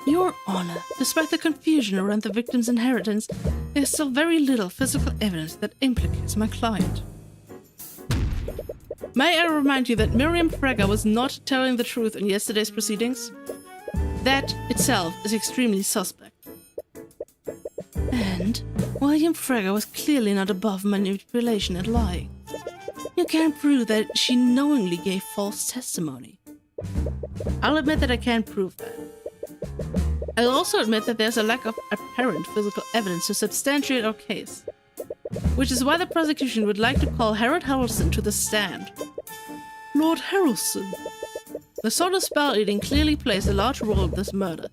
Your Honor, despite the confusion around the victim's inheritance, there is still very little physical evidence that implicates my client. May I remind you that Miriam Frege was not telling the truth in yesterday's proceedings? That itself is extremely suspect. And William Frege was clearly not above manipulation and lying. You can't prove that she knowingly gave false testimony. I'll admit that I can't prove that. I'll also admit that there's a lack of apparent physical evidence to substantiate our case, which is why the prosecution would like to call Harold Harrelson to the stand. Lord Harrelson. The sword of spell eating clearly plays a large role in this murder,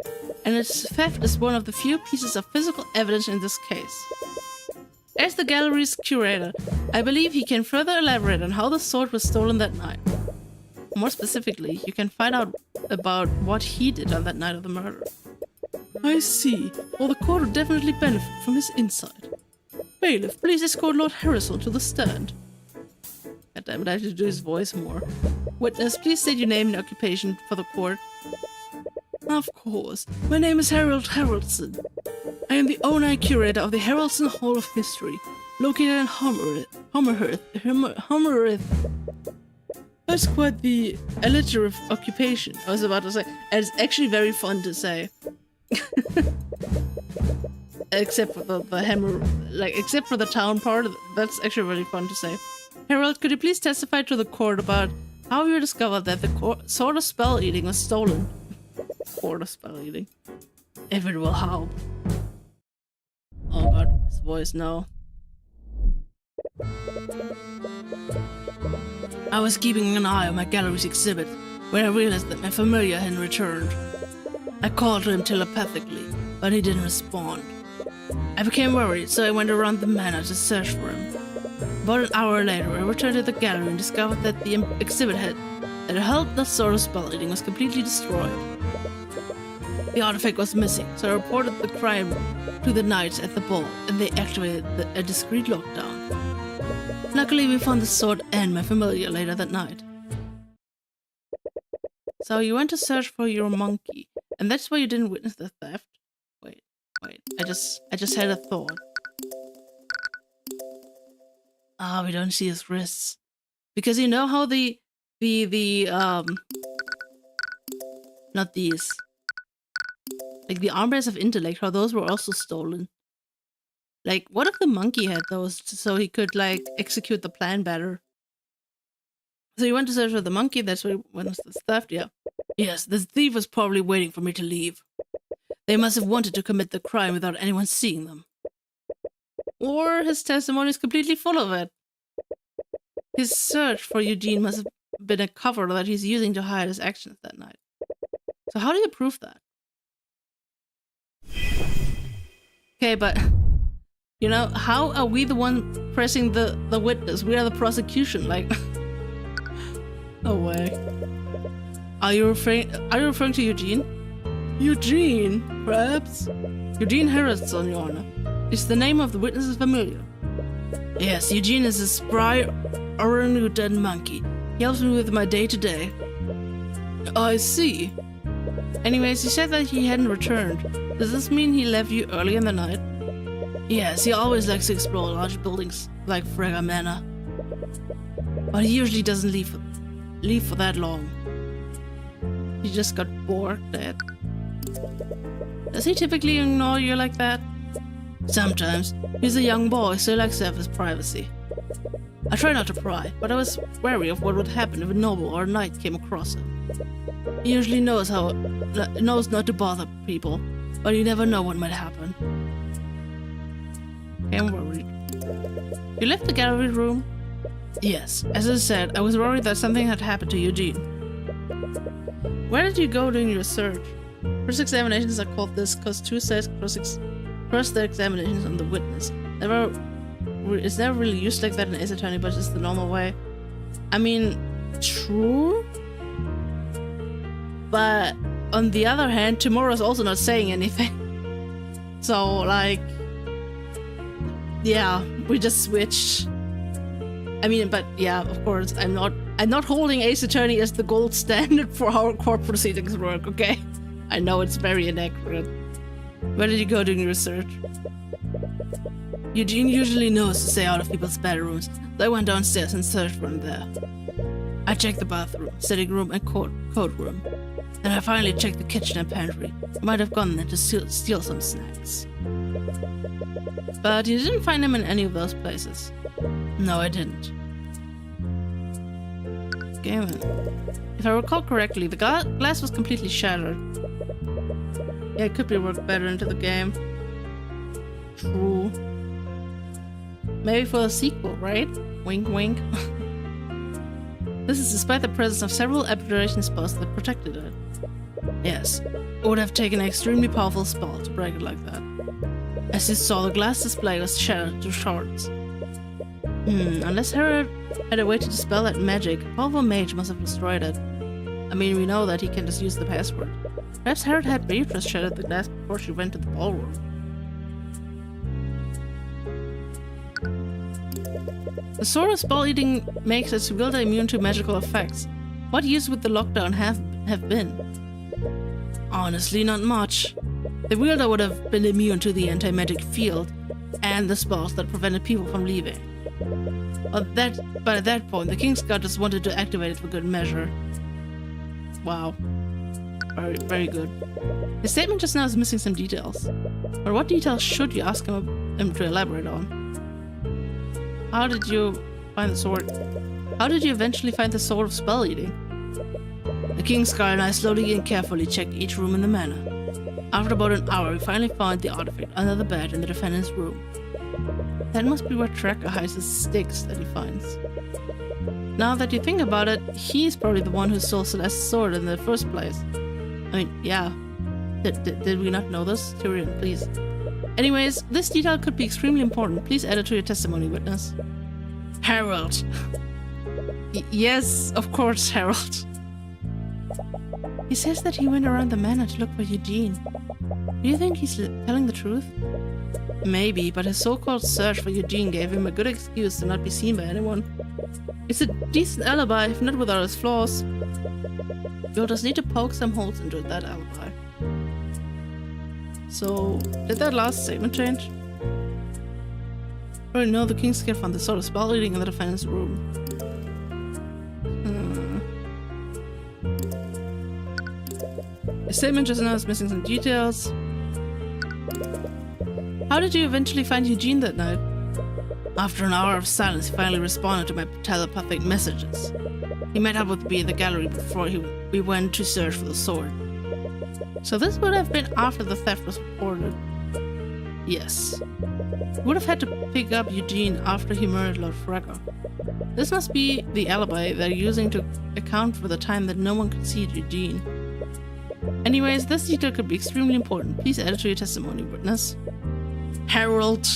and its theft is one of the few pieces of physical evidence in this case. As the gallery's curator, I believe he can further elaborate on how the sword was stolen that night. More specifically, you can find out about what he did on that night of the murder. I see. Well, the court would definitely benefit from his insight. Bailiff, please escort Lord Harrison to the stand. God damn it, I have to do his voice more. Witness, please state your name and occupation for the court. Of course. My name is Harold Haraldson. I am the owner and curator of the Haraldson Hall of History, located in Homerith. That's quite the alliterative occupation, I was about to say. And it's actually very fun to say. Except for the hammer, except for the town part, that's actually really fun to say. Harold, could you please testify to the court about how you discovered that the sword of spell eating was stolen? Sword of spell eating. If it will help. Oh god, his voice, no. I was keeping an eye on my gallery's exhibit when I realized that my familiar hadn't returned. I called to him telepathically, but he didn't respond. I became worried, so I went around the manor to search for him. About an hour later, I returned to the gallery and discovered that the exhibit that held the sword of spell eating was completely destroyed. The artifact was missing, so I reported the crime to the knights at the ball, and they activated a discreet lockdown. Luckily, we found the sword and my familiar later that night. So you went to search for your monkey, and that's why you didn't witness the theft? Wait, I just had a thought. Ah, we don't see his wrists. Because you know how not these. Like the armbands of intellect, how those were also stolen. Like, what if the monkey had those so he could, like, execute the plan better? So you went to search for the monkey, that's why when was the theft, yeah. Yes, the thief was probably waiting for me to leave. They must have wanted to commit the crime without anyone seeing them. Or his testimony is completely full of it. His search for Eugene must have been a cover that he's using to hide his actions that night. So how do you prove that? Okay, but, you know, how are we the one pressing the witness? We are the prosecution, like... No way. Are you referring to Eugene? Eugene, perhaps? Eugene Harrison, Your Honor. Is the name of the witness's familiar? Yes, Eugene is a spry orangutan monkey. He helps me with my day-to-day. I see. Anyways, he said that he hadn't returned. Does this mean he left you early in the night? Yes, he always likes to explore large buildings, like Frega Manor. But he usually doesn't leave for that long. He just got bored, Dad. Does he typically ignore you like that? Sometimes. He's a young boy, so he likes to have his privacy. I try not to pry, but I was wary of what would happen if a noble or a knight came across him. He usually knows not to bother people, but you never know what might happen. I'm worried. You left the gallery room? Yes. As I said, I was worried that something had happened to Eugene. Where did you go during your search? First examinations are called this because two sides cross their examinations on the witness. It's never really used like that in Ace Attorney, but it's the normal way. I mean, true. But on the other hand, Tomorrow's also not saying anything. So, like, yeah, we just switched. I mean, but yeah, of course, I'm not holding Ace Attorney as the gold standard for how court proceedings work, okay? I know it's very inaccurate. Where did you go during your research? Eugene usually knows to stay out of people's bedrooms, so I went downstairs and searched for him there. I checked the bathroom, sitting room, and coat room. Then I finally checked the kitchen and pantry. I might have gone there to steal some snacks. But you didn't find him in any of those places. No, I didn't. Damn it. If I recall correctly, the glass was completely shattered. Yeah, it could be worked better into the game. True. Maybe for a sequel, right? Wink wink. This is despite the presence of several abjuration spells that protected it. Yes, it would have taken an extremely powerful spell to break it like that. As you saw, the glass display was shattered to shards. Unless Herod had a way to dispel that magic, a powerful mage must have destroyed it. I mean, we know that he can just use the password. Perhaps Herod had Beatrice shattered the glass before she went to the ballroom. The sword of spell eating makes its wielder immune to magical effects. What use would the lockdown have been? Honestly, not much. The wielder would have been immune to the anti-magic field and the spells that prevented people from leaving. But at that point, the King's Guard just wanted to activate it for good measure. Wow. Very, very good. His statement just now is missing some details. But what details should you ask him to elaborate on? How did you find the sword? How did you eventually find the sword of spell eating? The King's Guard and I slowly and carefully checked each room in the manor. After about an hour, we finally found the artifact under the bed in the defendant's room. That must be where Tracker hides the sticks that he finds. Now that you think about it, he's probably the one who stole Celeste's sword in the first place. I mean, yeah. Did we not know this? Tyrion, please. Anyways, this detail could be extremely important. Please add it to your testimony, witness. Harold. Yes, of course, Harold. He says that he went around the manor to look for Eugene. Do you think he's telling the truth? Maybe, but his so-called search for Eugene gave him a good excuse to not be seen by anyone. It's a decent alibi, if not without its flaws. You'll just need to poke some holes into that alibi. So, did that last statement change? Oh no, the King's Guard found the sword of spell eating in the defendant's room. The statement just now is missing some details. How did you eventually find Eugene that night? After an hour of silence, he finally responded to my telepathic messages. He met up with me in the gallery before we went to search for the sword. So this would have been after the theft was reported. Yes. We would have had to pick up Eugene after he murdered Lord Fragor. This must be the alibi they're using to account for the time that no one could see Eugene. Anyways, this detail could be extremely important. Please add it to your testimony, witness. Harold.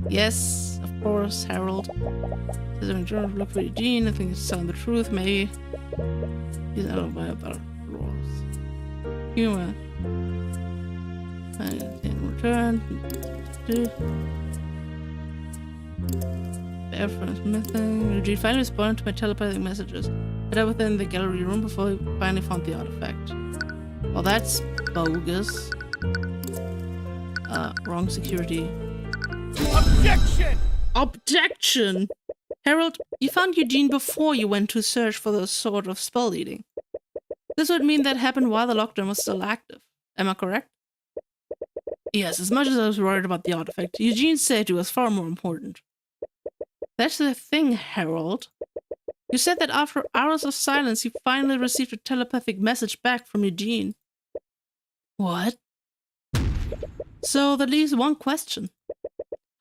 Yes, of course, Harold. Says in journal, look for Eugene. I think he's telling the truth, maybe. He's an alibi about Ross. Humor. And in return. The airframe is missing. Eugene finally responded to my telepathic messages. But I was in the gallery room before we finally found the artifact. Well, that's bogus. Wrong security. Objection! Objection! Harold, you found Eugene before you went to search for the sword of spell eating. This would mean that happened while the lockdown was still active. Am I correct? Yes, as much as I was worried about the artifact, Eugene's safety was far more important. That's the thing, Harold. You said that after hours of silence, you finally received a telepathic message back from Eugene. What? So that leaves one question.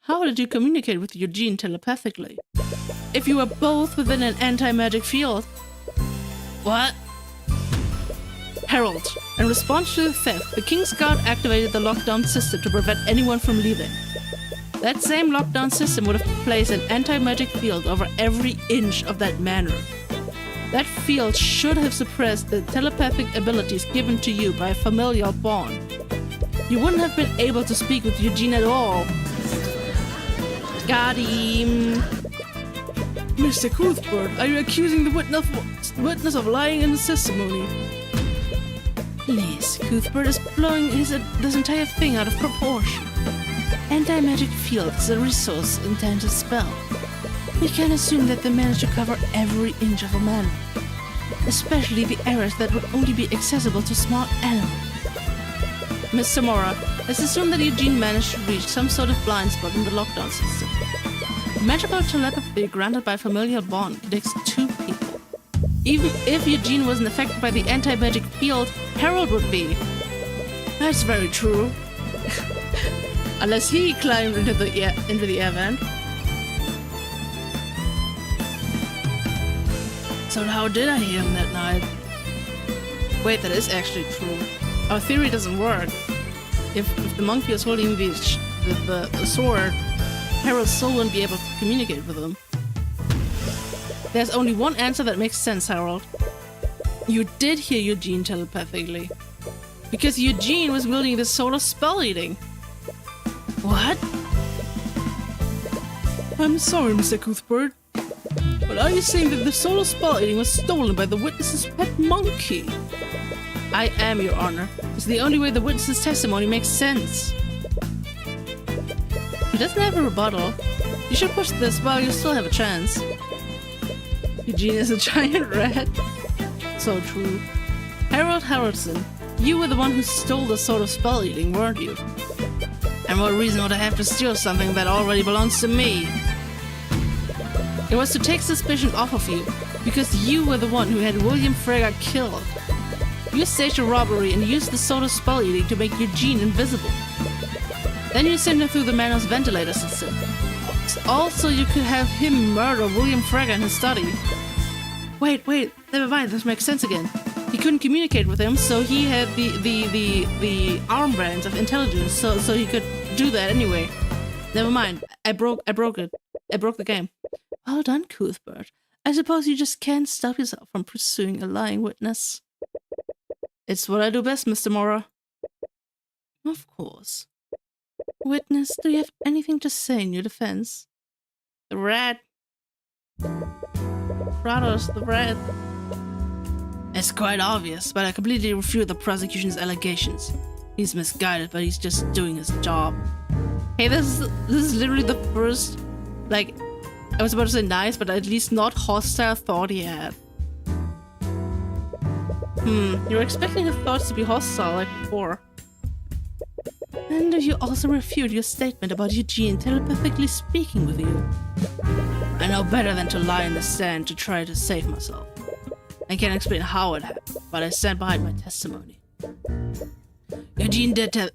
How did you communicate with Eugene telepathically? If you were both within an anti-magic field? What? Harold, in response to the theft, the King's Guard activated the lockdown system to prevent anyone from leaving. That same lockdown system would have placed an anti-magic field over every inch of that manor. That field should have suppressed the telepathic abilities given to you by a familial bond. You wouldn't have been able to speak with Eugene at all. Got him. Mr. Cuthbert, are you accusing the witness of lying in his testimony? Please, Cuthbert is blowing this entire thing out of proportion. Anti-magic field is a resource intended to spell. We can assume that they managed to cover every inch of a manor, especially the areas that would only be accessible to small animals. Mr. Mora, let's assume that Eugene managed to reach some sort of blind spot in the lockdown system. Magical telepathy granted by familial bond connects two people. Even if Eugene wasn't affected by the anti-magic field, Harold would be. That's very true. Unless he climbed into the air vent. So how did I hear him that night? Wait, that is actually true. Our theory doesn't work. If the monkey was holding the sword, Harold still wouldn't be able to communicate with him. There's only one answer that makes sense, Harold. You did hear Eugene telepathically. Because Eugene was wielding the sword of spell eating. What? I'm sorry, Mr. Cuthbert. But are you saying that the soul of spell eating was stolen by the witness's pet monkey? I am, Your Honor. It's the only way the witness's testimony makes sense. He doesn't have a rebuttal. You should push this while you still have a chance. Eugene is a giant rat. So true. Harold Harrelson, you were the one who stole the sword of spell eating, weren't you? And what reason would I have to steal something that already belongs to me? It was to take suspicion off of you, because you were the one who had William Frege killed. You staged a robbery and used the sword of spell eating to make Eugene invisible. Then you sent him through the manor's ventilator system. Also, you could have him murder William Frege in his study. Wait, never mind, this makes sense again. He couldn't communicate with him, so he had the armbands of intelligence, so he could do that anyway. Never mind, I broke it. I broke the game. Well done, Cuthbert. I suppose you just can't stop yourself from pursuing a lying witness. It's what I do best, Mr. Mora. Of course. Witness, do you have anything to say in your defense? The rat. Kratos, the rat. It's quite obvious, but I completely refute the prosecution's allegations. He's misguided, but he's just doing his job. Hey, this is literally the first, like, I was about to say nice, but at least not hostile thought he had. You're expecting his thoughts to be hostile like before. And you also refute your statement about Eugene telepathically speaking with you. I know better than to lie in the stand to try to save myself. I can't explain how it happened, but I stand behind my testimony. Eugene did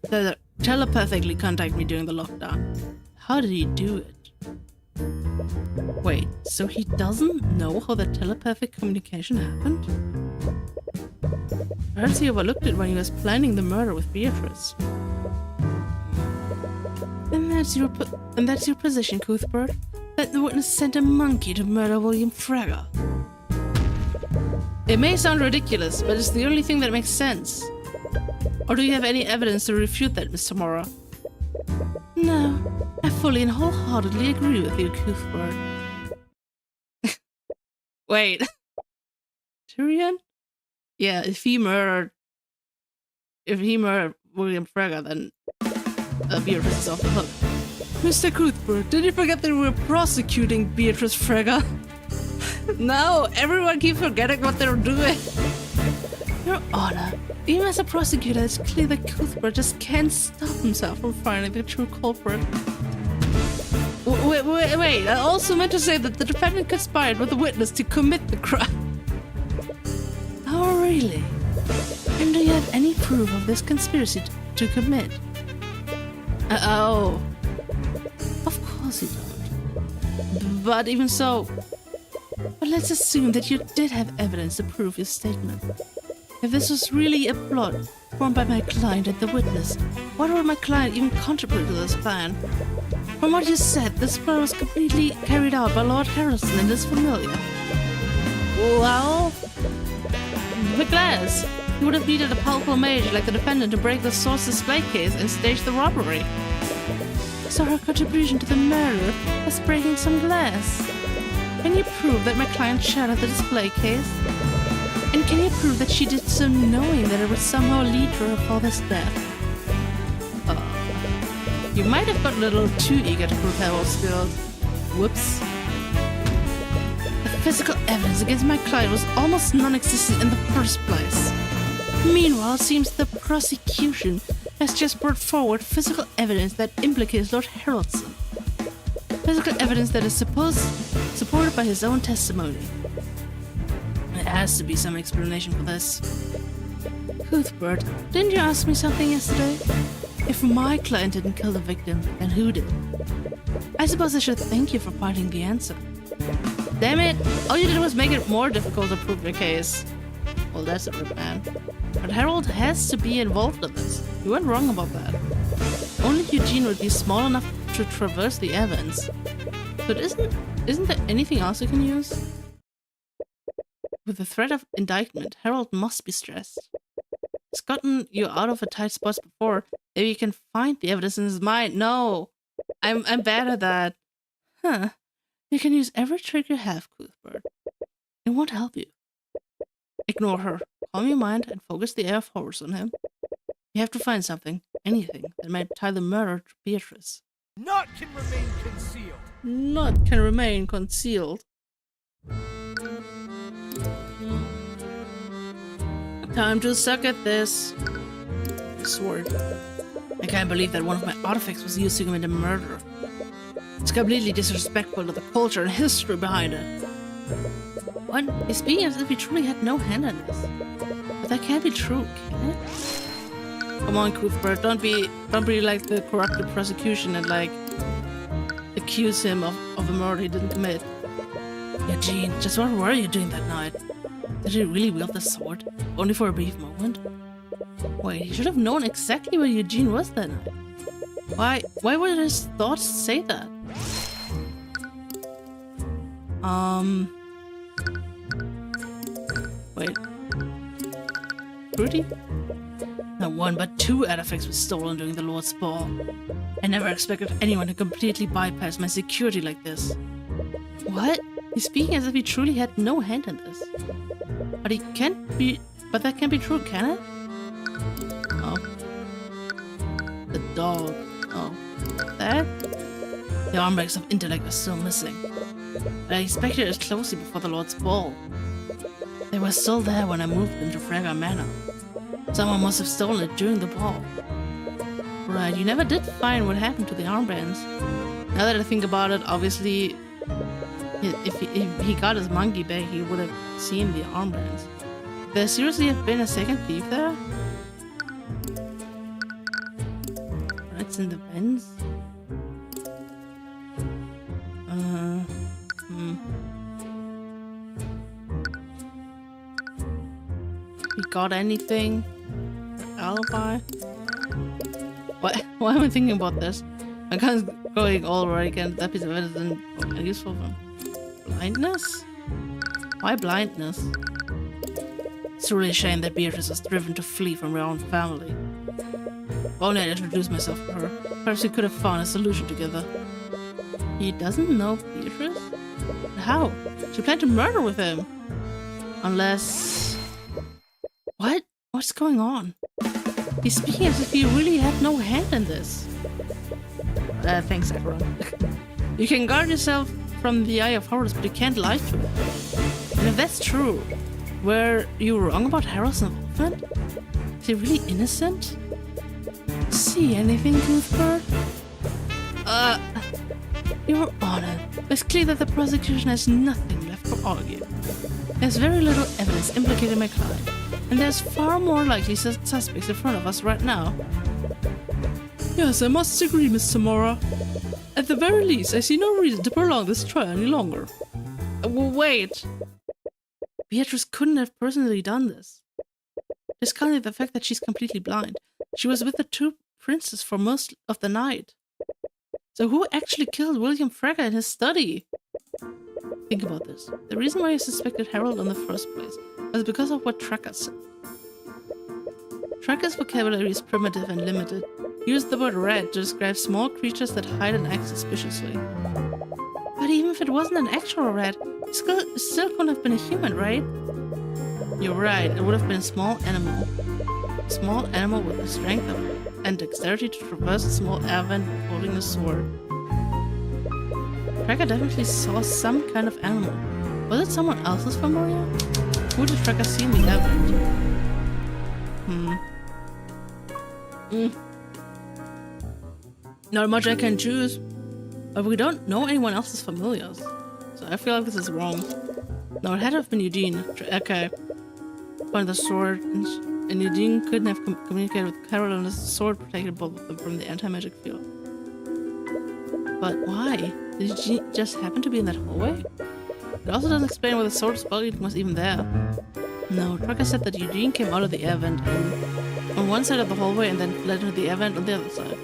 telepathically contact me during the lockdown. How did he do it? Wait, so he doesn't know how the telepathic communication happened? Perhaps he overlooked it when he was planning the murder with Beatrice. And that's your position, Cuthbert? That the witness sent a monkey to murder William Frege? It may sound ridiculous, but it's the only thing that makes sense. Or do you have any evidence to refute that, Mr. Mora? No, I fully and wholeheartedly agree with you, Cuthbert. Wait. Tyrion? Yeah, if he murdered William Frege, then Beatrice is off the hook. Mr. Cuthbert, did you forget that we were prosecuting Beatrice Frege? No, everyone keeps forgetting what they're doing. Your Honor, even as a prosecutor, it's clear that Cuthbert just can't stop himself from finding the true culprit. Wait, I also meant to say that the defendant conspired with the witness to commit the crime. Oh, really? And do you have any proof of this conspiracy to commit? Oh. Of course you don't. But even so... But let's assume that you did have evidence to prove your statement. If this was really a plot formed by my client and the witness, why would my client even contribute to this plan? From what you said, this plan was completely carried out by Lord Harrelson and his familiar. Well... the glass. He would have needed a powerful mage like the defendant to break the source display case and stage the robbery. So her contribution to the murder was breaking some glass. Can you prove that my client shattered the display case? And can you prove that she did so knowing that it would somehow lead to her father's death? You might have gotten a little too eager to prove Harold's guilt. Whoops. The physical evidence against my client was almost non-existent in the first place. Meanwhile, it seems the prosecution has just brought forward physical evidence that implicates Lord Harrelson. Physical evidence that is supported by his own testimony. There has to be some explanation for this. Cuthbert, didn't you ask me something yesterday? If my client didn't kill the victim, then who did? I suppose I should thank you for finding the answer. Damn it! All you did was make it more difficult to prove your case. Well, that's a rip, man. But Harold has to be involved in this. You weren't wrong about that. Only Eugene would be small enough to traverse the evidence. But isn't there anything else you can use? With the threat of indictment, Harold must be stressed. He's gotten you out of a tight spot before. Maybe you can find the evidence in his mind. No! I'm bad at that. Huh. You can use every trick you have, Cuthbert. It won't help you. Ignore her. Calm your mind and focus the air of horrors on him. You have to find something, anything, that might tie the murder to Beatrice. Naught can remain concealed. Naught can remain concealed. Time to suck at this. Sword. I can't believe that one of my artifacts was used to commit a murder. It's completely disrespectful to the culture and history behind it. What? He's speaking as if he truly had no hand in this. But that can't be true, can it? Come on, Cuthbert, don't be like the corrupted prosecution and like accuse him of a murder he didn't commit. Eugene, just what were you doing that night? Did he really wield the sword? Only for a brief moment? Wait, he should have known exactly where Eugene was that night. Why would his thoughts say that? Wait. Fruity? Not one, but two artifacts were stolen during the Lord's Ball. I never expected anyone to completely bypass my security like this. What? He's speaking as if he truly had no hand in this. But that can't be true, can it? Oh. The dog. Oh. That? The armbanks of intellect are still missing. But I inspected it closely before the Lord's Ball. They were still there when I moved them to Fragga Manor. Someone must have stolen it during the ball. Right, you never did find what happened to the armbands. Now that I think about it, obviously, if he got his monkey back, he would have seen the armbands. Could there seriously have been a second thief there? Rats in the vents? We got anything? Alibi? Why am I thinking about this? I can't going all right again. That piece of evidence isn't useful for blindness? Why blindness? It's really a shame that Beatrice was driven to flee from her own family. If only I'd introduced myself to her. Perhaps we could have found a solution together. He doesn't know Beatrice? But how? She planned to murder with him. Unless... What? What's going on? He's speaking as if he really had no hand in this. Thanks, everyone. You can guard yourself from the eye of horrors, but you can't lie to it. And if that's true, were you wrong about Harold's involvement? Is he really innocent? See anything, Cuthbert? Your Honor, it's clear that the prosecution has nothing left to argue. There's very little evidence implicating my client, and there's far more likely suspects in front of us right now. Yes, I must agree, Miss Tamora. At the very least, I see no reason to prolong this trial any longer. Wait. Beatrice couldn't have personally done this. Discounting the fact that she's completely blind, she was with the two princes for most of the night. So who actually killed William Fragga in his study? Think about this. The reason why I suspected Harold in the first place was because of what Tracker said. Tracker's vocabulary is primitive and limited. He used the word rat to describe small creatures that hide and act suspiciously. But even if it wasn't an actual rat, it still couldn't have been a human, right? You're right, it would have been a small animal. A small animal with the strength and dexterity to traverse a small air vent holding a sword. Tracker definitely saw some kind of animal. Was it someone else's familiar? Who did Tracker see in the air vent? Not much I can choose. But we don't know anyone else's familiars. So I feel like this is wrong. No, it had to have been Eugene. Okay. Find the sword, and Eugene couldn't have communicated with Carol unless the sword protected both of them from the anti-magic field. But why? Did Eugene just happen to be in that hallway? It also doesn't explain why the sword spell was even there. No, Tracker said that Eugene came out of the air vent on one side of the hallway and then fled into the air vent on the other side.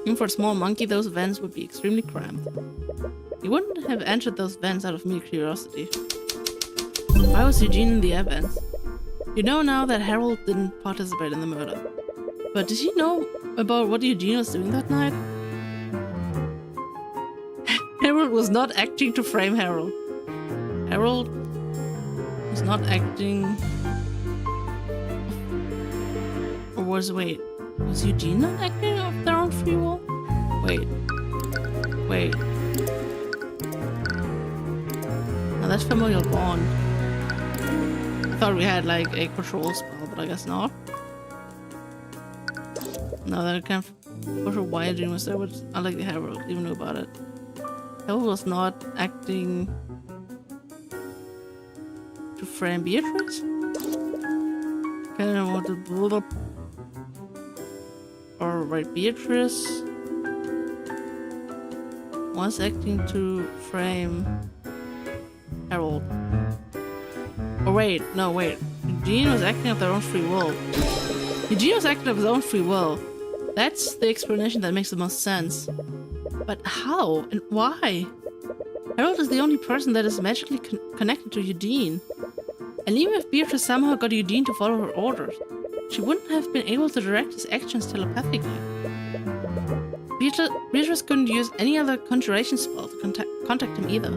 Even for a small monkey, those vents would be extremely cramped. He wouldn't have entered those vents out of mere curiosity. Why was Eugene in the air vents? You know now that Harold didn't participate in the murder. But did he know about what Eugene was doing that night? Harold was not acting to frame Harold. Harold was not acting... Or was Eugene not acting of their own free will? Wait. Now that's familial bond. I thought we had like a control spell, but I guess not. No, that kind of for sure why Eugene was there, but I like the Harold, even knew about it. Harold was not acting to frame Beatrice? Kind of want to build up. Alright, Beatrice was acting to frame Harold. Oh wait, no wait. Eugene was acting of their own free will. Eugene was acting of his own free will. That's the explanation that makes the most sense. But how and why? Harold is the only person that is magically connected to Eugene. And even if Beatrice somehow got Eugene to follow her orders, she wouldn't have been able to direct his actions telepathically. Beatrice couldn't use any other conjuration spell to contact him either.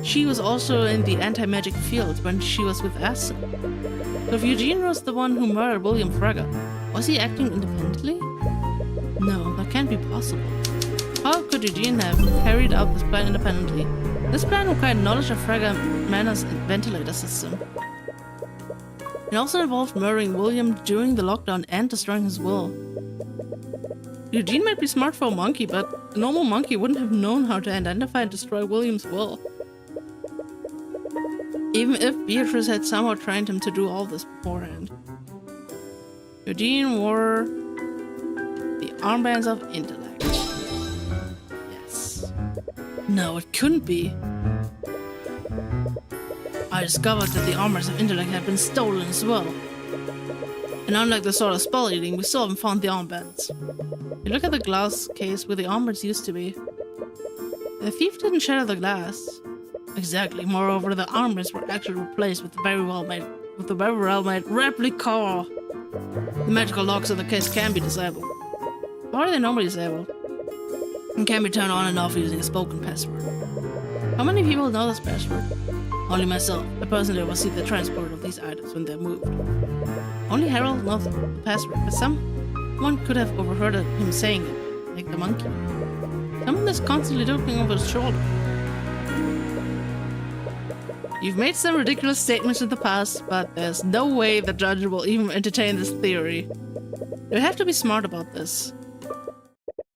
She was also in the anti-magic field when she was with us. So if Eugene was the one who murdered William Fragger, was he acting independently? No, that can't be possible. How could Eugene have carried out this plan independently? This plan required knowledge of Fragger Manor's ventilator system. It also involved murdering William during the lockdown and destroying his will. Eugene might be smart for a monkey, but a normal monkey wouldn't have known how to identify and destroy William's will. Even if Beatrice had somehow trained him to do all this beforehand. Eugene wore the armbands of intellect. Yes. No, it couldn't be. I discovered that the armors of intellect had been stolen as well. And unlike the sort of spell eating, we still haven't found the armbands. You look at the glass case where the armbands used to be. The thief didn't shatter the glass. Exactly. Moreover, the armbands were actually replaced with the very well made replica. The magical locks of the case can be disabled. How are they normally disabled? And can be turned on and off using a spoken password. How many people know this password? Only myself. I personally oversee the transport of these items when they're moved. Only Harold knows the password, but someone could have overheard him saying it, like the monkey. Someone that's constantly looking over his shoulder. You've made some ridiculous statements in the past, but there's no way the judge will even entertain this theory. You have to be smart about this.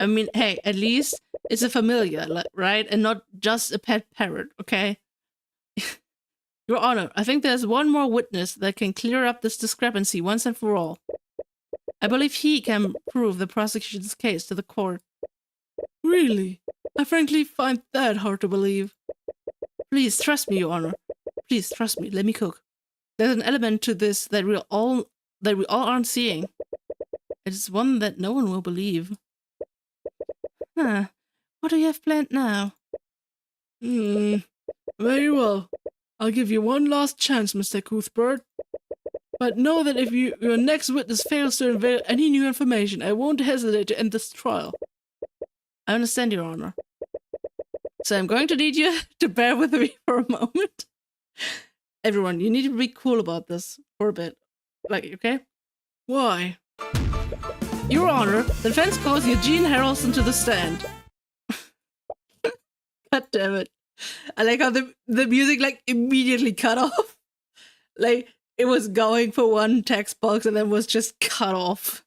I mean, hey, at least it's a familiar, right? And not just a pet parrot, okay? Your Honor, I think there's one more witness that can clear up this discrepancy once and for all. I believe he can prove the prosecution's case to the court. Really? I frankly find that hard to believe. Please trust me, Your Honor. Please trust me. Let me cook. There's an element to this that we all aren't seeing. It's one that no one will believe. Huh. What do you have planned now? Very well. I'll give you one last chance, Mr. Cuthbert. But know that if your next witness fails to unveil any new information, I won't hesitate to end this trial. I understand, Your Honor. So I'm going to need you to bear with me for a moment. Everyone, you need to be cool about this for a bit. Like, okay? Why? Your Honor, the defense calls Eugene Harrelson to the stand. God damn it. I like how the music like immediately cut off. Like it was going for one text box and then was just cut off.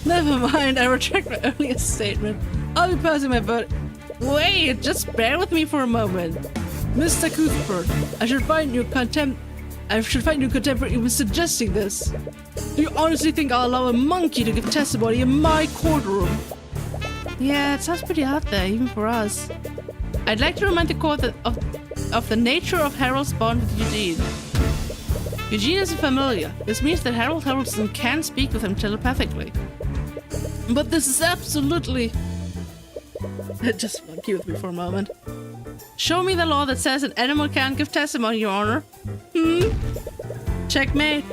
Never mind, I retract my earlier statement. I'll be passing my vote. Wait, just bear with me for a moment. Mr. Cuthbert, I should find you contempt for even suggesting this. Do you honestly think I'll allow a monkey to give testimony in my courtroom? Yeah, it sounds pretty out there, even for us. I'd like to remind the court of the nature of Harold's bond with Eugene. Eugene is a familiar. This means that Harold Harrelson can speak with him telepathically. But this is absolutely... Just monkey with me for a moment. Show me the law that says an animal can't give testimony, Your Honor. Checkmate.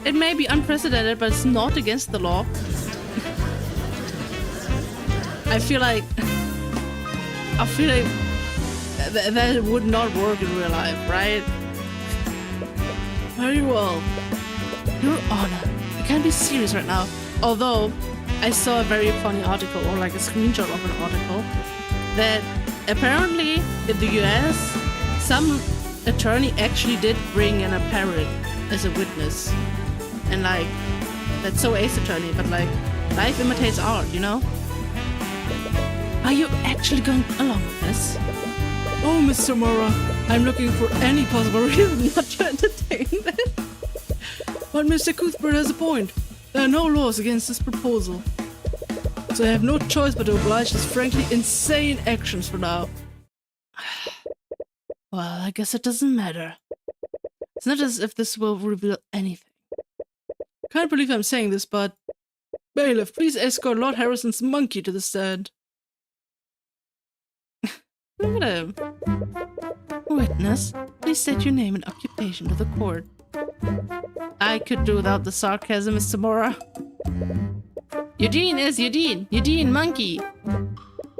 It may be unprecedented, but it's not against the law. I feel like that would not work in real life, right? Very well. Your Honor, you can't be serious right now. Although, I saw a very funny article, or like a screenshot of an article, that apparently in the US, some attorney actually did bring in a parrot as a witness. And like, that's so ace attorney, but like, life imitates art, you know? Are you actually going along with this? Oh, Mr. Mora, I'm looking for any possible reason not to entertain this. But Mr. Cuthbert has a point. There are no laws against this proposal. So I have no choice but to oblige his frankly insane actions for now. Well, I guess it doesn't matter. It's not as if this will reveal anything. Can't believe I'm saying this, but... Bailiff, please escort Lord Harrison's monkey to the stand. Look at him. Witness, please state your name and occupation to the court. I could do without the sarcasm, Mr. Mora. Eugene is Eugene. Eugene Monkey.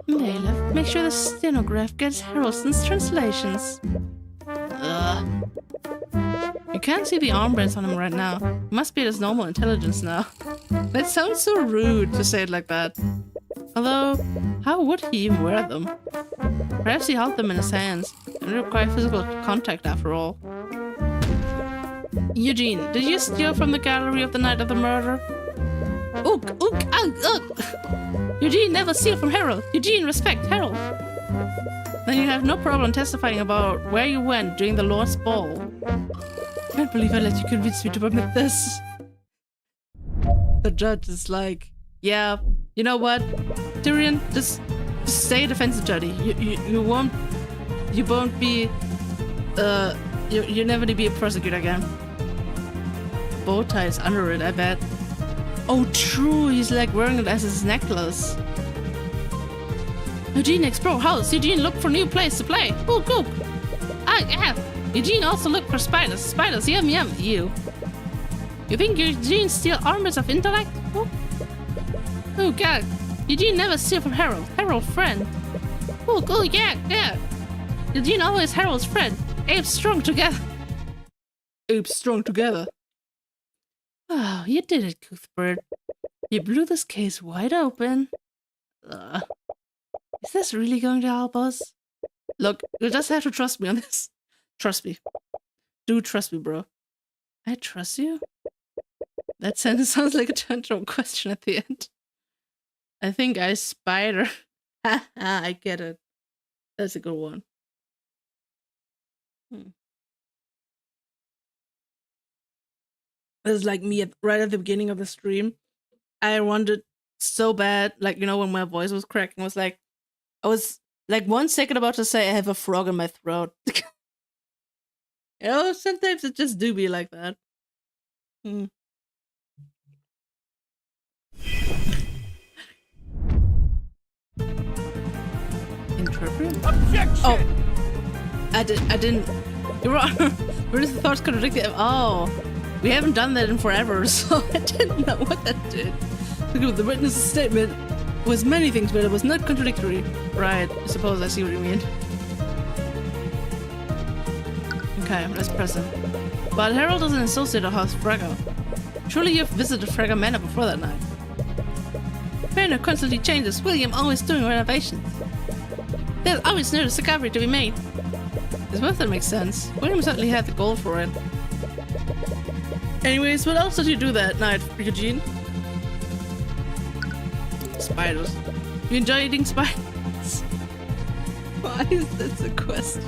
Bailiff, make sure the stenograph gets Harrison's translations. Ugh. You can't see the armbands on him right now. He must be at his normal intelligence now. That sounds so rude to say it like that. Although, how would he even wear them? Perhaps he held them in his hands. They require physical contact after all. Eugene, did you steal from the gallery of the night of the murder? Ook, ook, ook. Eugene, never steal from Harold. Eugene, respect Harold. Then you have no problem testifying about where you went during the Lord's Ball. Can't believe I let you convince me to permit this. The judge is like, yeah, you know what, Tyrion, just stay a defense attorney. You won't be, you never to be a prosecutor again. Bow tie is under it, I bet. Oh, true, he's like wearing it as his necklace. Eugene, explore house. Eugene, look for new place to play. Cook, cook. Ah, yeah. Eugene, also look for spiders. Spiders, yum, yum. You think Eugene steal armors of intellect? Oh, God. Eugene never steal from Harold. Harold, friend. Oh, yeah, yeah. Eugene always Harold's friend. Apes strong together. Apes strong together. Oh, you did it, Cuthbert. You blew this case wide open. Is this really going to help us? Look, you just have to trust me on this. Trust me. Do trust me, bro. I trust you? That sentence sounds like a tantrum question at the end. I think I spider. Haha, I get it. That's a good one. This is like me right at the beginning of the stream. I wanted so bad, like, you know, when my voice was cracking, I was like 1 second about to say I have a frog in my throat. You know, sometimes it just do be like that. Interpret? Objection! Oh, I didn't. Your Honor, where does the thoughts contradict it? Oh, we haven't done that in forever, so I didn't know what that did. The witness's statement was many things, but it was not contradictory. Right, I suppose I see what you mean. Okay, let's press him. But Harold doesn't associate with House Fragga. Surely you've visited Fragga Manor before that night. Manor constantly changes, William always doing renovations. There's always new discovery to be made. This method makes sense. William certainly had the goal for it. Anyways, what else did you do that night, Eugene? Spiders. You enjoy eating spiders? Why is this a question?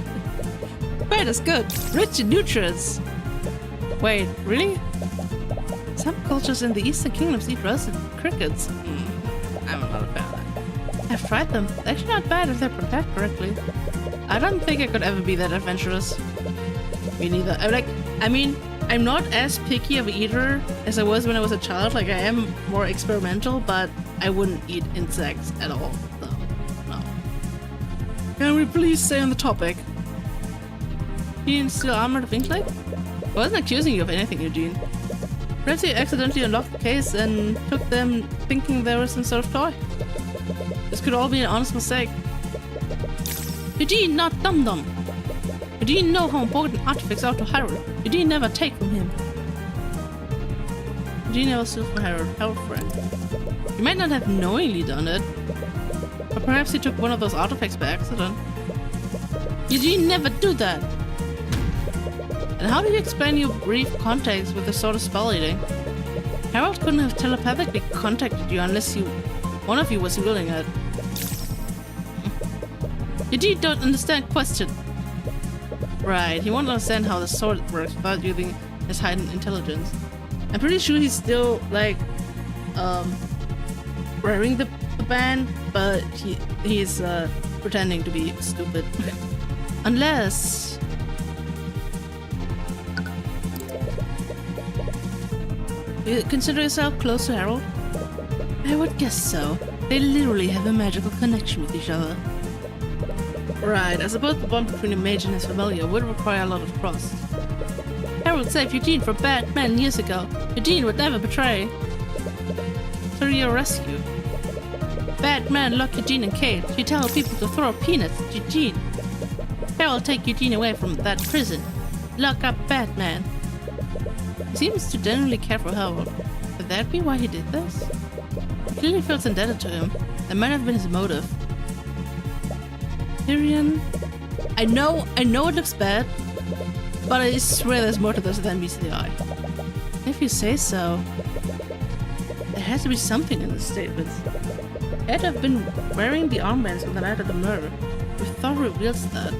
Spiders good. Rich in nutrients. Wait, really? Some cultures in the Eastern Kingdoms eat roasted crickets. I'm not a fan of that. I've tried them. They're actually not bad if they're prepared correctly. I don't think I could ever be that adventurous. Me neither. I'm not as picky of an eater as I was when I was a child. Like, I am more experimental, but I wouldn't eat insects at all. So, no. Can we please stay on the topic? Eugene still armored of intellect? I wasn't accusing you of anything, Eugene. Perhaps you accidentally unlocked the case and took them thinking there was some sort of toy. This could all be an honest mistake. Eugene, not dum-dum. Eugene know how important artifacts are to Harold. Eugene never take from him. Eugene never steal from Harold friend. He might not have knowingly done it, but perhaps he took one of those artifacts by accident. Eugene never do that. And how do you explain your brief contacts with the sort of spell eating? Harold couldn't have telepathically contacted you unless one of you was willing it. Eugene don't understand question. Right, he won't understand how the sword works without using his heightened intelligence. I'm pretty sure he's still like wearing the band, but he's pretending to be stupid. Unless you consider yourself close to Harold? I would guess so. They literally have a magical connection with each other. Right, I suppose the bond between a mage and his familiar would require a lot of trust. Harold saved Eugene from bad men years ago. Eugene would never betray. To your rescue. Bad man lock Eugene in cage. You tell people to throw peanuts at Eugene. Harold take Eugene away from that prison. Lock up bad man. He seems to genuinely care for Harold. Could that be why he did this? He clearly feels indebted to him. That might have been his motive. Tyrion. I know it looks bad, but I swear there's more to this than meets the eye. If you say so. There has to be something in this statement. Ed have been wearing the armbands on the night of the murder. Your thought reveals that.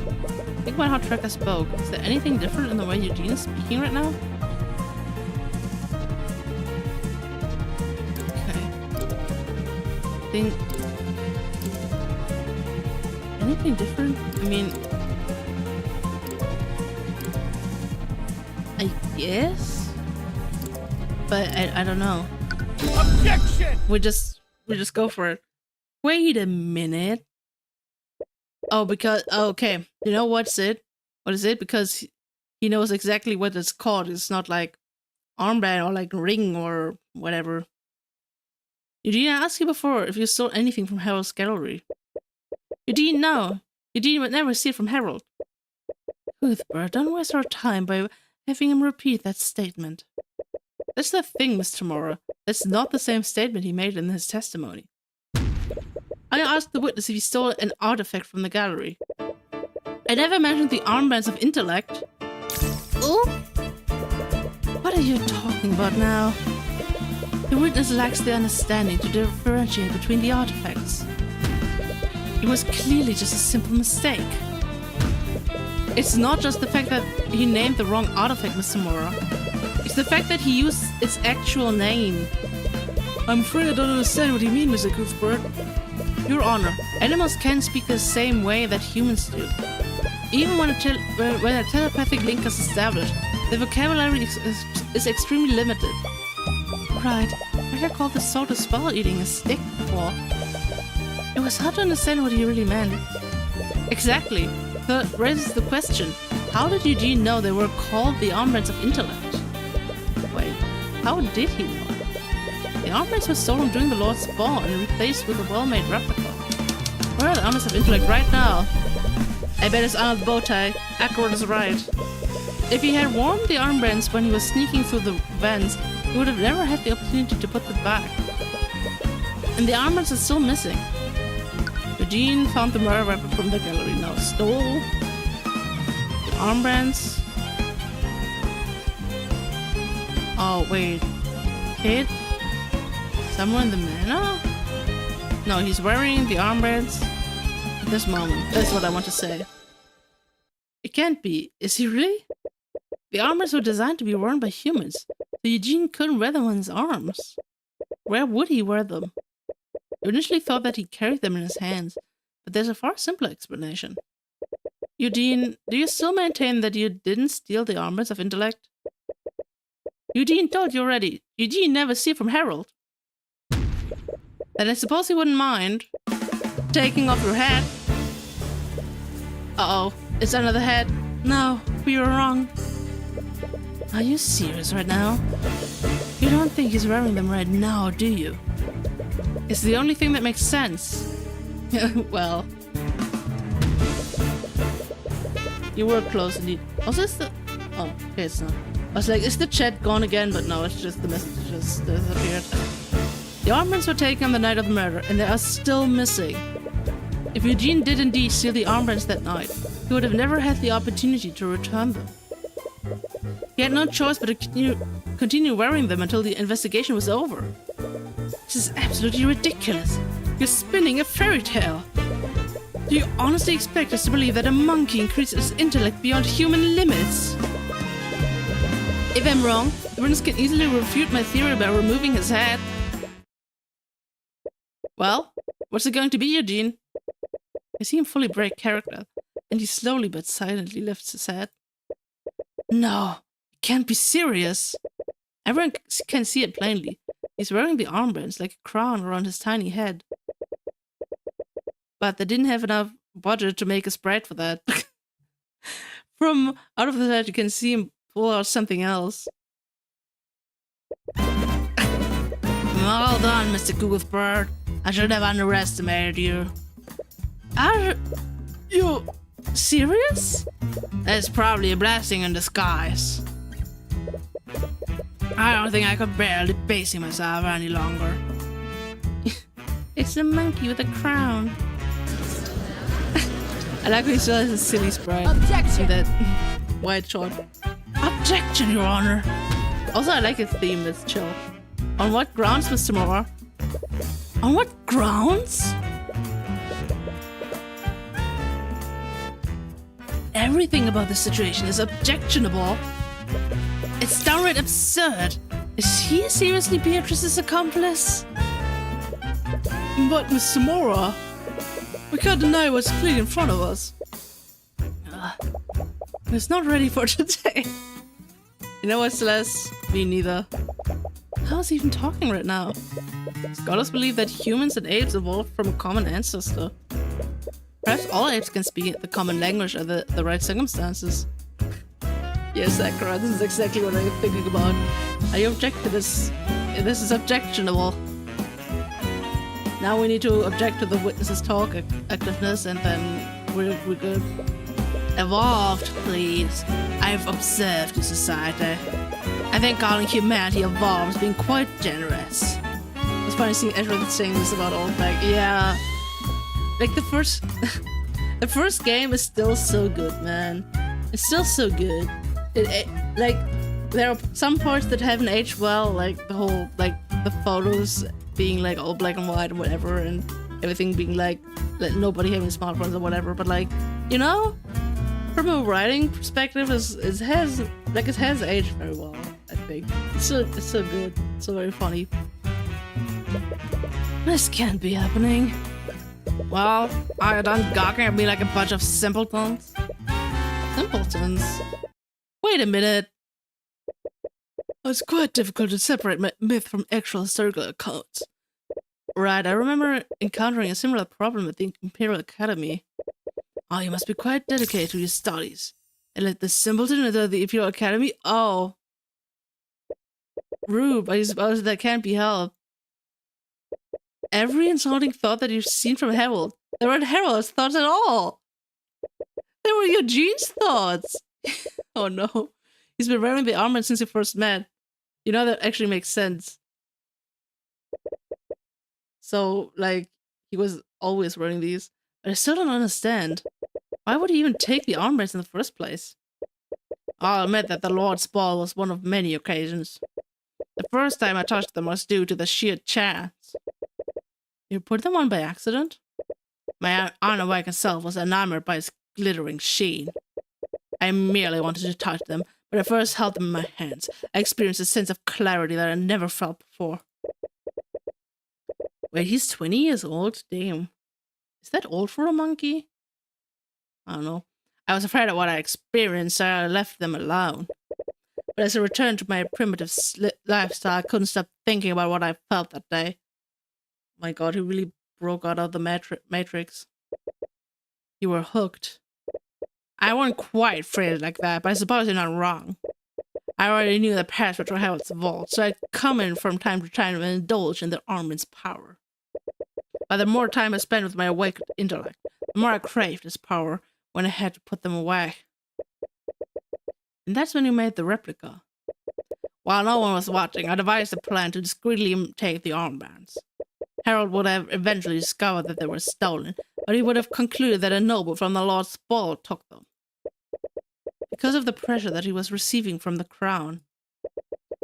Think about how Trekker spoke. Is there anything different in the way Eugene is speaking right now? Okay. Think anything different? I mean, I guess, but I don't know. Objection! We just go for it. Wait a minute. Oh, because okay, you know what's it? What is it? Because he knows exactly what it's called. It's not like armband or like ring or whatever. Eugene, I asked you before if you stole anything from Harold's gallery. Eugene, no. Eugene would never steal from Harold. Cuthbert, don't waste our time by having him repeat that statement. That's the thing, Mr. Mora. That's not the same statement he made in his testimony. I asked the witness if he stole an artifact from the gallery. I never mentioned the armbands of intellect. Oh? What are you talking about now? The witness lacks the understanding to differentiate between the artifacts. It was clearly just a simple mistake. It's not just the fact that he named the wrong artifact, Mr. Mora. It's the fact that he used its actual name. I'm afraid I don't understand what you mean, Mr. Cuthbert. Your Honor, animals can speak the same way that humans do. Even when a telepathic link is established, the vocabulary is extremely limited. Right, I called the sort of spell eating a stick before. It was hard to understand what he really meant. Exactly. That raises the question, how did Eugene know they were called the armbands of intellect? Wait, how did he know? The armbands were stolen during the Lord's Ball and replaced with a well-made replica. Where are the armbands of intellect right now? I bet it's under the bow tie. Ackroyd is right. If he had worn the armbands when he was sneaking through the vents, he would have never had the opportunity to put them back. And the armbands are still missing. Eugene found the murder weapon from the gallery, now stole the armbands. Oh, wait. Kid? Somewhere in the manor? No, he's wearing the armbands at this moment. That's what I want to say. It can't be. Is he really? The armbands were designed to be worn by humans, so Eugene couldn't wear them on his arms. Where would he wear them? I initially thought that he carried them in his hands, but there's a far simpler explanation. Eugene, do you still maintain that you didn't steal the armbands of intellect? Eugene told you already. Eugene never steal from Harold. Then I suppose he wouldn't mind taking off your hat. Uh-oh, it's under the hat. No, we were wrong. Are you serious right now? You don't think he's wearing them right now, do you? It's the only thing that makes sense. Well, you were close indeed. Was this the... Oh, okay, it's not. I was like, is the chat gone again? But no, it's just the message just disappeared. The armbands were taken on the night of the murder, and they are still missing. If Eugene did indeed steal the armbands that night, he would have never had the opportunity to return them. He had no choice but to continue wearing them until the investigation was over. This is absolutely ridiculous. You're spinning a fairy tale. Do you honestly expect us to believe that a monkey increases intellect beyond human limits? If I'm wrong, the witness can easily refute my theory by removing his head. Well, what's it going to be, Eugene? I see him fully break character, and he slowly but silently lifts his head. No, it can't be serious. Everyone can see it plainly. He's wearing the armbands like a crown around his tiny head. But they didn't have enough budget to make a sprite for that. From out of his head, you can see him pull out something else. Well done, Mr. Cuthbert. I should have underestimated you. Are you serious? That's probably a blessing in disguise. I don't think I could bear debasing myself any longer. It's the monkey with a crown. I like when he still has a silly sprite. Objection! That white short. Objection, Your Honor. Also, I like his theme, it's chill. On what grounds, Mr. Moore? On what grounds? Everything about this situation is objectionable. It's downright absurd. Is he seriously Beatrice's accomplice? But, Mr. Mora, we can't deny what's clearly in front of us. It's not ready for today. You know what, Celeste? Me neither. How's he even talking right now? Scholars believe that humans and apes evolved from a common ancestor. Perhaps all apes can speak the common language under the right circumstances. Yes, Sakura, this is exactly what I'm thinking about. I object to this. This is objectionable. Now we need to object to the witness's talk activeness, and then we're good. Evolved, please. I've observed your society. I think calling humanity evolved is being quite generous. It's funny seeing everyone saying this about all like, yeah. Like the first game is still so good, man. It's still so good. Like there are some parts that haven't aged well, like the whole like the photos being like all black and white or whatever, and everything being like nobody having smartphones or whatever. But like, you know, from a writing perspective, it has aged very well. I think it's so good, so very funny. This can't be happening. Well, are you done gawking at me like a bunch of simpletons? Simpletons? Wait a minute. It's quite difficult to separate myth from actual historical accounts. Right, I remember encountering a similar problem at the Imperial Academy. Oh, you must be quite dedicated to your studies. And let the simpleton enter the Imperial Academy? Oh. Rude, I suppose that can't be helped. Every insulting thought that you've seen from Harold, they weren't Harold's thoughts at all. They were Eugene's thoughts. Oh no. He's been wearing the armor since you first met. You know, that actually makes sense. So, like, he was always wearing these. But I still don't understand. Why would he even take the armbands in the first place? I'll admit that the Lord's Ball was one of many occasions. The first time I touched them was due to the sheer chance. You put them on by accident? My unawakened self was enamored by its glittering sheen. I merely wanted to touch them, but I first held them in my hands. I experienced a sense of clarity that I never felt before. Wait, he's 20 years old? Damn. Is that old for a monkey? I don't know. I was afraid of what I experienced, so I left them alone. But as I returned to my primitive lifestyle, I couldn't stop thinking about what I felt that day. My god, he really broke out of the Matrix. You were hooked. I wasn't quite phrased like that, but I suppose you're not wrong. I already knew the password to Howard's vault, so I'd come in from time to time and indulge in the armand's power. But the more time I spent with my awakened intellect, the more I craved its power when I had to put them away. And that's when you made the replica. While no one was watching, I devised a plan to discreetly take the armbands. Harold would have eventually discovered that they were stolen, but he would have concluded that a noble from the Lord's Ball took them. Because of the pressure that he was receiving from the crown.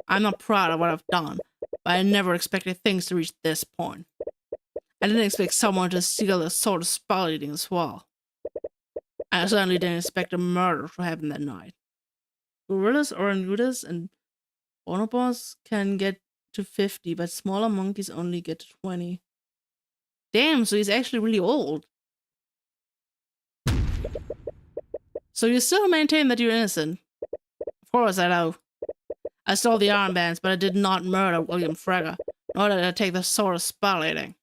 I'm not proud of what I've done, but I never expected things to reach this point. I didn't expect someone to steal the sword of spell eating as well. I certainly didn't expect a murder to happen that night. Gorillas, orangutans, and bonobos can get to 50, but smaller monkeys only get to 20. Damn, so he's actually really old. So you still maintain that you're innocent? Of course I know. I stole the armbands, but I did not murder William Frege, nor did I take the sword of spell eating.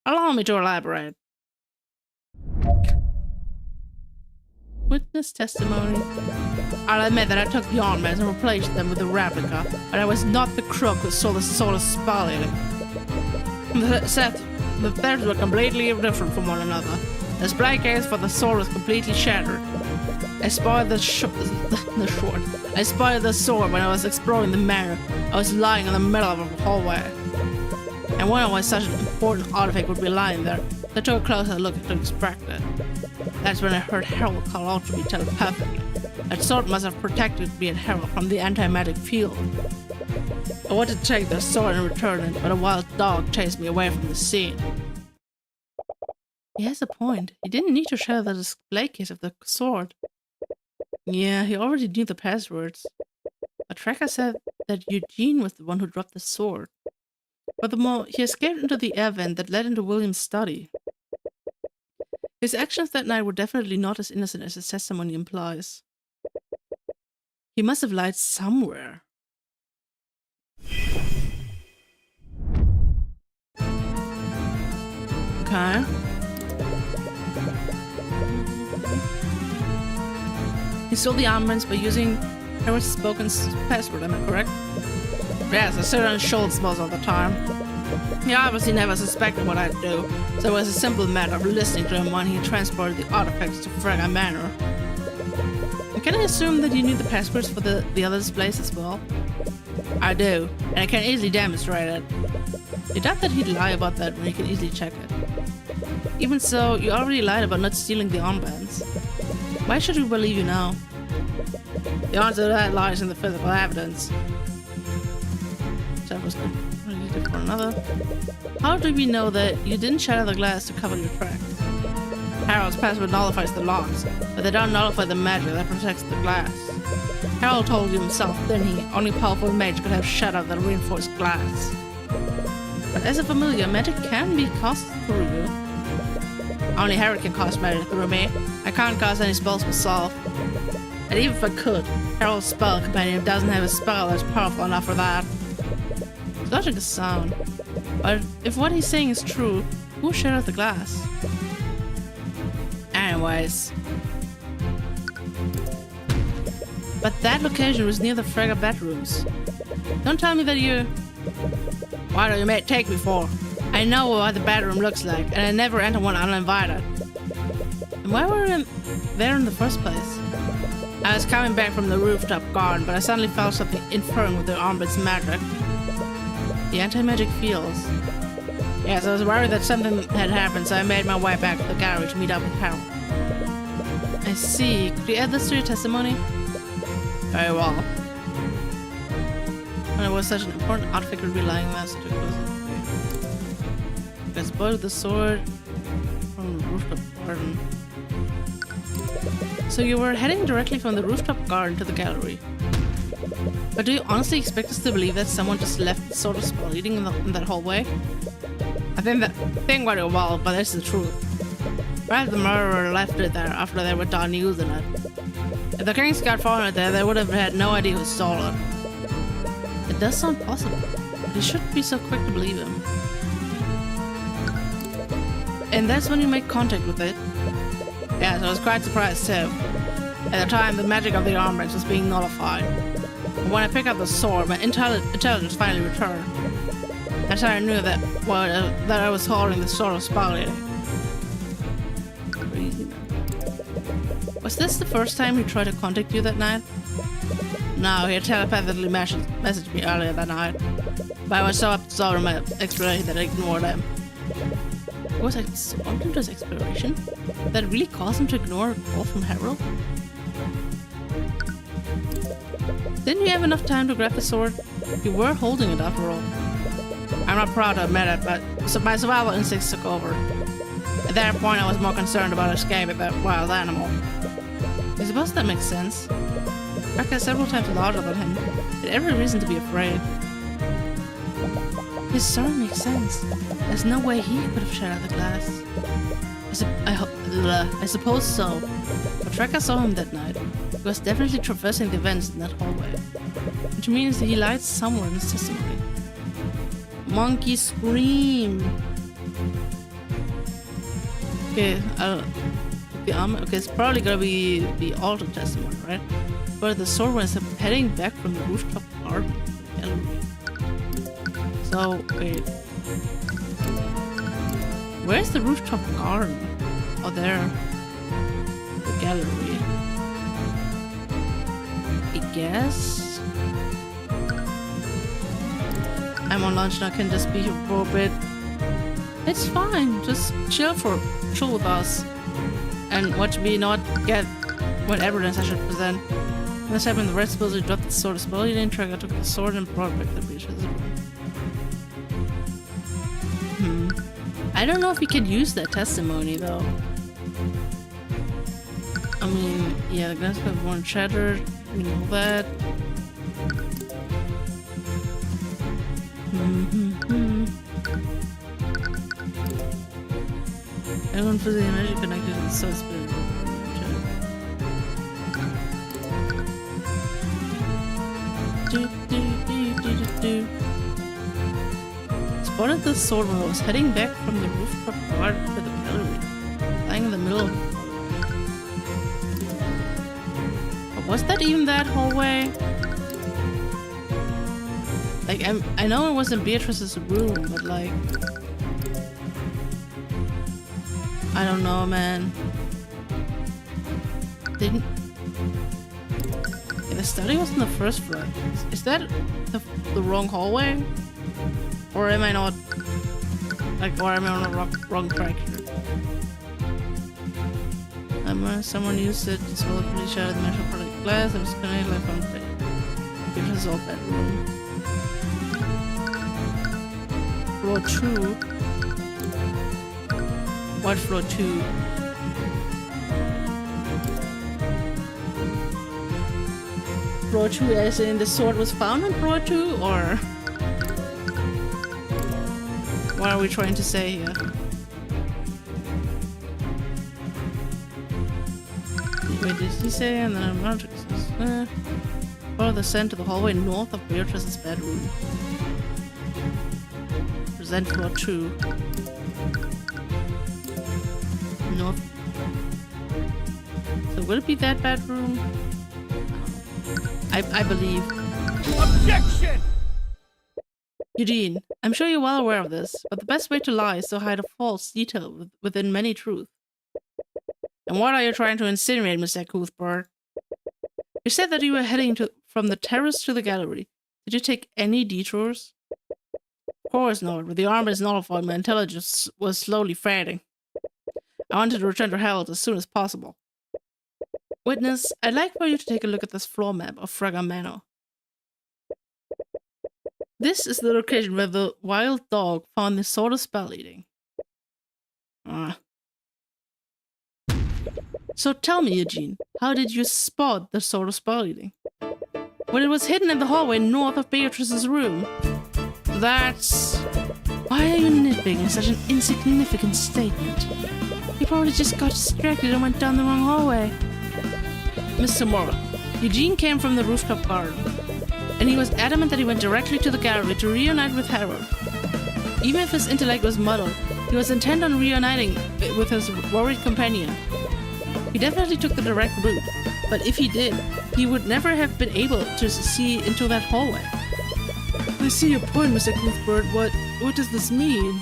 Allow me to elaborate. Witness testimony. I'll admit that I took the armbands and replaced them with a replica, but I was not the crook who stole the sword of spell eating. The threads were completely different from one another. The display case for the sword was completely shattered. I spotted the sword. I spotted the sword when I was exploring the manor. I was lying in the middle of a hallway. And wondering why such an important artifact would be lying there, so I took a closer look to extract it. That's when I heard Harold call out to me telepathically. That sword must have protected me and Harold from the anti-magic field. I wanted to take the sword and return it, but a wild dog chased me away from the scene. He has a point. He didn't need to share the display case of the sword. Yeah, he already knew the passwords. But Tracker said that Eugene was the one who dropped the sword. Furthermore, he escaped into the air vent that led into William's study. His actions that night were definitely not as innocent as his testimony implies. He must have lied somewhere. Okay. He stole the armbands by using Harold's spoken password, am I correct? Yes, I sit on his shoulders most of the time. He obviously never suspected what I'd do, so it was a simple matter of listening to him when he transported the artifacts to Frege Manor. And can I assume that you knew the passwords for the other displays as well? I do, and I can easily demonstrate it. You doubt that he'd lie about that when you can easily check it. Even so, you already lied about not stealing the armbands. Why should we believe you now? The answer to that lies in the physical evidence. That was related for another. How do we know that you didn't shatter the glass to cover your tracks? Harold's password nullifies the locks, but they don't nullify the magic that protects the glass. Harold told you himself, didn't he? Only powerful mage could have shattered the reinforced glass. But as a familiar, magic can be cast through you. Only Harold can cast magic through me. I can't cast any spells myself. And even if I could, Harold's spell companion doesn't have a spell that's powerful enough for that. His logic is sound. But if what he's saying is true, who shattered the glass? Anyways. But that location was near the Frege bedrooms. Don't tell me that you... Why do you take me for? I know what the bedroom looks like, and I never enter one uninvited. And why were we there in the first place? I was coming back from the rooftop garden, but I suddenly felt something interfering with the armband's magic. The anti-magic fields. Yes, I was worried that something had happened, so I made my way back to the gallery to meet up with Harold. I see. Could you add this to your testimony? Very well. When it was such an important artifact would be lying there, so too close. I spoiled the sword from the rooftop garden. So you were heading directly from the rooftop garden to the gallery. But do you honestly expect us to believe that someone just left the sword of spell eating in that hallway? I think quite well, but that's the truth. Perhaps the murderer left it there after they were done using it. If the King's Guard found it there, they would have had no idea who stole it. It does sound possible, but you shouldn't be so quick to believe him. And that's when you make contact with it. Yes, I was quite surprised too. At the time, the magic of the armbands was being nullified. And when I picked up the sword, my intelligence finally returned. That's how I knew that that I was holding the sword of spouting. Crazy man. Was this the first time he tried to contact you that night? No, he had telepathically messaged me earlier that night. But I was so absorbed in my exploration that I ignored him. Was I swamped into his exploration? That really caused him to ignore a call from Harold? Didn't you have enough time to grab the sword? You were holding it after all. I'm not proud to admit it, but my survival instincts took over. At that point, I was more concerned about escaping that wild animal. I suppose that makes sense. Rekka is several times larger than him. He had every reason to be afraid. His story makes sense. There's no way he could have shattered the glass. I suppose so. But Rekka saw him that night. He was definitely traversing the events in that hallway. Which means that he lied somewhere in his testimony. Monkey scream! Okay, okay, it's probably gonna be the altar testimony, right? But the sword was heading back from the rooftop garden gallery. So, wait. Where's the rooftop garden? Oh, there. The gallery. I guess? I'm on lunch and I can just be here for a bit. It's fine, just chill with us. And watch me not get what evidence I should present. When this happened, the red supposedly dropped the sword. Spelly didn't track. I took the sword and brought back the breach. I don't know if we can use that testimony though. I mean, yeah, the glass got one shattered. We know that. Everyone for the energy connected to the soul spirit. Spotted the sword when I was heading back from the rooftop garden to the gallery, lying in the middle of the hallway. But was that even that hallway? Like, I know it wasn't Beatrice's room, but like, I don't know, man. Didn't... Yeah, the study was on the first floor. Is that the wrong hallway? Or am I not... Like, or am I on the wrong track here? Someone used it to supposedly shatter the metal part of the glass. I was connected like on bed. Beatrice's old bedroom. Floor 2. What floor 2? Floor 2 as in the sword was found on floor 2, or what are we trying to say here? Wait, did he say? And then I'm not. Follow the scent to the hallway north of Beatrice's bedroom. Present floor 2. North. So will it be that bedroom? I believe. Objection! Eugene, I'm sure you're well aware of this, but the best way to lie is to hide a false detail within many truths. And what are you trying to insinuate, Mr. Cuthbert? You said that you were heading from the terrace to the gallery. Did you take any detours? Of course not. With the armor is nullified, my intelligence was slowly fading. I wanted to return to Harold as soon as possible. Witness, I'd like for you to take a look at this floor map of Fragga Manor. This is the location where the wild dog found the sword of spell eating. So tell me, Eugene, how did you spot the sword of spell eating? Well, it was hidden in the hallway north of Beatrice's room. That's... Why are you nitpicking such an insignificant statement? He probably just got distracted and went down the wrong hallway. Mr. Morgan, Eugene came from the rooftop garden, and he was adamant that he went directly to the gallery to reunite with Harold. Even if his intellect was muddled, he was intent on reuniting with his worried companion. He definitely took the direct route, but if he did, he would never have been able to see into that hallway. I see your point, Mr. Cuthbert, but what does this mean?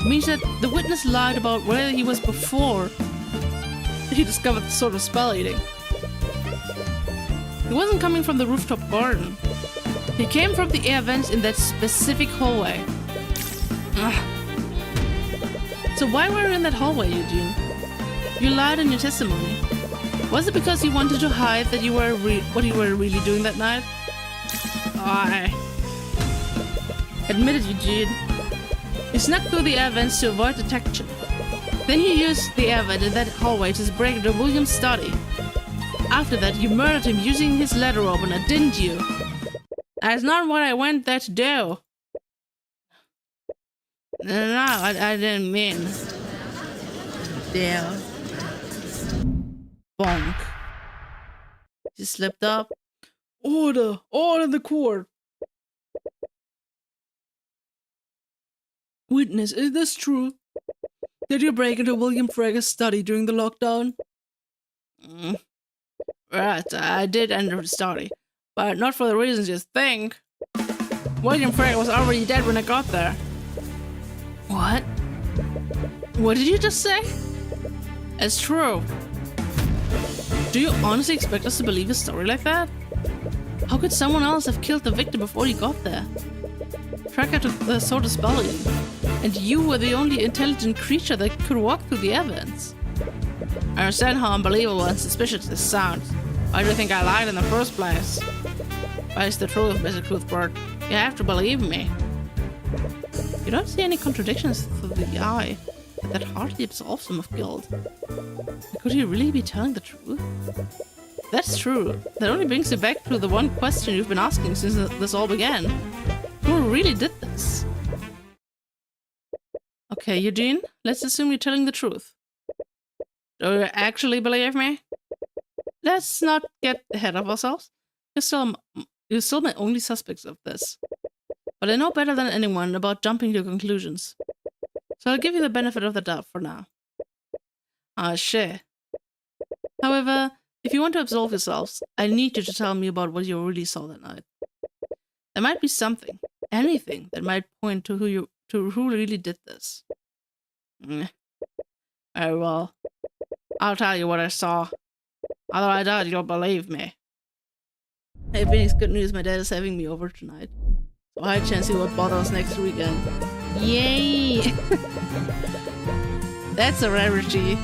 It means that the witness lied about where he was before he discovered the sort of spell eating. He wasn't coming from the rooftop garden. He came from the air vents in that specific hallway. Ugh. So why were you in that hallway, Eugene? You lied in your testimony. Was it because you wanted to hide that you were what you were really doing that night? I admit it, Eugene. You snuck through the air vents to avoid detection. Then you used the air vent in that hallway to break into William's study. After that, you murdered him using his letter opener, didn't you? That's not what I went there to do. No, I didn't mean. Damn. Bonk. She slipped up. Order! Order the court! Witness, is this true? Did you break into William Frager's study during the lockdown? Right, I did enter the study, but not for the reasons you think. William Frager was already dead when I got there. What? What did you just say? It's true. Do you honestly expect us to believe a story like that? How could someone else have killed the victim before he got there? Frager took the sword of spell eating, and you were the only intelligent creature that could walk through the air vents. I understand how unbelievable and suspicious this sounds. Why do you think I lied in the first place? But it's the truth, Mr. Cuthbert. You have to believe me. You don't see any contradictions through the eye. That hardly absolves him of guilt. Could he really be telling the truth? That's true. That only brings you back to the one question you've been asking since this all began. Who really did this? Okay, Eugene, let's assume you're telling the truth. Do you actually believe me? Let's not get ahead of ourselves. You're still my only suspects of this. But I know better than anyone about jumping to conclusions. So I'll give you the benefit of the doubt for now. Ah, sure. However, if you want to absolve yourselves, I need you to tell me about what you really saw that night. There might be something, anything, that might point to who really did this. Very well. I'll tell you what I saw. Although I doubt you'll believe me. Hey Phoenix, good news, my dad is having me over tonight. So high chance he won't bother us next weekend. Yay! That's a rarity.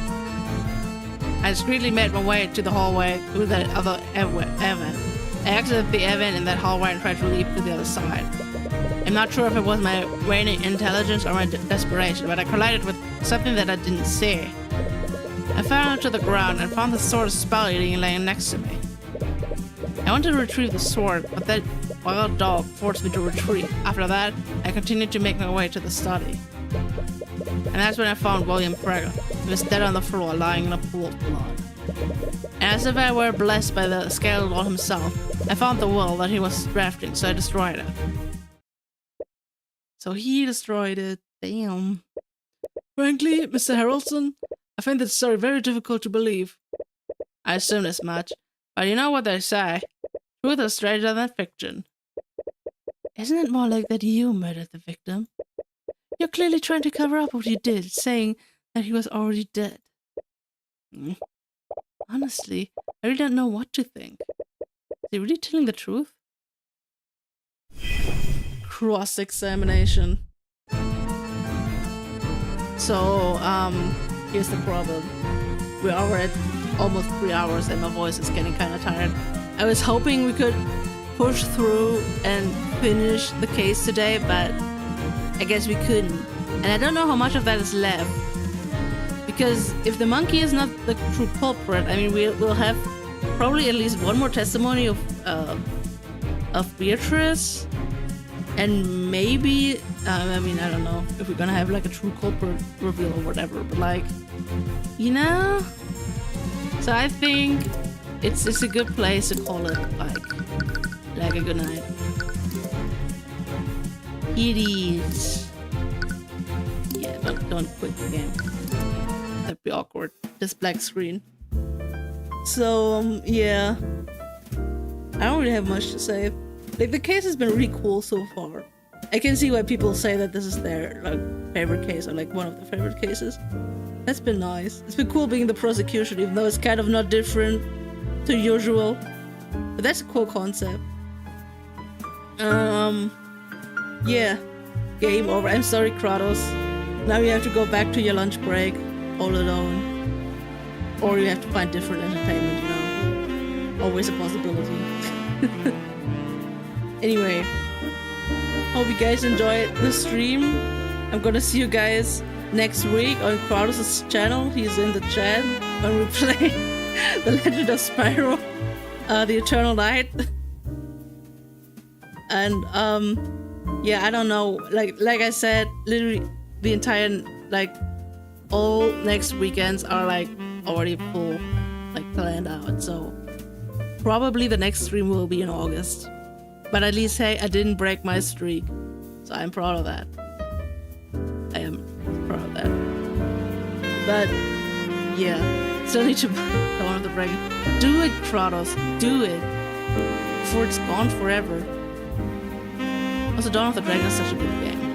I discreetly made my way to the hallway through that other air vent. I exited the air vent in that hallway and tried to leap to the other side. I'm not sure if it was my waning intelligence or my desperation, but I collided with something that I didn't see. I fell to the ground and found the sword of spell eating laying next to me. I wanted to retrieve the sword, but that wild dog forced me to retreat. After that, I continued to make my way to the study. And that's when I found William Frager. He was dead on the floor, lying in a pool of blood. And as if I were blessed by the Scale Lord himself, I found the will that he was drafting, so I destroyed it. So he destroyed it. Damn. Frankly, Mr. Harrelson, I find this story very difficult to believe. I assume as much, but you know what they say. Truth is stranger than fiction. Isn't it more like that you murdered the victim? You're clearly trying to cover up what you did, saying that he was already dead. Honestly, I really don't know what to think. Is he really telling the truth? Cross-examination. So, here's the problem. We're already at almost 3 hours and my voice is getting kind of tired. I was hoping we could push through and finish the case today, but I guess we couldn't. And I don't know how much of that is left. Because if the monkey is not the true culprit, I mean, we'll have probably at least one more testimony of Beatrice. And maybe, I mean, I don't know if we're gonna have like a true culprit reveal or whatever, but like, you know? So I think it's a good place to call it like a good night. It is. Yeah, don't quit the game. That'd be awkward. This black screen. So, yeah. I don't really have much to say. Like, the case has been really cool so far. I can see why people say that this is their like favorite case or like one of their favorite cases. That's been nice. It's been cool being the prosecution, even though it's kind of not different to usual. But that's a cool concept. Yeah. Game over. I'm sorry, Kratos. Now you have to go back to your lunch break all alone. Or you have to find different entertainment, you know. Always a possibility. Anyway. Hope you guys enjoyed the stream. I'm gonna see you guys next week on Kratos' channel. He's in the chat when we play The Legend of Spyro, the Eternal Night. And yeah, I don't know. Like I said, literally the entire like all next weekends are like already full, like planned out. So probably the next stream will be in August. But at least hey, I didn't break my streak, so I'm proud of that. I am proud of that. But yeah, still need to Dawn of the Dragon. Do it, Kratos. Do it before it's gone forever. Also, Dawn of the Dragon is such a good game.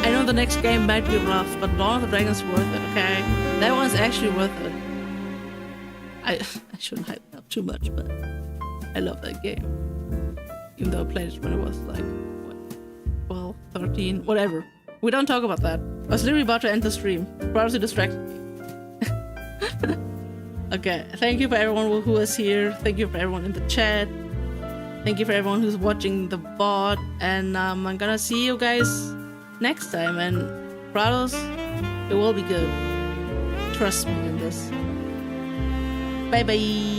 I know the next game might be rough, but Dawn of the Dragon is worth it. Okay, that one's actually worth it. I shouldn't hype it up too much, but I love that game. Even though I played it when I was like, what, 12, 13, whatever. We don't talk about that. I was literally about to end the stream. Probably distracted me. Okay, thank you for everyone who was here. Thank you for everyone in the chat. Thank you for everyone who's watching the VOD. And I'm gonna see you guys next time. And Kratos, it will be good. Trust me in this. Bye bye.